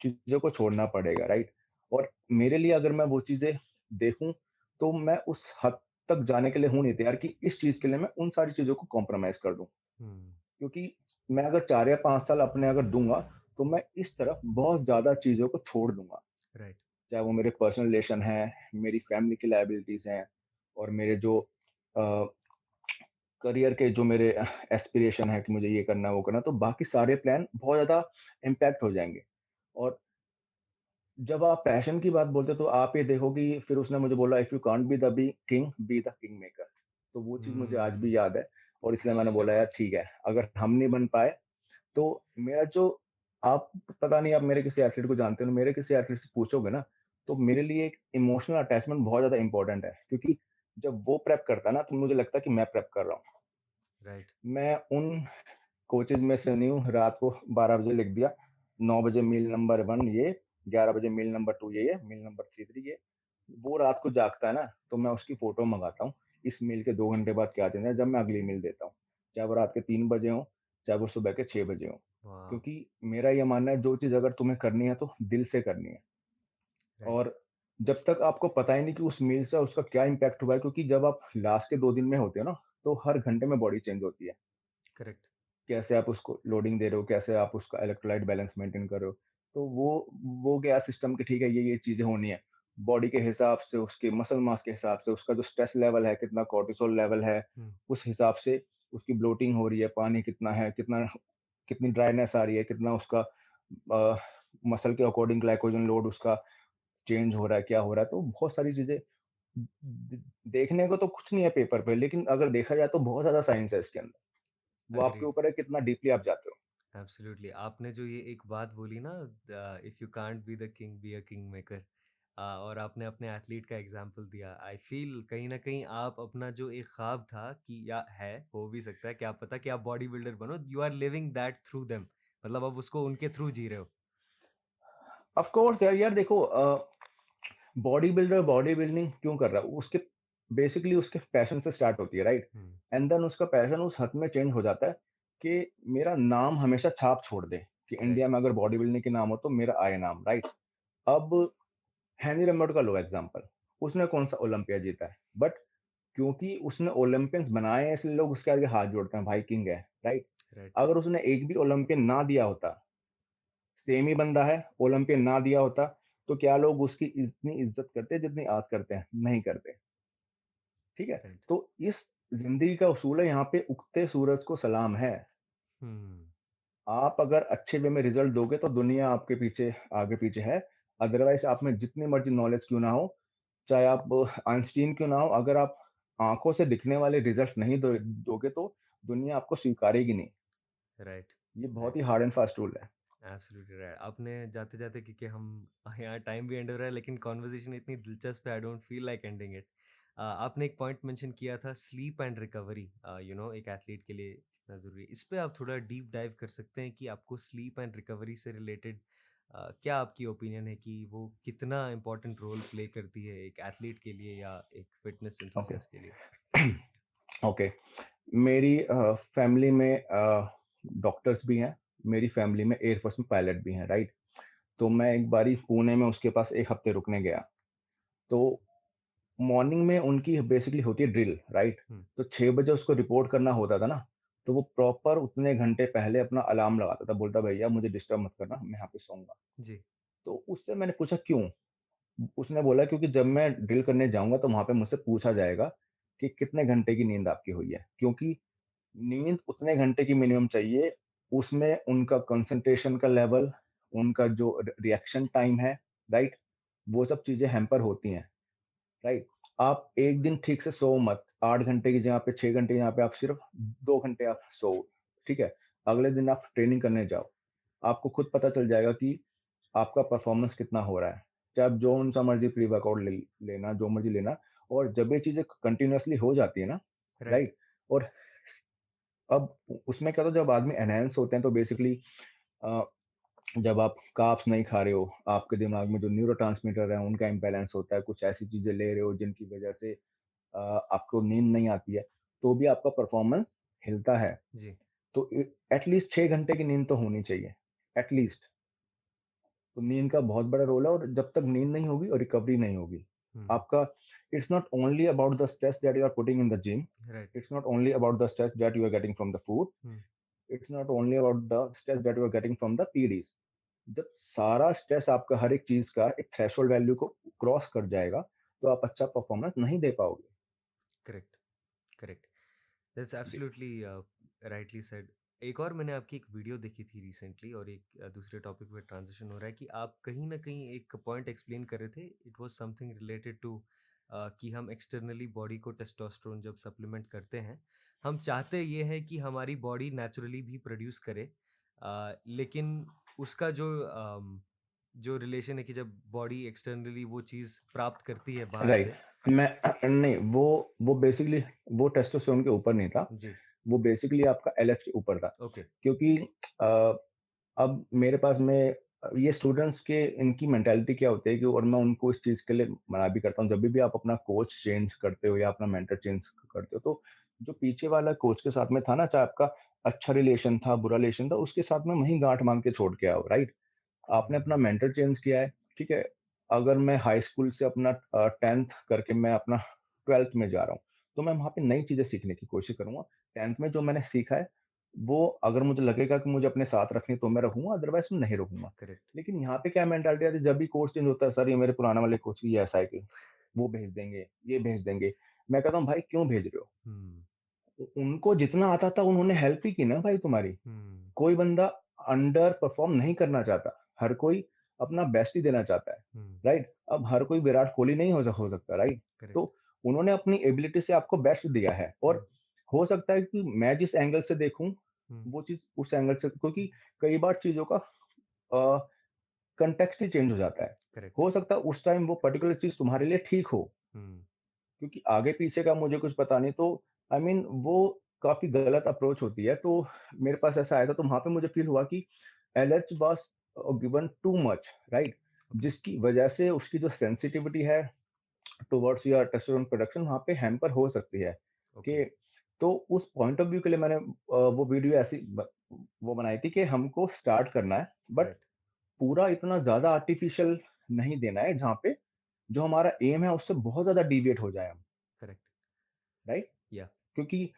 चीज़ों को छोड़ना पड़ेगा, राइट? और मेरे लिए अगर मैं वो चीज़ें देखूँ, तो मैं उस हद तक जाने के लिए हूँ नहीं तैयार कि इस चीज़ के लिए मैं उन सारी चीज़ों को कॉम्प्रोमाइज़ कर दूँ। हम्म। क्योंकि मैं अगर 4 या 5 साल अपने अगर दूँगा, तो मैं इस तरफ बहुत ज़्यादा चीज़ों को छोड़ दूँगा। राइट। चाहे वो मेरे पर्सनल रिलेशन हैं, मेरी फैमिली की लायबिलिटीज़ हैं, और मेरे जो अ, करियर के जो मेरे एस्पिरेशन है कि मुझे ये करना है, वो करना है, तो बाकी सारे प्लान बहुत ज़्यादा इम्पैक्ट हो जाएँगे। और जब आप पैशन की बात बोलते हो, तो आप ये देखो कि फिर उसने मुझे बोला, if you can't be the be king, be the king maker. तो वो चीज़ मुझे आज हम्म। भी याद है, और इसलिए मैंने क्या बोला यार बात है। ठीक है, अगर हम नहीं बन पाए, तो मेरा जो आप पता नहीं आप मेरे किसी एथलीट को जानते हो, मेरे किसी एथलीट से पूछोगे ना, तो मेरे लिए एक इमोशनल अटैचमेंट बहुत ज़्यादा इम्पोर्टेंट है। क्योंकि जब वो प्रेप करता है ना, तो मुझे लगता है कि मैं प्रेप कर रहा हूँ। राइट। मैं उन कोचेज़ में से नहीं हूँ, रात को 12 बजे लिख दिया, 9 बजे मील नंबर 1 ये, 11 बजे मील नंबर 2 ये, मील नंबर 3 ये। वो रात को जागता है ना, तो मैं उसकी फ़ोटो मँगाता हूँ, इस मील के 2 घंटे बाद क्या देना है, जब मैं अगली मील देता हूँ। चाहे वो रात के 3 बजे हो, चाहे वो सुबह के 6 बजे हो। वाह। क्योंकि मेरा ये मानना है, जो चीज़ अगर तुम्हें करनी है, तो दिल से करनी है। राइट। और जब तक आपको पता ही नहीं कि उस मील से उसका क्या इम्पैक्ट हुआ है, क्योंकि जब आप लास्ट के 2 दिन में होते हो ना, तो हर घंटे में बॉडी चेंज होती है। करेक्ट। कैसे आप उसको लोडिंग दे रहे हो, कैसे आप उसका इलेक्ट्रोलाइट बैलेंस मेंटेन कर रहे हो। तो वो गया सिस्टम कि ठीक है, ये चीज़ें होनी है। बॉडी के हिसाब से, उसके मसल मास के हिसाब से, उसका जो स्ट्रेस लेवल है, कितना कॉर्टिसोल लेवल है, हम्म। उस हिसाब से उसकी ब्लोटिंग हो रही है, पानी कितना है, कितना कितनी ड्राइनेस आ रही है, कितना उसका मसल के अकॉर्डिंग ग्लाइकोजन लोड उसका चेंज हो रहा है, क्या हो रहा है। तो बहुत सारी चीजें देखने को तो कुछ नहीं है पेपर पे, लेकिन अगर देखा जाए तो बहुत ज्यादा साइंस है इसके अंदर। वो आपके अग्रीड। ऊपर है कितना डीपली आप जाते हो। एब्सोल्युटली, आपने जो ये एक बात बोली ना, if you can't be the king be a king maker, और आपने अपने एथलीट का एग्जांपल दिया, आई फील कहीं ना कहीं आप अपना जो एक ख्वाब था कि या है, हो भी सकता है, क्या पता कि आप बॉडी बिल्डर बनो, you are living that through them, मतलब अब उसको उनके थ्रू जी रहे हो। ऑफ कोर्स यार, यार देखो, बॉडी बिल्डर बॉडी बिल्डिंग क्यों कर रहा है, उसके बेसिकली उसके पैशन से स्टार्ट होती है, राइट। हम्म। एंड देन उसका पैशन उस हद में चेंज हो जाता है कि मेरा नाम हमेशा छाप छोड़ दे, कि इंडिया राइट। में अगर बॉडी बिल्डिंग के नाम हो तो मेरा आए नाम, राइट। अब हैनी रमोट का लो एग्जांपल, उसने कौन सा ओलंपिया जीता है, बट क्योंकि उसने ओलंपियंस बनाए हैं इसलिए लोग उसके आगे हाथ जोड़ते हैं, भाई किंग है, राइट। राइट। अगर उसने एक भी ओलंपियन ना दिया होता, सेम ही बंदा है, ओलंपियन ना दिया होता, तो क्या लोग उसकी इतनी इज्जत करते जितनी आज करते हैं? नहीं करते। ठीक है। राइट। तो इस जिंदगी का उसूल है, यहाँ पे उगते सूरज को सलाम है। हम्म। आप अगर अच्छे वे में रिजल्ट दोगे तो दुनिया आपके पीछे आगे पीछे है। अदरवाइज आप में जितनी मर्जी नॉलेज क्यों ना हो, चाहे आप आइंस्टीन क्यों ना हो, अगर आप आंखों से दिखने वाले रिजल्ट नहीं दोगे तो दुनिया आपको स्वीकारेगी नहीं। राइट। ये बहुत ही right. Hard and fast rule है। Absolutely right. आपने जाते जाते, क्योंकि हम यहाँ टाइम भी एंड हो रहा है, लेकिन कॉन्वर्जेशन इतनी दिलचस्प है, I don't feel like ending it. आपने एक पॉइंट मेंशन किया था, स्लीप एंड रिकवरी, एक एथलीट के लिए कितना ज़रूरी है। इस पे आप थोड़ा डीप डाइव कर सकते हैं कि आपको स्लीप एंड रिकवरी से रिलेटेड क्या आपकी ओपिनियन है, कि वो कितना इम्पोर्टेंट रोल प्ले करती है एक एथलीट के लिए या एक फिटनेस ओके। एंथुसियास्ट के लिए? ओके। मेरी फैमिली में डॉक्टर्स भी हैं, मेरी फैमिली में एयरफोर्स में पायलट भी हैं, राइट। तो मैं एक बारी पुणे में उसके पास एक हफ्ते रुकने गया। तो मॉर्निंग में उनकी बेसिकली होती है ड्रिल, राइट। हम्म। तो 6 बजे उसको रिपोर्ट करना होता था ना, तो वो प्रॉपर उतने घंटे पहले अपना अलार्म लगाता था, बोलता भैया मुझे डिस्टर्ब मत करना, मैं यहाँ पे सोऊंगा। जी। तो उससे मैंने पूछा क्यों। उसने बोला क्योंकि जब मैं ड्रिल करने जाऊंगा तो वहां पे मुझसे पूछा जाएगा कि कितने घंटे की नींद आपकी हुई है, क्योंकि नींद उतने घंटे की मिनिमम चाहिए। उसमें उनका कंसंट्रेशन का लेवल, उनका जो रिएक्शन टाइम है, राइट, वो सब चीजें हैम्पर होती हैं, राइट। आप एक दिन ठीक से सो मत, 8 घंटे की जगह पे 6 घंटे, यहाँ पे आप सिर्फ 2 घंटे आप सो, ठीक है। अगले दिन आप ट्रेनिंग करने जाओ, आपको खुद पता चल जाएगा कि आपका परफॉर्मेंस कितना हो रहा है। चाहे आप जो सा मर्जी प्री वर्कआउट लेना, जो मर्जी लेना। और जब ये चीजें कंटिन्यूअसली हो जाती है ना, राइट। राइट। और अब उसमें क्या होता है, जब आदमी एनहेंस होते हैं तो बेसिकली जब आप कार्ब्स नहीं खा रहे हो, आपके दिमाग में जो न्यूरोट्रांसमीटर है उनका इम्बैलेंस होता है, कुछ ऐसी चीजें ले रहे हो जिनकी वजह से आपको नींद नहीं आती है, तो भी आपका परफॉर्मेंस हिलता है। जी। तो एटलीस्ट 6 घंटे की नींद तो होनी चाहिए, एटलीस्ट। तो नींद का बहुत बड़ा रोल है, और जब तक नींद नहीं होगी और रिकवरी नहीं होगी हम्म। आपका, it's not only about the stress that you are putting in the gym, right. It's not only about the stress that you are getting from the food, hmm. It's not only about the stress that you are getting from the PEDs. जब सारा stress आपका हर एक चीज का एक threshold value को cross कर जाएगा तो आप अच्छा परफॉर्मेंस नहीं दे पाओगे। Correct. Correct. That's ji. Absolutely rightly said. एक और मैंने आपकी एक वीडियो देखी थी रिसेंटली, और एक दूसरे टॉपिक पे ट्रांजिशन हो रहा है, कि आप कहीं ना कहीं एक पॉइंट एक्सप्लेन कर रहे थे, it was something related to कि हम एक्सटर्नली बॉडी को टेस्टोस्टेरोन जब सप्लीमेंट करते हैं, हम चाहते ये हैं कि हमारी बॉडी नेचुरली भी प्रोड्यूस करे, लेकिन उसका जो रिलेशन है, कि जब बॉडी एक्सटर्नली वो चीज़ प्राप्त करती है बाहर राइट। से। मैं नहीं, वो बेसिकली वो टेस्टोस्टेरोन के ऊपर नहीं था, जी। वो बेसिकली आपका एलएच के ऊपर था। ओके। क्योंकि अ, अब मेरे पास में ये स्टूडेंट्स के इनकी मेंटालिटी क्या होती है कि, और मैं उनको इस चीज के लिए मना भी करता हूँ, जब भी आप अपना कोच चेंज करते हो या अपना मेंटर चेंज करते हो, तो जो पीछे वाला कोच के साथ में था ना, चाहे आपका अच्छा रिलेशन था बुरा रिलेशन था, उसके साथ में वहीं गांठ मांग के छोड़ के आओ, राइट। आपने अपना हम्म। मेंटर चेंज किया है, ठीक है। अगर मैं हाई स्कूल से अपना 10th करके मैं अपना 12th में जा रहा हूँ, तो मैं वहां पे नई चीजें सीखने की कोशिश करूंगा। 10th में जो मैंने सीखा है वो अगर मुझे लगेगा कि मुझे अपने साथ रखनी तो मैं रहूंगा, अदरवाइज मैं नहीं रहूंगा। करेक्ट। लेकिन यहाँ पे क्या मेंटालिटी आती है, जब भी कोच चेंज होता है, सर ये मेरे पुराना वाले कोच की ऐसा है कि वो भेज देंगे, ये भेज देंगे। मैं कहता हूँ भाई क्यों भेज रहे हो? हम्म। उनको जितना आता था उन्होंने हेल्प ही की ना भाई तुम्हारी। हम्म। कोई बंदा अंडर परफॉर्म नहीं करना चाहता, हर कोई अपना बेस्ट ही देना चाहता है, हम्म। राइट? अब हर कोई विराट कोहली नहीं हो सकता, राइट? तो करेक्ट। उन्होंने अपनी एबिलिटी से आपको बेस्ट दिया है, हम्म। और हो सकता है कि मैं जिस एंगल से देखूं हम्म। वो चीज उस एंगल से, क्योंकि कई बार चीजों का कंटेक्स्ट ही चेंज हो जाता है। करेक्ट। हो सकता है उस टाइम वो पर्टिकुलर चीज तुम्हारे लिए ठीक हो, हम्म। क्योंकि आगे पीछे का मुझे कुछ पता नहीं, तो आई I मीन वो काफी गलत अप्रोच होती है। तो मेरे पास ऐसा आया था, तो वहां पे मुझे फील हुआ कि LH was given too much, right? Okay. जिसकी वजह से उसकी जो सेंसिटिविटी है टुवर्ड्स योर टेस्टोस्टेरोन प्रोडक्शन वहां पे हैम्पर हो सकती है ओके। कि, तो उस पॉइंट ऑफ व्यू के लिए मैंने वो वीडियो वो बनाई थी कि हमको स्टार्ट करना है, बट राइट। पूरा इतना ज्यादा आर्टिफिशियल नहीं देना है जहाँ पे जो हमारा एम है उससे बहुत ज्यादा डिविएट हो जाए हम, करेक्ट। राइट? या। क्योंकि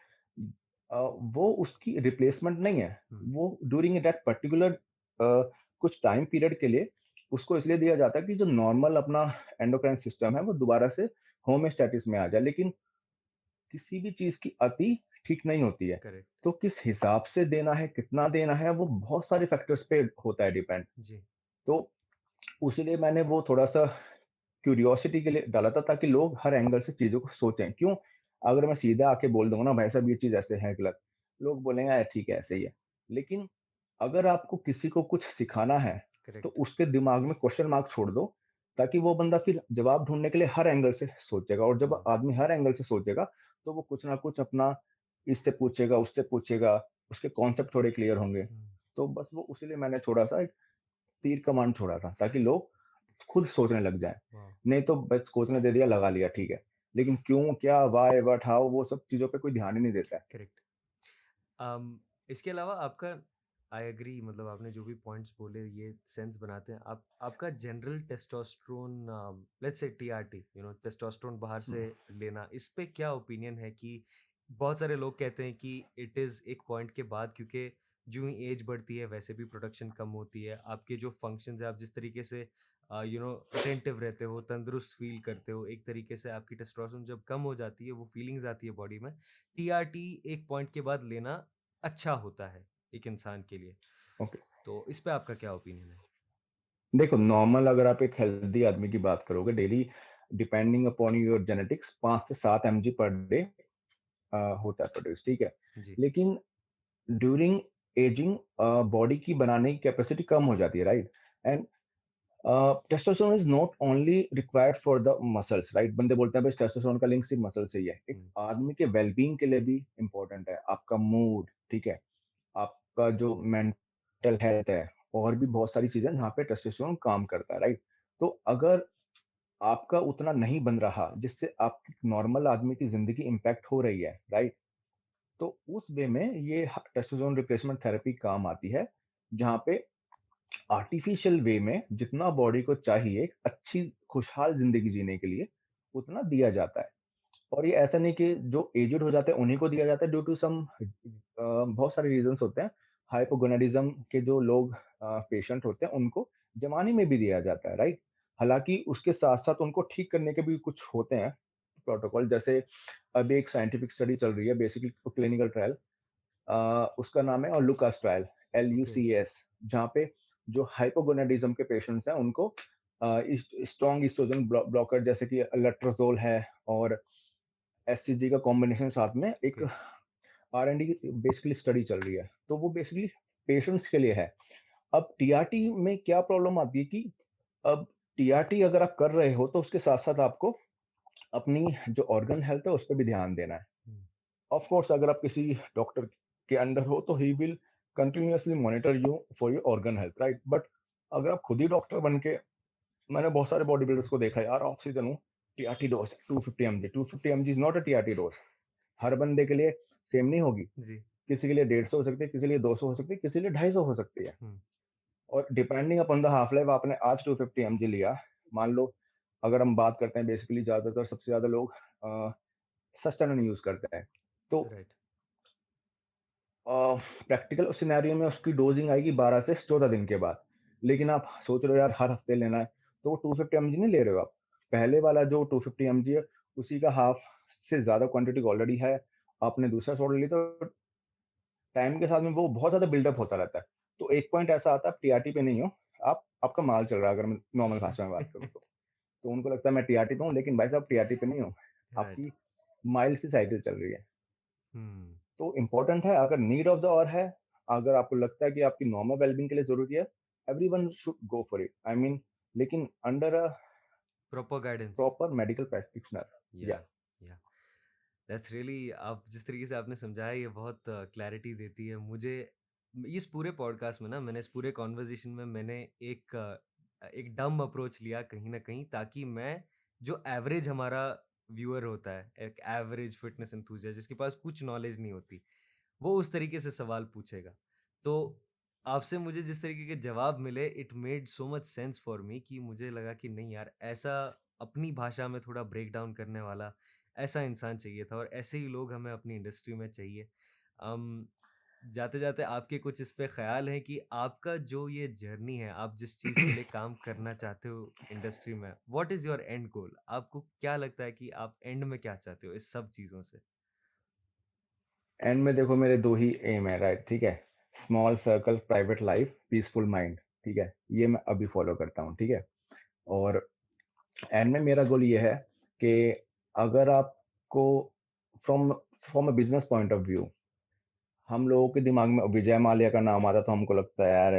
वो उसकी रिप्लेसमेंट नहीं है। हम्म। वो ड्यूरिंग दैट पर्टिकुलर कुछ टाइम पीरियड के लिए उसको इसलिए दिया जाता है कि जो नॉर्मल अपना एंडोक्राइन सिस्टम है वो दोबारा से होमोस्टैटिस में आ जाए। लेकिन किसी भी चीज की अति ठीक नहीं होती है। करेक्ट। तो किस हिसाब से देना है, कितना देना है, वो बहुत सारे फैक्टर्स पे होता है डिपेंड। जी। तो उसीलिए मैंने वो थोड़ा-सा क्यूरियोसिटी के लिए डाला था, ताकि लोग हर एंगल से चीज़ों को सोचें। क्यों? अगर मैं सीधा आके बोल दूँगा ना भाई साहब ये चीज़ ऐसे है गलत, लोग बोलेंगे यार ठीक है ऐसे ही है। लेकिन अगर आपको किसी को कुछ सिखाना है, तो करेक्ट। उसके दिमाग में क्वेश्चन मार्क छोड़ दो, ताकि वो बंदा फिर जवाब ढूँढने के लिए हर एंगल से सोचेगा, और जब हम्म। आदमी हर एंगल से सोचेगा, तो वो कुछ ना कुछ अपना इससे पूछेगा, उससे पूछेगा, उसके कॉन्सेप्ट थोड़े क्लियर होंगे। हम्म। तो बस वो उसीलिए मैंने थोड़ा-सा एक तीर कमान छोड़ा था, ताकि लोग खुद सोचने लग जाएँ। वाह। नहीं तो बस कोच ने दे दिया, लगा लिया, ठीक है। लेकिन क्यों, क्या, व्हाय, व्हाट, हाउ, वो सब चीज़ों पे कोई ध्यान ही नहीं देता है। करेक्ट। इसके अलावा आपका, आई एग्री, मतलब आपने जो भी पॉइंट्स बोले ये सेंस बनाते हैं। आप आपका general testosterone, let's say TRT, testosterone बाहर हुँ, से लेना, इस पे क्या ओपिनियन है? कि बहुत सारे लोग कहते हैं कि इट इज़ एक पॉइंट के बाद, क्योंकि जो ही एज बढ़ती है वैसे भी प्रोडक्शन कम होती है, आपके जो फंक्शंस है, आप जिस तरीके से अटेंटिव रहते हो, तंदुरुस्त फील करते हो, एक तरीके से आपकी टेस्टोस्टेरोन जब कम हो जाती है, वो फीलिंग्स आती है बॉडी में, टीआरटी एक पॉइंट के बाद लेना अच्छा होता है एक इंसान के लिए। ओके। तो इस पे आपका क्या ओपिनियन है? देखो, नॉर्मल अगर आप एक हेल्दी आदमी की बात करोगे, daily depending upon your genetics 5 से 7 एमजी पर डे होता है प्रोड्यूस, ठीक है? जी। लेकिन ड्यूरिंग एजिंग बॉडी की बनाने की कैपेसिटी कम हो जाती है, right? And testosterone is not only required for the muscles, right? बंदे बोलते हैं भाई टेस्टोस्टेरोन का लिंक सिर्फ मसल से ही है। एक हुँ। आदमी के वेलबींग के लिए भी इंपॉर्टेंट है, आपका मूड, ठीक है? आपका जो मेंटल हेल्थ है, और भी बहुत सारी चीजें जहाँ पे टेस्टोस्टेरोन काम करता है, राइट? तो अगर आपका उतना नहीं बन रहा जिससे आपकी नॉर्मल आदमी की जिंदगी इम्पैक्ट हो रही है, राइट? तो उस वे में ये टेस्टोस्टेरोन रिप्लेसमेंट थेरेपी काम आती है, जहाँ पे आर्टिफिशियल वे में जितना बॉडी को चाहिए एक अच्छी खुशहाल जिंदगी जीने के लिए, उतना दिया जाता है। और ये ऐसा नहीं कि जो एजेड हो जाते हैं उन्हीं को दिया जाता है, ड्यू टू सम बहुत सारे रीजंस होते हैं। हाइपोगोनाडिज्म के जो लोग पेशेंट होते हैं उनको जवानी में भी दिया जाता है, राइट? हालांकि उसके साथ साथ उनको ठीक करने के भी कुछ होते हैं प्रोटोकॉल। जैसे अभी एक साइंटिफिक स्टडी चल रही है, बेसिकली क्लिनिकल ट्रायल, उसका नाम है और लुकास ट्रायल, ओके। LUCAS, जहाँ पे जो हाइपोगोनाडिज्म के पेशेंट्स हैं उनको स्ट्रॉन्ग ईस्ट्रोजन ब्लॉकर जैसे कि लेट्रोजोल है और SCG का कॉम्बिनेशन साथ में एक ओके। R&D की बेसिकली स्टडी चल रही है। तो वो बेसिकली पेशेंट्स के लिए है। अब टीआरटी में क्या प्रॉब्लम आती है कि अब टीआरटी अगर आप कर रहे हो तो उसके साथ साथ आपको अपनी जो ऑर्गन हेल्थ है उस पर भी ध्यान देना है। हुँ। ऑफ कोर्स अगर आप किसी डॉक्टर के अंडर हो तो he will continuously monitor you for your organ health, right? But अगर आप खुद ही डॉक्टर बन के, मैंने बहुत सारे बॉडी बिल्डर्स को देखा है यार, ऑफ सीजन हूँ, TRT dose 250 mg, 250 mg is not a TRT dose. हर बंदे के लिए सेम नहीं होगी। जी। किसी के लिए 150 हो सकती है, किसी के लिए 200 हो सकती है, किसी के लिए 250 हो सकती है। हुँ। और depending upon the half life, आपने आज 250 mg लिया, मान लो, अगर हम बात करते हैं बेसिकली ज्यादातर सबसे ज्यादा लोग सस्टेनन यूज करते हैं, तो राइट। प्रैक्टिकल सिनेरियो में उसकी डोजिंग आएगी 12 से 14 दिन के बाद। लेकिन आप सोच रहे हो यार हर हफ्ते लेना है, तो वो 250 mg नहीं ले रहे हो आप। पहले वाला जो 250 mg है, उसी का हाफ से ज्यादा क्वांटिटी ऑलरेडी है। आपने दूसरा शॉट ले लिया तो टाइम के साथ में वो बहुत ज़्यादा बिल्डअप होता रहता है। तो एक पॉइंट ऐसा आता है आप टीआरटी पे नहीं हो, आपका माल चल रहा है अगर मैं नॉर्मल भाषा में बात करूँ तो। तो उनको लगता है मैं टीआरटी पे हूँ, लेकिन भाई साहब टीआरटी पे नहीं हो, राइट। आपकी माइल्स की साइकिल चल रही है। हुँ। तो इम्पोर्टेंट है, अगर नीड ऑफ द ऑवर है, अगर आपको लगता है कि आपकी नॉर्मल वेलबींग के लिए ज़रूरी है, everyone should go for it. I mean लेकिन under a proper guidance. Proper medical practitioner. Yeah, yeah या। दैट्स रियली, आप जिस तरीके से आपने समझाया ये बहुत क्लैरिटी देती है मुझे। इस पूरे पॉडकास्ट में ना, मैंने इस पूरे कॉन्वर्सेशन में मैंने एक डम अप्रोच लिया कहीं ना कहीं, ताकि मैं, जो एवरेज हमारा व्यूअर होता है, एक एवरेज फिटनेस एंथुसियास्ट जिसके पास कुछ नॉलेज नहीं होती, वो उस तरीके से सवाल पूछेगा। तो आपसे मुझे जिस तरीके के जवाब मिले, it made so much sense for me, कि मुझे लगा कि नहीं यार, ऐसा अपनी भाषा में थोड़ा ब्रेक डाउन करने वाला ऐसा इंसान चाहिए था, और ऐसे ही लोग हमें अपनी इंडस्ट्री में चाहिए। अम, जाते जाते आपके कुछ इस पे ख्याल है कि आपका जो ये जर्नी है, आप जिस चीज़ के लिए काम करना चाहते हो इंडस्ट्री में, व्हाट इज़ योर एंड गोल? आपको क्या लगता है कि आप एंड में क्या चाहते हो इस सब चीज़ों से? एंड में देखो मेरे 2 ही एम है, राइट? ठीक है? Small circle, private life, peaceful mind, ठीक है? ये मैं अभी फॉलो करता हूँ, ठीक है? और एंड में मेरा गोल ये है कि अगर आपको from from a business point of view, हम लोगों के दिमाग में विजय माल्या का नाम आता है तो हमको लगता है यार,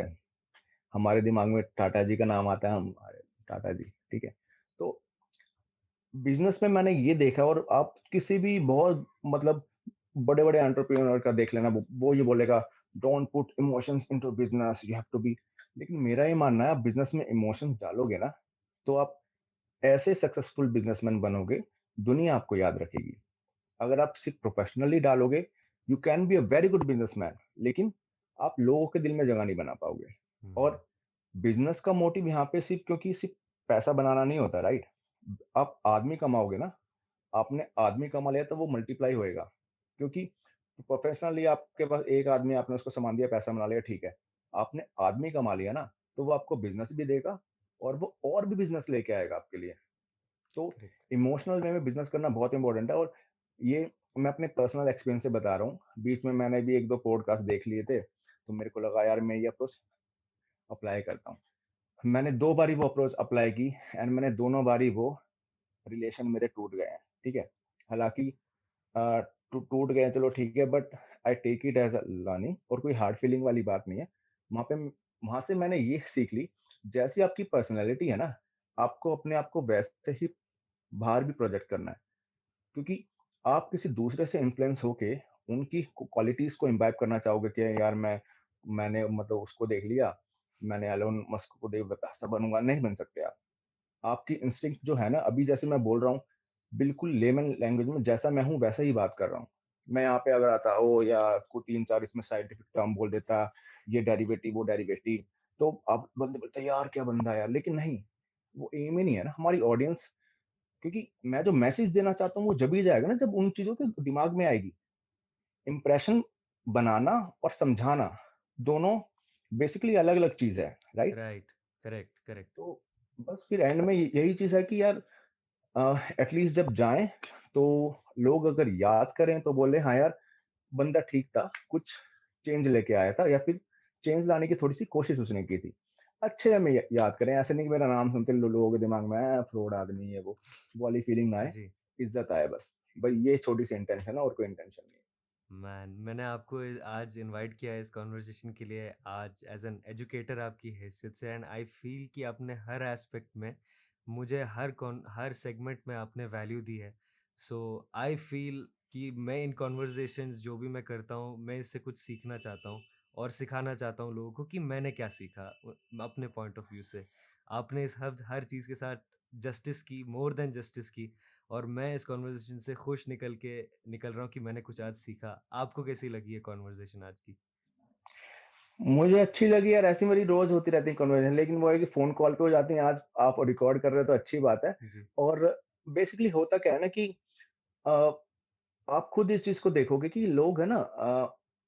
हमारे दिमाग में टाटा जी का नाम आता है, हम अरे टाटा जी, ठीक है? तो बिज़नेस में मैंने ये देखा, और आप किसी भी बहुत मतलब बड़े-बड़े एंटरप्रेन्योर का देख लेना, वो ये बोलेगा, don't put emotions into business, you have to be. लेकिन मेरा ये मानना है, आप बिज़नेस में इमोशंस डालोगे ना, तो आप ऐसे सक्सेसफुल बिज़नेसमैन बनोगे, दुनिया आपको याद रखेगी। अगर आप सिर्फ प्रोफेशनली डालोगे, you can be a very good businessman, लेकिन आप लोगों के दिल में जगह नहीं बना पाओगे। हुँ, और बिज़नेस का मोटिव यहाँ पे सिर्फ पैसा बनाना नहीं होता, राइट? आप आदमी कमाओगे ना, आपने आदमी कमा लिया तो वो मल्टीप्लाई होएगा, क्योंकि प्रोफेशनली आपके पास एक आदमी, आपने उसको सामान दिया, पैसा बना लिया, ठीक है। आपने आदमी कमा लिया ना, तो वो आपको बिज़नेस भी देगा, और वो और भी बिज़नेस लेके आएगा आपके लिए। तो करेक्ट। इमोशनल वे में बिज़नेस करना बहुत इम्पोर्टेंट है, और ये मैं अपने पर्सनल एक्सपीरियंस से बता रहा हूँ। बीच में मैंने भी 1-2 पॉडकास्ट देख लिए थे, तो मेरे को लगा यार मैं ये अप्रोच अप्लाई करता हूँ। मैंने 2 बारी वो अप्रोच अप्लाई की, एंड मैंने दोनों बारी वो रिलेशन मेरे टूट गए हैं, ठीक है? हालाँकि अ, टूट गए चलो ठीक है, but I take it as a learning, और कोई हार्ड फीलिंग वाली बात नहीं है। वहाँ पे वहाँ से मैंने ये सीख ली, जैसी आपकी पर्सनैलिटी है ना, आपको अपने आप को वैसे ही बाहर भी प्रोजेक्ट करना है। क्योंकि आप किसी दूसरे से इन्फ्लुएंस होके उनकी क्वालिटीज़ को इम्बाइब करना चाहोगे कि यार मैंने मतलब उसको देख लिया, मैंने एलोन मस्क को देख वैसा बनूँगा, नहीं बन सकते आप। आपकी इंस्टिंक्ट जो है ना, अभी जैसे मैं बोल रहा हूँ, बिल्कुल लेमन लैंग्वेज में जैसा मैं हूँ वैसा ही बात कर रहा हूँ। मैं यहाँ पे अगर आता ओ या को 3-4 इसमें साइंटिफिक टर्म बोल देता, ये डेरिवेटिव, वो डेरिवेटिव, तो अब बंदे बोलते हैं यार क्या बंदा है यार, लेकिन नहीं, वो एम ही नहीं है ना हमारी ऑडियंस। क्योंकि मैं जो मैसेज देना चाहता हूँ वो जब ही जाएगा ना जब उन चीज़ों के दिमाग में आएगी। इम्प्रेशन बनाना और समझाना, दोनों बेसिकली अलग-अलग चीज़ है, राइट? Right, correct, correct. तो बस फिर एंड में यही चीज़ है कि यार एटलीस्ट जब जाएँ, तो लोग अगर याद करें तो बोले हाँ यार, बंदा ठीक था, कुछ चेंज लेके आया था, या फिर चेंज लाने की थोड़ी-सी कोशिश उसने की थी। अच्छे में याद करें, ऐसे नहीं कि मेरा नाम सुनते लोगों के दिमाग में फ्रॉड आदमी है वो वाली फीलिंग ना आए, जी। इज़्ज़त आए बस। भाई ये छोटी-सी इंटेंशन है, और कोई इंटेंशन नहीं है। मैन, मैंने आपको आज इनवाइट किया है इस कॉन्वर्सेशन के लिए, आज एज एन एजुकेटर आपकी हैसियत से, एंड आई फील कि आपने हर एस्पेक्ट में मुझे, हर सेगमेंट में आपने वैल्यू दी है। सो आई फील कि मैं इन कॉन्वर्सेशंस जो भी मैं करता हूँ, मैं इससे कुछ सीखना चाहता हूँ और सिखाना चाहता हूँ लोगों को कि मैंने क्या सीखा अपने पॉइंट ऑफ व्यू से। आपने इस हर चीज़ के साथ जस्टिस की, मोर देन जस्टिस की, और मैं इस कॉन्वर्सेशन से खुश निकल रहा हूँ कि मैंने कुछ आज सीखा। आपको कैसी लगी ये कॉन्वर्सेशन आज की? मुझे अच्छी लगी यार, ऐसी मेरी रोज़ होती रहती है कन्वर्सेशन, लेकिन वो है कि फ़ोन कॉल पे हो जाती हैं, आज आप रिकॉर्ड कर रहे हो तो अच्छी बात है। जी। और बेसिकली होता क्या है ना कि अ आप खुद इस चीज़ को देखोगे कि लोग है ना,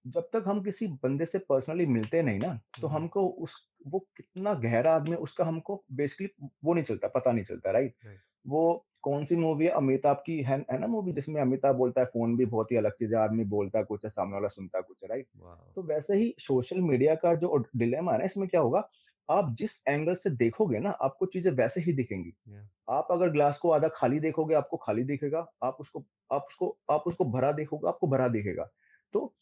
जब तक हम किसी बंदे से पर्सनली मिलते नहीं ना, हुँ, तो हुँ। हमको उस वो कितना गहरा आदमी है उसका हमको बेसिकली वो नहीं चलता, पता नहीं चलता, राइट? राइट। वो कौन सी मूवी है अमिताभ की, है ना मूवी जिसमें अमिताभ बोलता है फोन भी बहुत ही अलग चीज है, आदमी बोलता कुछ है सामने वाला सुनता कुछ है, राइट? वाह। तो वैसे ही सोशल मीडिया का जो डिलेमा है ना, इसमें क्या होगा, आप जिस एंगल से देखोगे ना आपको चीजें वैसे ही दिखेंगी। या आप अगर ग्लास को आधा खाली देखोगे आपको खाली दिखेगा, आप उसको भरा देखोगे आपको भरा दिखेगा। तो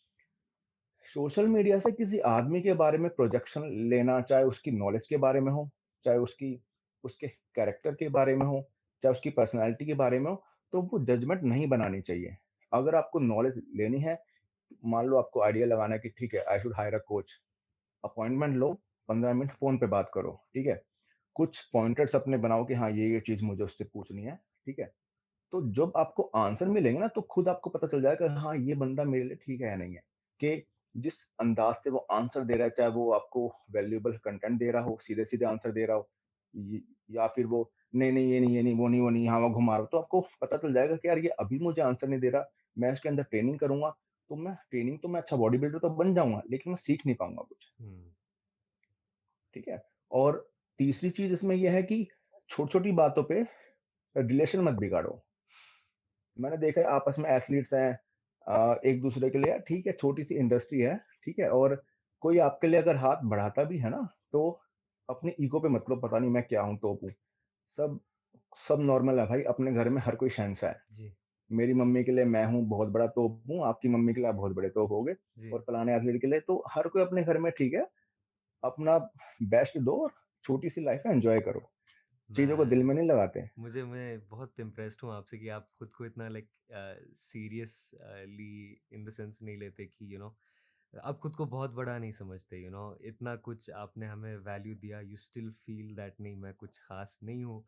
सोशल मीडिया से किसी आदमी के बारे में प्रोजेक्शन लेना, चाहे उसकी नॉलेज के बारे में हो, चाहे उसके कैरेक्टर के बारे में हो, चाहे उसकी पर्सनैलिटी के बारे में हो, तो वो जजमेंट नहीं बनानी चाहिए। अगर आपको नॉलेज लेनी है, मान लो आपको आइडिया लगाना है कि ठीक है I should higher a coach, appointment low, 15 minute phone पे बात करो, ठीक है? कुछ पॉइंटर्स अपने बनाओ कि हाँ, ये चीज़ मुझे उससे पूछनी है, ठीक है? तो जब आपको आंसर मिलेंगे ना, तो खुद आपको पता चल जाएगा कि हाँ, ये बंदा मेरे लिए ठीक है या नहीं है। कि जिस अंदाज़ से वो आंसर दे रहा है, चाहे वो आपको वैल्यूएबल कंटेंट दे रहा हो, सीधे-सीधे आंसर दे रहा हो, य या फिर वो नहीं, नहीं, ये नहीं, ये नहीं, वो नहीं, यहाँ वहाँ घुमा रहा हो, तो आपको पता चल जाएगा कि यार ये अभी मुझे आंसर नहीं दे रहा, मैं इसके अंदर ट्रेनिंग करूँगा, तो मैं अच्छा बॉडी बिल्डर तो बन जाऊँगा, लेकिन मैं सीख नहीं पाऊँगा कुछ, हम्म। ठीक है? और तीसरी चीज़ इसमें ये है कि छोटी-छोटी बातों पे रिलेशन मत बिगाड़ो। मैंने देखा है आपस में एथलीट्स हैं, एक दूसरे के लिए यार ठीक है छोटी सी इंडस्ट्री है, ठीक है, और कोई आपके लिए अगर हाथ बढ़ाता भी है ना, तो अपनी ईगो पे मत लो, पता नहीं मैं क्या हूँ, टॉप हूँ। सब सब नॉर्मल है भाई, अपने घर में हर कोई शहंशाह है। जी। मेरी मम्मी के लिए मैं हूँ बहुत बड़ा तोप हूँ, आपकी मम्मी के लिए आप बहुत बड़े तोप होगे, जी। और फलाने एथलीट के लिए तो हर कोई अपने घर में ठीक है, अपना बेस्ट दो और छोटी सी लाइफ है, एंजॉय करो, चीजों को दिल मैं में नहीं लगाते। मैं बहुत इम्प्रेस्ड हूँ आपसे कि आप खुद को इतना like seriously in the sense नहीं लेते कि आप खुद को बहुत बड़ा नहीं समझते। इतना कुछ आपने हमें वैल्यू दिया, यू स्टिल फील दैट नहीं मैं कुछ खास नहीं हूँ।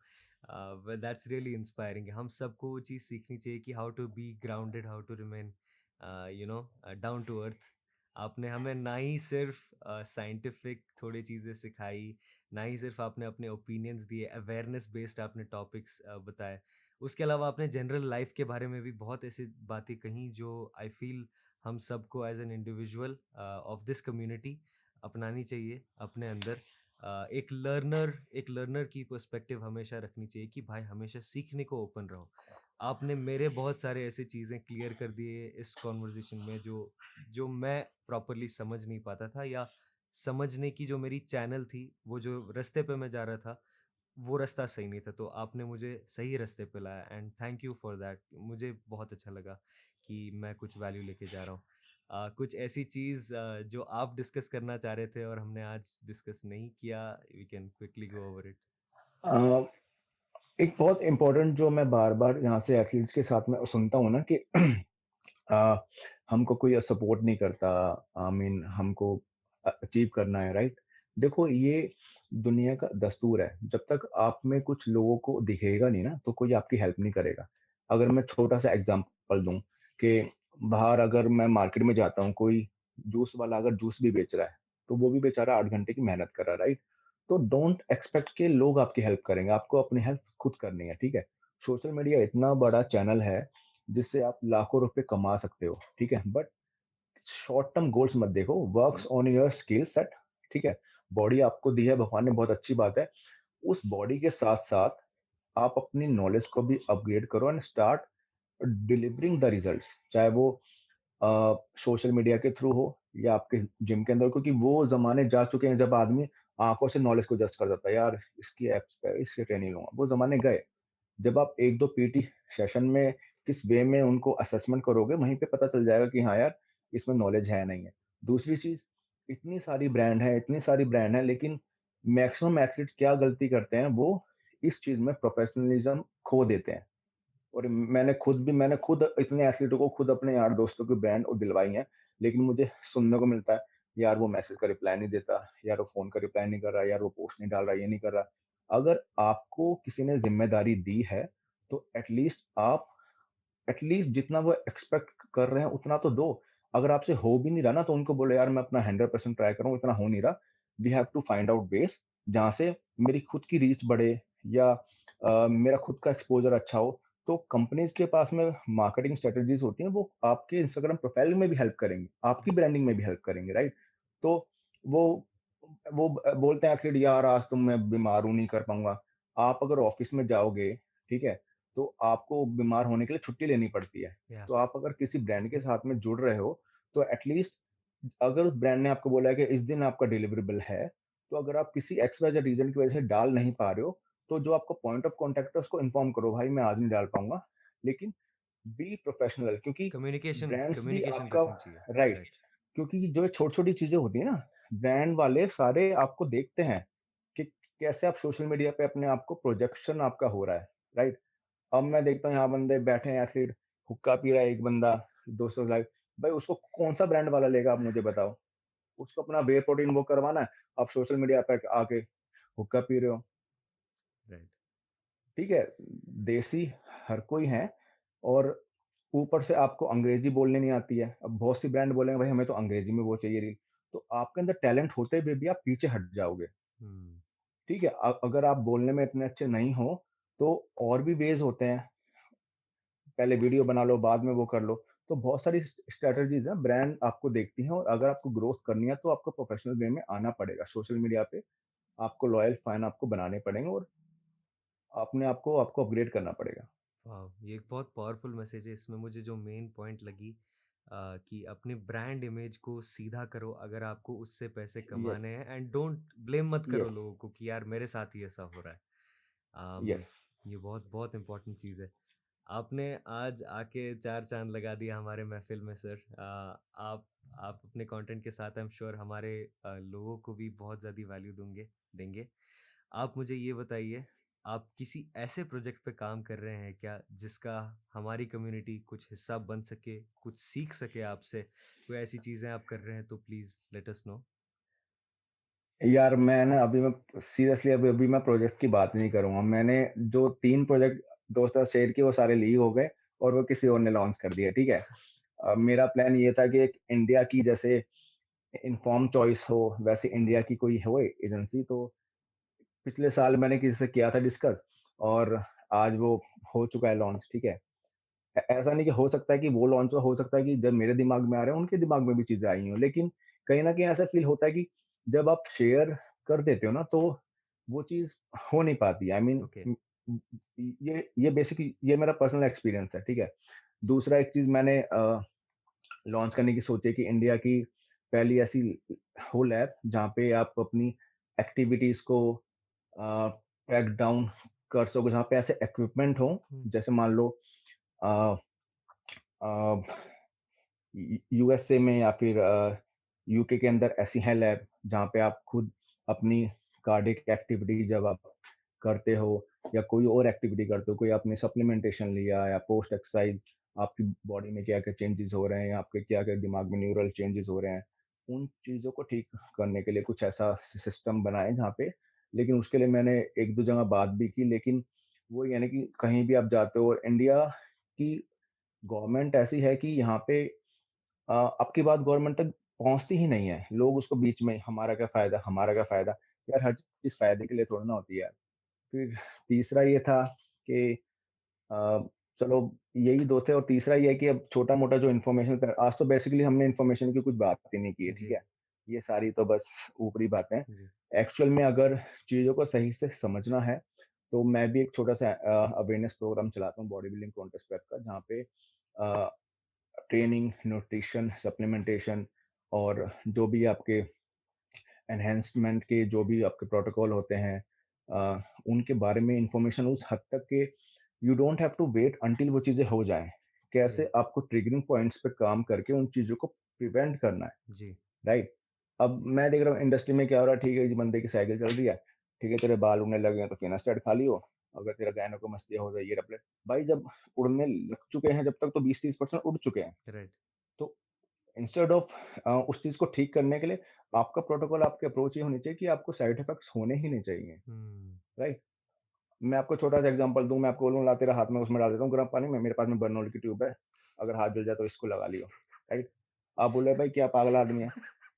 That's really inspiring. हम सबको वो चीज़ सीखनी चाहिए कि how to be grounded, how to remain down to earth. आपने हमें ना ही सिर्फ साइंटिफिक थोड़ी चीज़ें सिखाई, ना ही सिर्फ आपने अपने ओपिनियंस दिए, अवेयरनेस बेस्ड आपने टॉपिक्स बताए। उसके अलावा आपने जनरल लाइफ के बारे में भी बहुत ऐसी बातें कहीं जो आई फील हम सबको as an individual of this community अपनानी चाहिए अपने अंदर। एक लर्नर की पर्सपेक्टिव हमेशा रखनी चाहिए कि भाई हमेशा सीखने को ओपन रहो। आपने मेरे बहुत सारे ऐसे चीज़ें क्लियर कर दिए इस कॉन्वर्जेशन में जो जो मैं प्रॉपरली समझ नहीं पाता था, या समझने की जो मेरी चैनल थी, वो जो रास्ते पे मैं जा रहा था, वो रास्ता सही नहीं था। तो आपने मुझे सही रास्ते पे लाया and thank you for that. मुझे बहुत अच्छा लगा कि मैं कुछ वैल्यू लेके जा रहा हूँ। कुछ ऐसी चीज़ जो आप डिस्कस करना चाह रहे थे और हमने आज डिस्कस नहीं किया, we can quickly go over it. एक बहुत इम्पोर्टेंट जो मैं बार-बार यहाँ से एथलीट्स के साथ में सुनता हूँ ना कि अ, हमको कोई सपोर्ट नहीं करता, आई मीन हमको अचीव करना है, राइट? देखो ये दुनिया का दस्तूर है, जब तक आप में कुछ लोगों को दिखेगा नहीं ना, तो कोई आपकी हेल्प नहीं करेगा। अगर मैं छोटा-सा एग्ज़ाम्पल दूँ कि बाहर अगर मैं मार्केट में जाता हूँ, कोई जूस वाला अगर जूस भी बेच रहा है, तो वो भी बेचारा 8 घंटे की मेहनत कर रहा है, राइट? तो डोंट एक्सपेक्ट कि लोग आपकी हेल्प करेंगे, आपको अपनी हेल्प खुद करनी है, ठीक है? सोशल मीडिया इतना बड़ा चैनल है, जिससे आप लाखों रुपए कमा सकते हो, ठीक है? बट शॉर्ट टर्म गोल्स मत देखो, works on your skill set, ठीक है? बॉडी आपको दी है भगवान ने, बहुत अच्छी बात है। उस बॉडी के साथ-साथ आप अपनी नॉलेज को भी अपग्रेड करो and start delivering the results, चाहे वो सोशल मीडिया के थ्रू हो या आपके जिम के अंदर, क्योंकि वो ज़माने जा चुके हैं जब आदमी आँखों से नॉलेज को जज कर देता है, यार इसकी एप्स पे इससे ट्रेनिंग लूँगा, वो ज़माने गए। जब आप 1-2 पीटी सेशन में किस वे में उनको असेसमेंट करोगे, वहीं पे पता चल जाएगा कि हाँ यार, इसमें नॉलेज है, नहीं है। दूसरी चीज़, इतनी सारी ब्रांड है, लेकिन मैक्सिमम एथलीट्स क्या गलती करते हैं, वो इस चीज़ में प्रोफेशनलिज़्म खो देते हैं। और मैंने खुद इतने एथलीटों को खुद अपने यार दोस्तों की ब्रांड दिलवाई हैं, लेकिन मुझे सुनने को मिलता है, यार वो मैसेज का रिप्लाई नहीं देता, यार वो फ़ोन का रिप्लाई नहीं कर रहा, यार वो पोस्ट नहीं डाल रहा, ये नहीं कर रहा। अगर आपको किसी ने ज़िम्मेदारी दी है, तो एटलीस्ट जितना वो एक्सपेक्ट कर रहे हैं उतना तो दो। अगर आपसे हो भी नहीं रहा ना, तो उनको बोलो यार मैं अपना 100% ट्राई कर रहा हूँ, इतना हो नहीं रहा। We have to find out ways जहाँ से मेरी खुद की रीच बढ़े, या मेरा खुद का एक्सपोज़र अच्छा हो। तो कंपनीज़ के पास में मार्केटिंग स्ट्रैटेजीज़ होती हैं, वो आपके इंस्टाग्राम प्रोफाइल में भी हेल्प करेंगी, आपकी ब्रांडिंग में भी हेल्प करेंगे, राइट? तो वो बोलते हैं एथलीट, यार आज तो मैं बीमार हूँ, नहीं कर पाऊँगा। आप अगर ऑफ़िस में जाओगे, ठीक है? तो आपको बीमार होने के लिए छुट्टी लेनी पड़ती है। या तो आप अगर किसी ब्रांड के साथ में जुड़ रहे हो, तो एटलीस्ट अगर उस ब्रांड ने आपको बोला है कि इस दिन आपका डिलीवरेबल है, तो अगर आप किसी एक्स वाई जेड रीज़न की वजह से डाल नहीं पा रहे हो, तो जो आपका पॉइंट ऑफ कॉन्टैक्ट है उसको इन्फॉर्म करो, भाई मैं आज नहीं डाल पाऊँगा। लेकिन बी प्रोफेशनल, क्योंकि कम्युनिकेशन ब्रांड्स भी कम्युनिकेशन आपका, रखनी चाहिए। Right, right. क्योंकि जो छोटी-छोटी चीज़ें होती हैं ना, ब्रांड वाले सारे आपको देखते हैं कि कैसे आप सोशल मीडिया पे अपने आप को प्रोजेक्शन आपका हो रहा है, राइट? अब मैं देखता हूँ यहाँ बंदे बैठे हैं ऐसे, हुक्का पी रहा है एक बंदा, दोस्तों के साथ, भाई उसको कौन-सा ब्रांड वाला लेगा, आप मुझे बताओ? उसको अपना व्हे प्रोटीन वो करवाना है, आप सोशल मीडिया पे आके हुक्का पी रहे हो, राइट। ठीक है? देसी हर कोई है, और ऊपर से आपको अंग्रेज़ी बोलनी नहीं आती है। अब बहुत सी ब्रांड बोलेंगे भाई हमें तो अंग्रेज़ी में वो चाहिए रील, तो आपके अंदर टैलेंट होते हुए भी आप पीछे हट जाओगे, हम्म। ठीक है? अगर आप बोलने में इतने अच्छे नहीं हो, तो और भी वेज़ होते हैं, पहले वीडियो बना लो, बाद में वो कर लो। तो बहुत सारी स्ट्रैटेजीज़ हैं, ब्रांड आपको देखती हैं, और अगर आपको ग्रोथ करनी है तो आपको प्रोफेशनल वे में आना पड़ेगा। सोशल मीडिया पे आपको लॉयल फैन आपको बनाने पड़ेंगे, और अपने आप को आपको अपग्रेड करना पड़ेगा। वाह, ये एक बहुत पावरफुल मैसेज है। इसमें मुझे जो मेन पॉइंट लगी कि अपने ब्रांड इमेज को सीधा करो अगर आपको उससे पैसे यस, कमाने हैं, एंड डोंट ब्लेम मत करो यस, लोगों को कि यार मेरे साथ ही ऐसा हो रहा है। यस। ये बहुत बहुत इंपॉर्टेंट चीज़ है। आपने आज आके चार चांद लगा दिया हमारे महफिल में सर। आप अपने कंटेंट के साथ आई एम श्योर हमारे लोगों को भी बहुत ज़्यादा वैल्यू देंगे देंगे। आप मुझे ये बताइए, आप किसी ऐसे प्रोजेक्ट पे काम कर रहे हैं क्या जिसका हमारी कम्युनिटी कुछ हिस्सा बन सके, कुछ सीख सके आपसे? कोई ऐसी चीज़ें आप कर रहे हैं तो प्लीज़ लेट अस नो। यार मैं ना अभी मैं सीरियसली अभी अभी मैं प्रोजेक्ट्स की बात नहीं करूँगा। मैंने जो 3 प्रोजेक्ट दोस्तों से शेयर किए वो सारे लीव हो गए, और वो किसी और ने लॉन्च कर दिए, ठीक है? मेरा प्लान ये था कि एक इंडिया की जैसे इन्फॉर्म्ड चॉइस हो, वैसे इंडिया की कोई हो एजेंसी, तो पिछले साल मैंने किसी से किया था डिस्कस, और आज वो हो चुका है लॉन्च, ठीक है? ऐसा नहीं कि हो सकता है कि वो लॉन्च हो सकता है कि जब मेरे दिमाग में आ रहे हैं, उनके दिमाग में भी चीज़ें आई हों। लेकिन कहीं न कहीं ऐसा फ़ील होता है कि जब आप शेयर कर देते हो ना, तो वो चीज़ हो नहीं पाती। I mean okay. ये बेसिकली ये मेरा पर्सनल एक्सपीरियंस है, ठीक है? दूसरा एक चीज़ मैंने लॉन्च करने की सोची है कि इंडिया की पहली ऐसी हो लैब जहाँ पे आप अपनी एक्टिविटीज़ को ट्रैक डाउन कर सको, जहाँ पे ऐसे इक्विपमेंट हों, हुँ। जैसे मान लो अ अ यूएसए में या फिर यूके के अंदर ऐसी हैं लैब जहाँ पे आप खुद अपनी कार्डियक एक्टिविटी जब आप करते हो, या कोई और एक्टिविटी करते हो, कोई आपने सप्लीमेंटेशन लिया या पोस्ट एक्सरसाइज आपकी बॉडी में क्या क्या चेंजेस हो रहे हैं, आपके क्या क्या दिमाग में न्यूरल चेंजेस हो रहे हैं, उन चीज़ों को ठीक करने के लिए कुछ ऐसा सिस्टम बनाए जहाँ पे, लेकिन उसके लिए मैंने एक दो जगह बात भी की, लेकिन वो यानी कि कहीं भी आप जाते हो, और इंडिया की गवर्नमेंट ऐसी है कि यहाँ पे आपकी बात गवर्नमेंट तक पहुँचती ही नहीं है। लोग उसको बीच में हमारा क्या फ़ायदा, हमारा क्या फ़ायदा? यार हर चीज़ फ़ायदे के लिए थोड़ी ना होती है। फिर तीसरा ये था कि अ, चलो यही 2 थे, और तीसरा ये है कि अब छोटा-मोटा जो इन्फॉर्मेशन प आज तो बेसिकली हमने इन्फॉर्मेशन की कुछ बात ही नहीं की है, ठीक जी। है? ये सारी तो बस ऊपरी बातें हैं। जी। एक्चुअल में अगर चीज़ों को सही से समझना है, तो मैं भी एक छोटा-सा अवेयरनेस प्रोग्राम चलाता हूँ बॉडी बिल्डिंग कॉन्टेस्ट टाइप का, जहाँ पे ट्रेनिंग, न्यूट्रिशन, सप्लीमेंटेशन, और जो भी आपके एनहांसमेंट के जो भी आपके प्रोटोकॉल होते हैं, उनके बारे में इंफॉर्मेशन उस हद तक के you don't have to wait until वो चीज़ें हो जाएँ। जी। कैसे आपको ट्रिगरिंग पॉइंट्स पे काम करके उन चीज़ों को प्रिवेंट करना है, जी। राइट? अब मैं देख रहा हूँ इंडस्ट्री में क्या हो रहा है, ठीक है, इस बंदे की साइकिल चल रही है, ठीक है, तेरे बाल उड़ने लगे हैं तो फिनास्टेड खा लियो, अगर तेरा गायनेकोमास्टिया हो जाए ये टैबलेट। भाई जब उड़ने लग चुके हैं, जब तक तो 20-30% उड़ चुके हैं। राइट। तो इंस्टेड ऑफ उस चीज़ को ठीक करने के लिए आपका प्रोटोकॉल, आपकी अप्रोच ये होनी चाहिए कि आपको साइड इफेक्ट्स होने ही नहीं चाहिए, हुँ। राइट? मैं आपको छोटा-सा एग्ज़ाम्पल दूँ, मैं आपको बोलूँ ला तेरा हाथ में उसमें डाल देता हूँ गर्म पानी में, मेरे पास में बर्नॉल की ट्यूब है, अगर हाथ जल जाए तो इसको लगा लियो, राइट? आप बोल रहे हैं भाई क्या पागल आदमी है,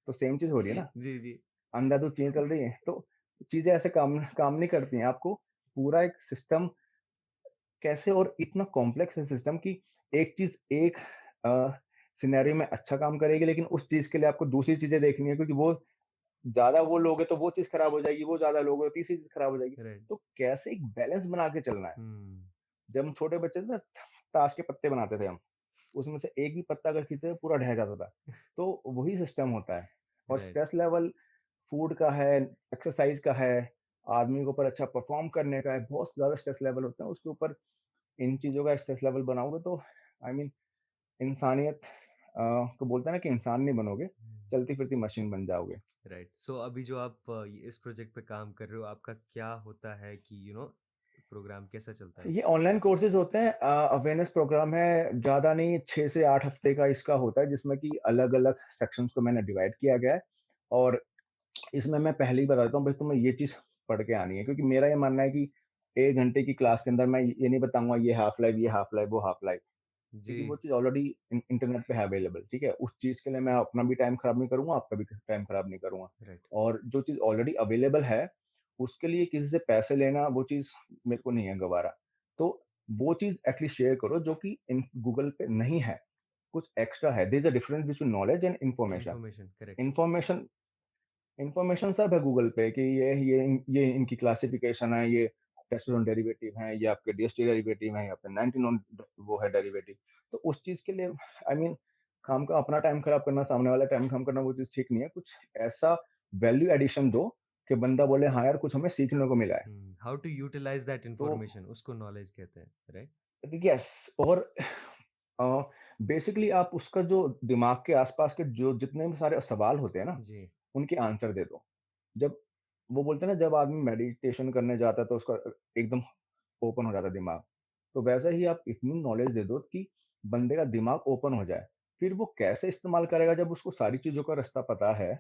तो सेम चीज़ हो रही है ना, जी, जी। अंधाधुंध चीज़ें चल रही हैं, तो चीज़ें ऐसे काम काम नहीं करती हैं, आपको पूरा एक सिस्टम कैसे, और इतना कॉम्प्लेक्स है सिस्टम कि एक चीज़ एक अ, सिनेरियो में अच्छा काम करेगी, लेकिन उस चीज़ के लिए आपको दूसरी चीज़ें देखनी है, क्योंकि वो ज़्यादा वो लोगे तो वो चीज़ खराब हो जाएगी, वो ज़्यादा लोगे तो तीसरी चीज़ खराब हो जाएगी। राइट। तो कैसे एक बैलेंस बना के चलना है, हुँ। जब हम छोटे बच्चे थे ना, ताश के पत्ते बनाते थे हम, उसमें से एक भी पत्ता अगर खींचे पूरा ढह जाता था। तो वही सिस्टम होता है। और राइट। स्ट्रेस लेवल फूड का है, एक्सरसाइज का है, आदमी के ऊपर अच्छा परफॉर्म करने का है, बहुत ज्यादा स्ट्रेस लेवल होता है उसके ऊपर। इन चीजों का स्ट्रेस लेवल बनाओगे तो आई मीन इंसानियत को बोलते हैं ना कि इंसान नहीं बनोगे, चलती फिरती मशीन बन जाओगे। राइट। सो अभी जो आप इस प्रोजेक्ट पे काम कर रहे हो, आपका क्या होता है कि प्रोग्राम कैसा चलता है? ये ऑनलाइन कोर्सेज होते हैं, अवेयरनेस प्रोग्राम है, ज्यादा नहीं, 6 से 8 हफ्ते का इसका होता है, जिसमें कि अलग अलग सेक्शंस को मैंने डिवाइड किया गया है। और इसमें मैं पहले ही बता देता हूँ भाई, तुम्हें ये चीज पढ़ के आनी है, क्योंकि मेरा ये मानना है कि 1 घंटे की क्लास के अंदर मैं ये नहीं बताऊंगा ये हाफ लाइफ, ये हाफ लाइफ, वो हाफ लाइफ, जी। क्योंकि वो चीज ऑलरेडी इंटरनेट पे है अवेलेबल। ठीक है, उस चीज के लिए मैं अपना भी टाइम खराब नहीं करूंगा, आपका भी टाइम खराब नहीं करूंगा। राइट। और जो चीज ऑलरेडी अवेलेबल है उसके लिए किसी से पैसे लेना, वो चीज मेरे को नहीं है गवारा। तो वो चीज एटलीस्ट शेयर करो जो कि गूगल पे नहीं है, कुछ एक्स्ट्रा है। There is a difference between knowledge and information. Information, correct. Information information सब है गूगल पे कि ये इनकी क्लासिफिकेशन है, ये टेस्टोस्टेरोन डेरिवेटिव है, ये आपके डीएसटी डेरिवेटिव है, ये आपके 19 वो है डेरिवेटिव। तो उस चीज के लिए आई मीन काम का अपना टाइम खराब करना, सामने वाला टाइम खराब करना, वो चीज ठीक नहीं है। कुछ ऐसा वैल्यू एडिशन दो कि बंदा बोले हाँ यार कुछ हमें सीखने को मिला है। हाउ टू यूटिलाइज दैट तो इंफॉर्मेशन, उसको नॉलेज कहते हैं, राइट? यस, और बेसिकली आप उसका जो दिमाग के आसपास के जो जितने भी सारे सवाल होते हैं ना, जी। उनके आंसर दे दो। जब वो बोलते हैं ना, जब आदमी मेडिटेशन करने जाता है तो उसका एकदम ओपन हो जाता है दिमाग, तो वैसे ही आप इतनी नॉलेज दे दो कि बंदे का दिमाग ओपन हो जाए। फिर वो कैसे इस्तेमाल करेगा जब उसको सारी चीजों का रास्ता पता है,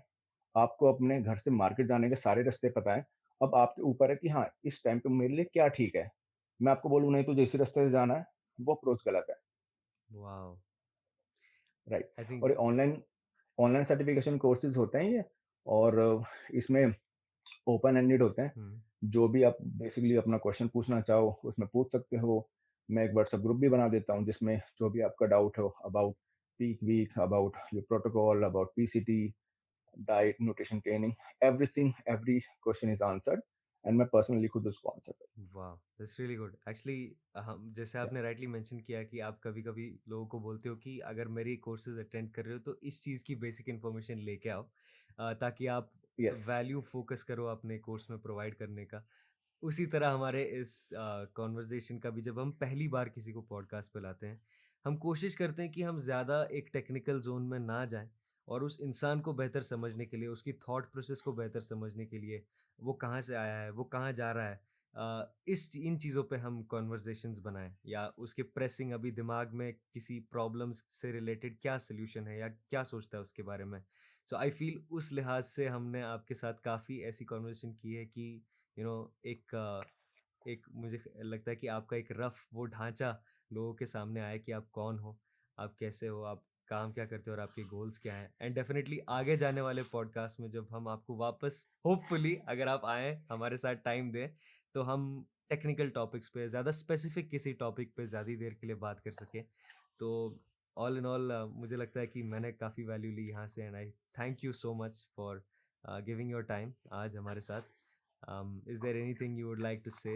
आपको अपने घर से मार्केट जाने के सारे रास्ते पता है। अब आपके ऊपर है कि हाँ इस टाइम पे मेरे लिए क्या ठीक है। मैं आपको बोलूँ नहीं तुझे इसी रास्ते से जाना है, वो अप्रोच गलत है। वाओ। राइट। I think. और ऑनलाइन ऑनलाइन सर्टिफिकेशन कोर्सेज होते हैं ये, और इसमें ओपन एंडेड होते हैं। जो भी आप बेसिकली अपना क्वेश्चन पूछना चाहो उसमें पूछ सकते हो। मैं एक व्हाट्सएप ग्रुप भी बना देता हूँ जिसमें जो भी आपका डाउट हो about peak week, about your protocol, about PCT, diet, nutrition training, everything, every question is answered, and मैं पर्सनली खुद उसको आंसर करता वाह, दैट्स रियली गुड एक्चुअली। हम जैसे हूँ। आपने राइटली मेंशन किया कि आप कभी कभी लोगों को बोलते हो कि अगर मेरी कोर्सेज अटेंड कर रहे हो तो इस चीज़ की बेसिक इन्फॉर्मेशन लेके आओ, ताकि आप यस। वैल्यू फोकस करो अपने कोर्स में प्रोवाइड करने का। उसी तरह हमारे इस कॉन्वर्जेशन का भी, जब हम पहली बार किसी को पॉडकास्ट पे लाते हैं, हम कोशिश करते हैं कि हम ज़्यादा एक टेक्निकल जोन में ना जाएं, और उस इंसान को बेहतर समझने के लिए, उसकी थॉट प्रोसेस को बेहतर समझने के लिए, वो कहाँ से आया है, वो कहाँ जा रहा है, इस इन चीज़ों पे हम कॉन्वर्जेशंस बनाएं, या उसके प्रेसिंग अभी दिमाग में किसी प्रॉब्लम्स से रिलेटेड क्या सोल्यूशन है या क्या सोचता है उसके बारे में। सो आई फील उस लिहाज से हमने आपके साथ काफ़ी ऐसी कॉन्वर्सेशन की है कि एक मुझे लगता है कि आपका एक रफ वो ढांचा लोगों के सामने आया कि आप कौन हो, आप कैसे हो, आप काम क्या करते हो और आपके गोल्स क्या हैं। एंड डेफिनेटली आगे जाने वाले पॉडकास्ट में जब हम आपको वापस, होपफुली अगर आप आए हमारे साथ टाइम दें, तो हम टेक्निकल टॉपिक्स पे, ज़्यादा स्पेसिफिक किसी टॉपिक पे ज़्यादा देर के लिए बात कर सकें। तो ऑल इन ऑल मुझे लगता है कि मैंने काफ़ी वैल्यू ली यहाँ से, and I thank you so much for giving your time आज हमारे साथ। Is there anything you would like to say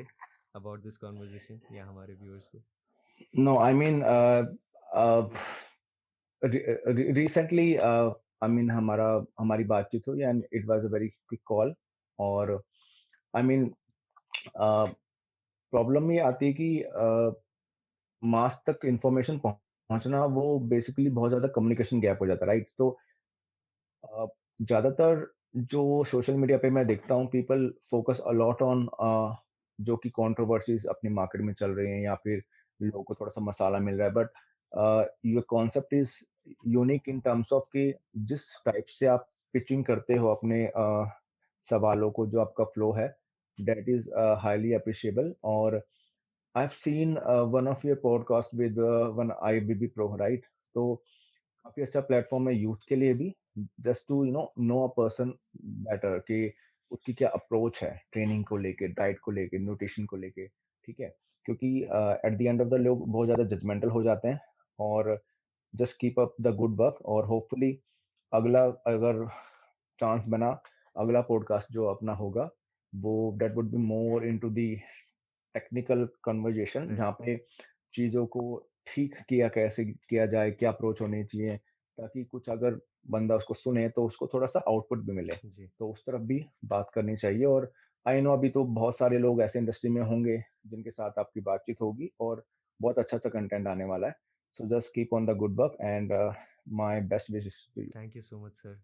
about this conversation या हमारे viewers को? No I mean recently I mean हमारी बातचीत हुई and it was a very quick call. और आई मीन प्रॉब्लम ये आती है कि मास तक इंफॉर्मेशन पहुंचना, वो बेसिकली बहुत ज्यादा कम्युनिकेशन गैप हो जाता है, राइट? तो अ, ज्यादातर जो सोशल मीडिया पे मैं देखता हूँ, पीपल फोकस अलॉट ऑन जो कि कंट्रोवर्सीज अपनी मार्केट में चल रहे हैं, या फिर लोगों को थोड़ा सा मसाला मिल रहा है। But your concept is unique in terms of कि जिस टाइप से आप पिचिंग करते हो अपने सवालों को, जो आपका फ्लो है, दैट इज हाईली अप्रिशिएबल। और I've seen one of your podcast with one IBB Pro, right? तो काफी अच्छा प्लेटफॉर्म है यूथ के लिए भी, just to know a person better कि उसकी क्या अप्रोच है ट्रेनिंग को लेके, डाइट को लेके, न्यूट्रिशन को लेके। ठीक है, क्योंकि at the end of the लोग बहुत ज्यादा जजमेंटल हो जाते हैं। और just keep up the good work, और होपफुली अगला अगर चांस बना, अगला पॉडकास्ट जो अपना होगा वो that would be more into the technical conversation right. जहाँ पे चीज़ों को ठीक किया कैसे किया जाए, क्या अप्रोच होनी चाहिए, ताकि कुछ अगर बंदा उसको सुने तो उसको थोड़ा-सा आउटपुट भी मिले। जी। तो उस तरफ भी बात करनी चाहिए और आई नो अभी तो बहुत सारे लोग ऐसे इंडस्ट्री में होंगे जिनके साथ आपकी बातचीत होगी और बहुत अच्छा-अच्छा कंटेंट आने वाला है। So just keep on the good work and my best wishes to you. Thank you so much sir.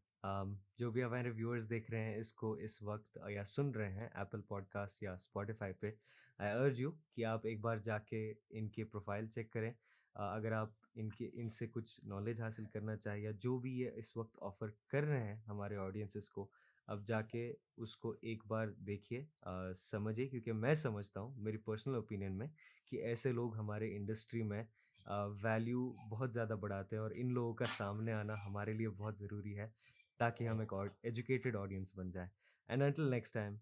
जो भी हमारे व्यूअर्स देख रहे हैं इसको इस वक्त या सुन रहे हैं एप्पल पॉडकास्ट या स्पॉटिफाई पे, आई अर्ज यू कि आप एक बार जाके इनके प्रोफाइल चेक करें। अगर आप इनसे कुछ नॉलेज हासिल करना चाहिए या जो भी ये इस वक्त ऑफर कर रहे हैं हमारे ऑडियंसेस को, अब जाके उसको एक बार देखिए, समझिए, क्योंकि मैं समझता हूँ मेरी पर्सनल ओपिनियन में कि ऐसे लोग हमारे इंडस्ट्री में वैल्यू बहुत ज़्यादा बढ़ाते हैं और इन लोगों का सामने आना हमारे लिए बहुत ज़रूरी है ताकि हम एक और एजुकेटेड ऑडियंस बन जाए। And until next time,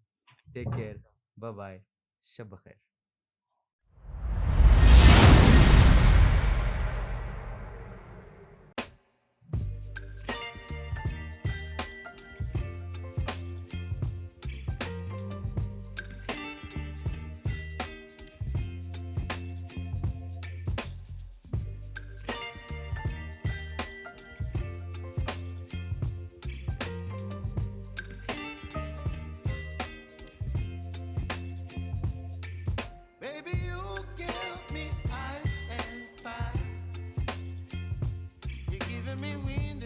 take care, bye bye, शब बखैर। Baby, you give me ice and fire. You're giving me wind